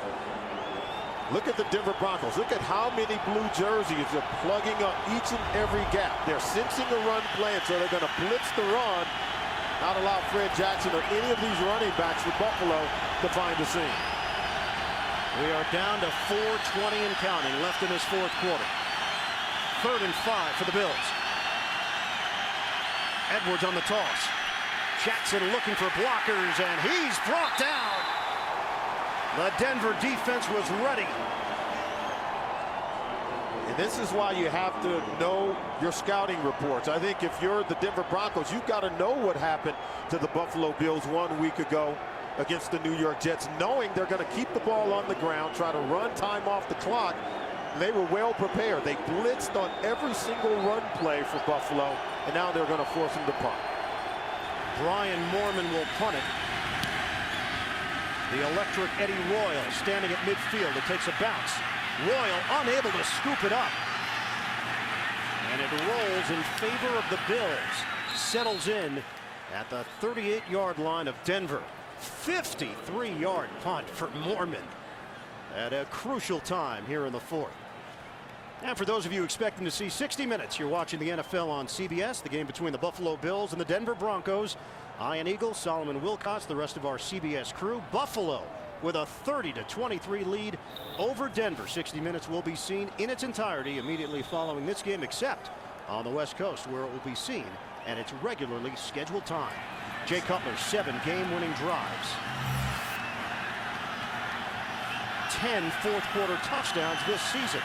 Look at the Denver Broncos. Look at how many blue jerseys are plugging up each and every gap. They're sensing a run plan, so they're going to blitz the run, not allow Fred Jackson or any of these running backs for Buffalo to find the seam. We are down to 4:20 and counting left in this 4th quarter. 3rd and 5 for the Bills. Edwards on the toss. Jackson looking for blockers, and he's brought down. The Denver defense was ready. And this is why you have to know your scouting reports. I think if you're the Denver Broncos, you've got to know what happened to the Buffalo Bills 1 week ago against the New York Jets, knowing they're going to keep the ball on the ground, try to run time off the clock. They were well prepared. They blitzed on every single run play for Buffalo, and now they're going to force them to punt. Brian Moorman will punt it. The electric Eddie Royal standing at midfield. It takes a bounce. Royal unable to scoop it up. And it rolls in favor of the Bills. Settles in at the 38-yard line of Denver. 53-yard punt for Moorman at a crucial time here in the fourth. And for those of you expecting to see 60 minutes, you're watching the NFL on CBS, the game between the Buffalo Bills and the Denver Broncos. Ian Eagle, Solomon Wilcots, the rest of our CBS crew. Buffalo with a 30-23 lead over Denver. 60 minutes will be seen in its entirety immediately following this game, except on the West Coast, where it will be seen at its regularly scheduled time. Jay Cutler, 7 game-winning drives. 10 fourth-quarter touchdowns this season.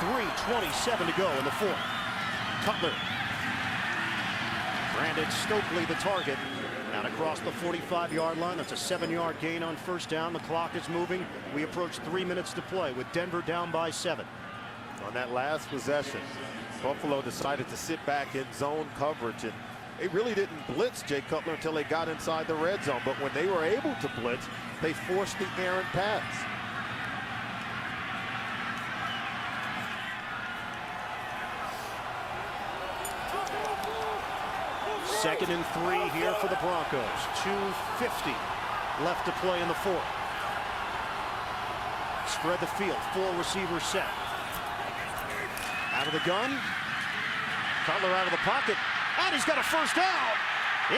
3:27 to go in the fourth. Cutler. Brandon Stokely the target. Out across the 45-yard line. That's a 7-yard gain on first down. The clock is moving. We approach 3 minutes to play with Denver down by 7. On that last possession, Buffalo decided to sit back in zone coverage, and they really didn't blitz Jay Cutler until they got inside the red zone. But when they were able to blitz, they forced the errant pass. Second and 3 here for the Broncos. 2:50 left to play in the fourth. Spread the field. 4 receivers set. Out of the gun. Cutler out of the pocket. And he's got a first down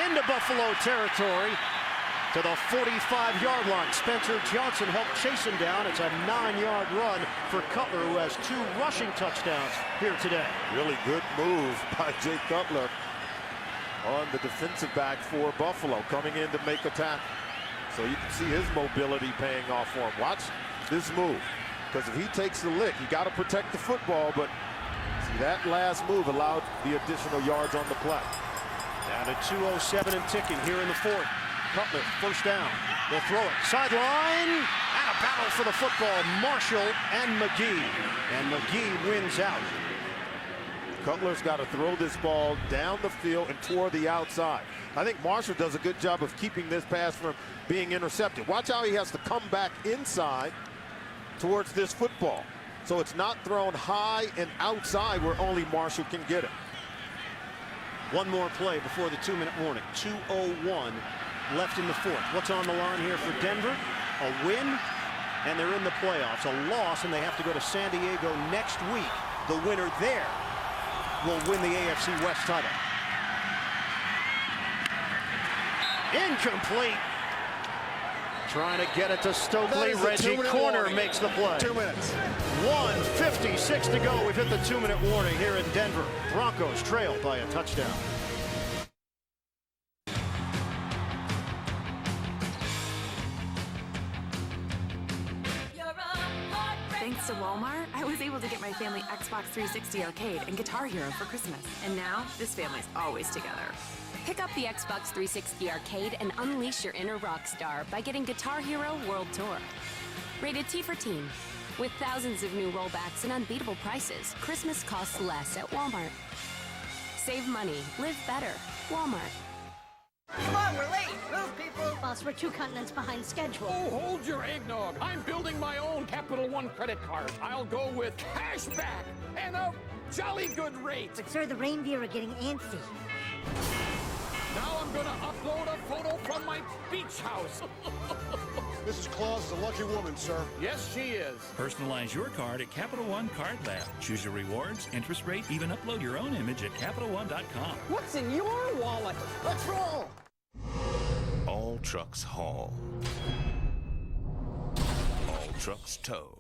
into Buffalo territory to the 45-yard line. Spencer Johnson helped chase him down. It's a 9-yard run for Cutler, who has 2 rushing touchdowns here today. Really good move by Jay Cutler on the defensive back for Buffalo, coming in to make a tackle. So you can see his mobility paying off for him. Watch this move, because if he takes the lick, you got to protect the football, but see, that last move allowed the additional yards on the play. Down to 2:07 and ticking here in the fourth. Cutler, first down. They'll throw it. Sideline, and a battle for the football. Marshall and McGee. And McGee wins out. Cutler's got to throw this ball down the field and toward the outside. I think Marshall does a good job of keeping this pass from being intercepted. Watch how he has to come back inside towards this football. So it's not thrown high and outside where only Marshall can get it. One more play before the 2-minute warning. 2:01 left in the fourth. What's on the line here for Denver? A win, and they're in the playoffs. A loss, and they have to go to San Diego next week. The winner there will win the AFC West title. Incomplete. Trying to get it to Stokely. Reggie Corner makes the play. 2 minutes. 1:56 to go. We've hit the 2-minute warning here in Denver. Broncos trail by a touchdown. Thanks to Walmart, I was able to get my family Xbox 360 Arcade and Guitar Hero for Christmas. And now, this family's always together. Pick up the Xbox 360 Arcade and unleash your inner rock star by getting Guitar Hero World Tour. Rated T for Teen. With thousands of new rollbacks and unbeatable prices, Christmas costs less at Walmart. Save money. Live better. Walmart. Come on, we're late. Move, people. Boss, we're 2 continents behind schedule. Oh, hold your eggnog. I'm building my own Capital One credit card. I'll go with cash back and a jolly good rate. But, sir, the reindeer are getting antsy. Now I'm gonna upload a photo from my beach house. Mrs. Claus is a lucky woman, sir. Yes, she is. Personalize your card at Capital One Card Lab. Choose your rewards, interest rate, even upload your own image at CapitalOne.com. What's in your wallet? Let's roll. All trucks haul. All trucks tow.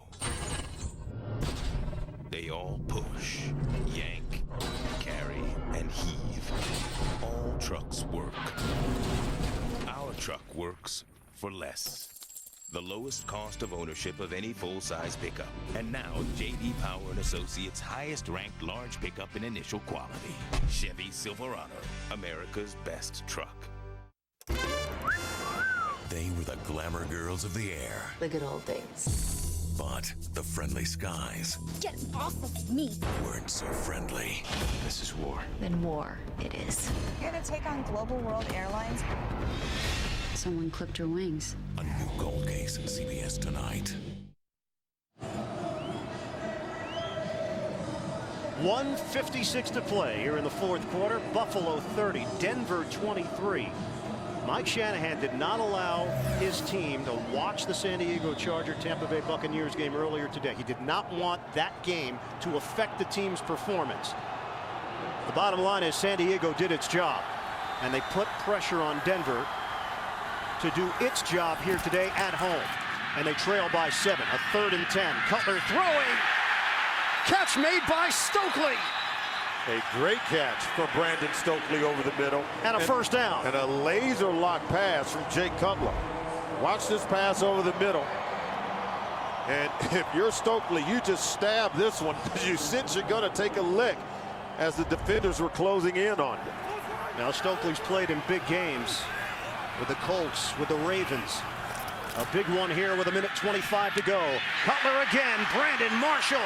They all push, yank, carry, and heave. All trucks work. Our truck works for less. the lowest cost of ownership of any full-size pickup. And now, J.D. Power & Associates' highest-ranked large pickup in initial quality. Chevy Silverado, America's best truck. They were the glamour girls of the air. The good old days. But the friendly skies Get off of me. weren't so friendly. This is war. Then war it is. You're gonna take on Global World Airlines? Someone clipped her wings. A new cold case in CBS tonight. 1:56 to play here in the fourth quarter. Buffalo 30, Denver 23. Mike Shanahan did not allow his team to watch the San Diego Tampa Bay Buccaneers game earlier today. He did not want that game to affect the team's performance. The bottom line is San Diego did its job, and they put pressure on Denver to do its job here today at home. And they trail by 7, a 3rd and 10. Cutler throwing. Catch made by Stokely. A great catch from Brandon Stokely over the middle. And a first down. And a laser lock pass from Jake Cutler. Watch this pass over the middle. And if you're Stokely, you just stab this one because you sense you're going to take a lick as the defenders were closing in on you. Now Stokely's played in big games with the Colts, with the Ravens. A big one here with 1:25 to go. Cutler again. Brandon Marshall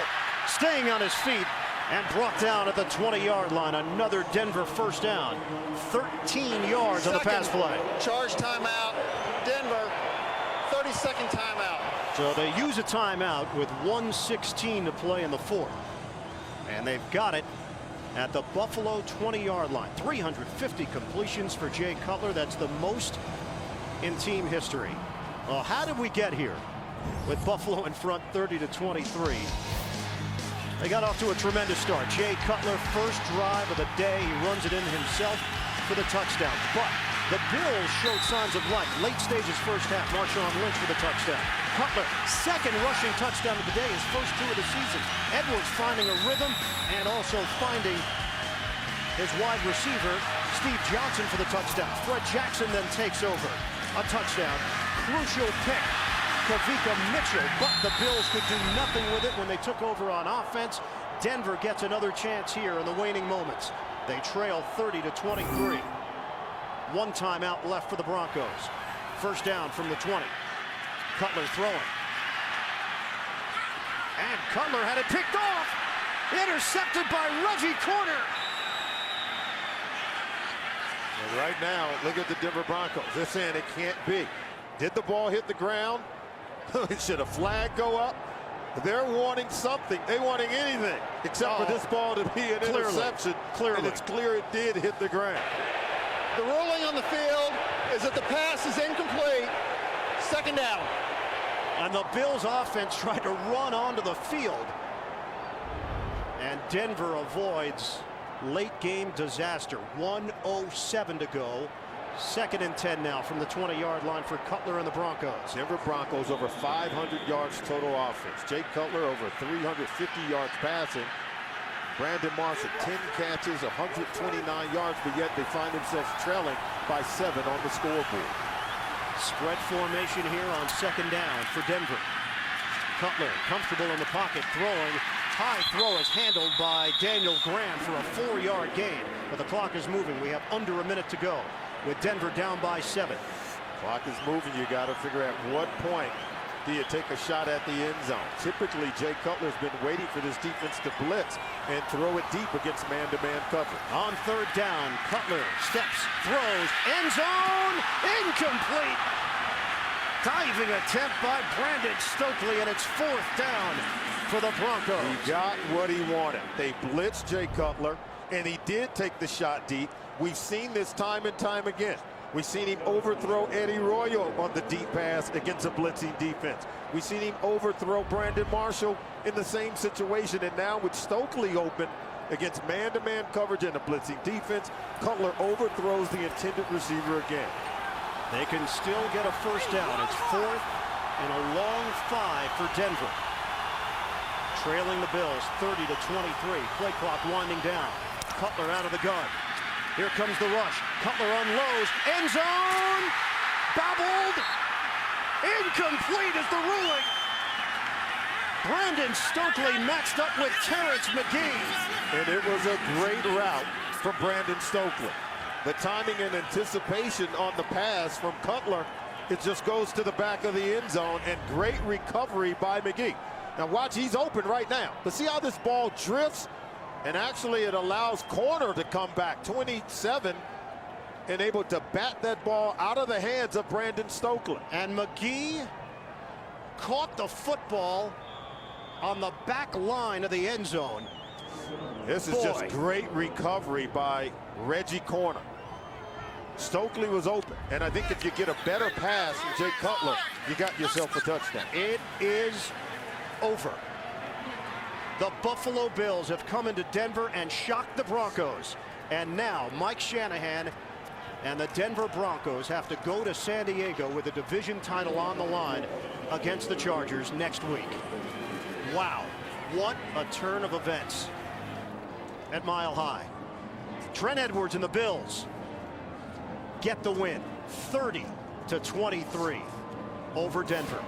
staying on his feet and brought down at the 20-yard line. Another Denver first down. 13 yards on the pass play. Charge timeout. Denver, 30-second timeout. So they use a timeout with 1:16 to play in the fourth. And they've got it at the Buffalo 20-yard line. 350 completions for Jay Cutler. That's the most in team history. Well, how did we get here with Buffalo in front 30-23? They got off to a tremendous start. Jay Cutler, first drive of the day. He runs it in himself for the touchdown. But the Bills showed signs of life. Late stages first half. Marshawn Lynch for the touchdown. Cutler, second rushing touchdown of the day, his first 2 of the season. Edwards finding a rhythm and also finding his wide receiver, Steve Johnson, for the touchdown. Fred Jackson then takes over. A touchdown. Crucial pick. Kavika Mitchell, but the Bills could do nothing with it when they took over on offense. Denver gets another chance here in the waning moments. They trail 30-23. One timeout left for the Broncos. First down from the 20. Cutler throwing. And Cutler had it picked off. Intercepted by Reggie Corner. And right now, look at the Denver Broncos. They're saying it can't be. Did the ball hit the ground? Should a flag go up? They're wanting something. They're wanting anything except for this ball to be an interception. Clearly. And it's clear it did hit the ground. The ruling on the field is that the pass is incomplete. Second down. And the Bills offense tried to run onto the field. And Denver avoids late game disaster. 1:07 to go. 2nd and 10 now from the 20-yard line for Cutler and the Broncos. Denver Broncos over 500 yards total offense. Jake Cutler over 350 yards passing. Brandon Marshall 10 catches, 129 yards, but yet they find themselves trailing by 7 on the scoreboard. Spread formation here on 2nd down for Denver. Cutler comfortable in the pocket, throwing. High throw is handled by Daniel Graham for a 4-yard gain. But the clock is moving. We have under a minute to go with Denver down by 7. Clock is moving. You got to figure out what point do you take a shot at the end zone. Typically, Jay Cutler's been waiting for this defense to blitz and throw it deep against man-to-man coverage. On 3rd down, Cutler steps, throws, end zone, incomplete. Diving attempt by Brandon Stokely, and it's 4th down for the Broncos. He got what he wanted. They blitzed Jay Cutler, and he did take the shot deep. We've seen this time and time again. We've seen him overthrow Eddie Royo on the deep pass against a blitzing defense. We've seen him overthrow Brandon Marshall in the same situation. And now with Stokely open against man-to-man coverage and a blitzing defense, Cutler overthrows the intended receiver again. They can still get a first down. It's 4th and a long 5 for Denver. Trailing the Bills 30-23. Play clock winding down. Cutler out of the gun. Here comes the rush. Cutler unloads. End zone! Bobbled! Incomplete is the ruling. Brandon Stokely matched up with Terrence McGee. And it was a great route from Brandon Stokely. The timing and anticipation on the pass from Cutler, it just goes to the back of the end zone, and great recovery by McGee. Now watch, he's open right now. But see how this ball drifts? And actually it allows corner to come back. 27 and able to bat that ball out of the hands of Brandon Stokely. And McGee caught the football on the back line of the end zone. This is just great recovery by Reggie Corner. Stokely was open, and I think if you get a better pass from Jay Cutler, you got yourself a touchdown. It is over. The Buffalo Bills have come into Denver and shocked the Broncos. And now Mike Shanahan and the Denver Broncos have to go to San Diego with a division title on the line against the Chargers next week. Wow, what a turn of events at Mile High. Trent Edwards and the Bills get the win, 30-23 over Denver.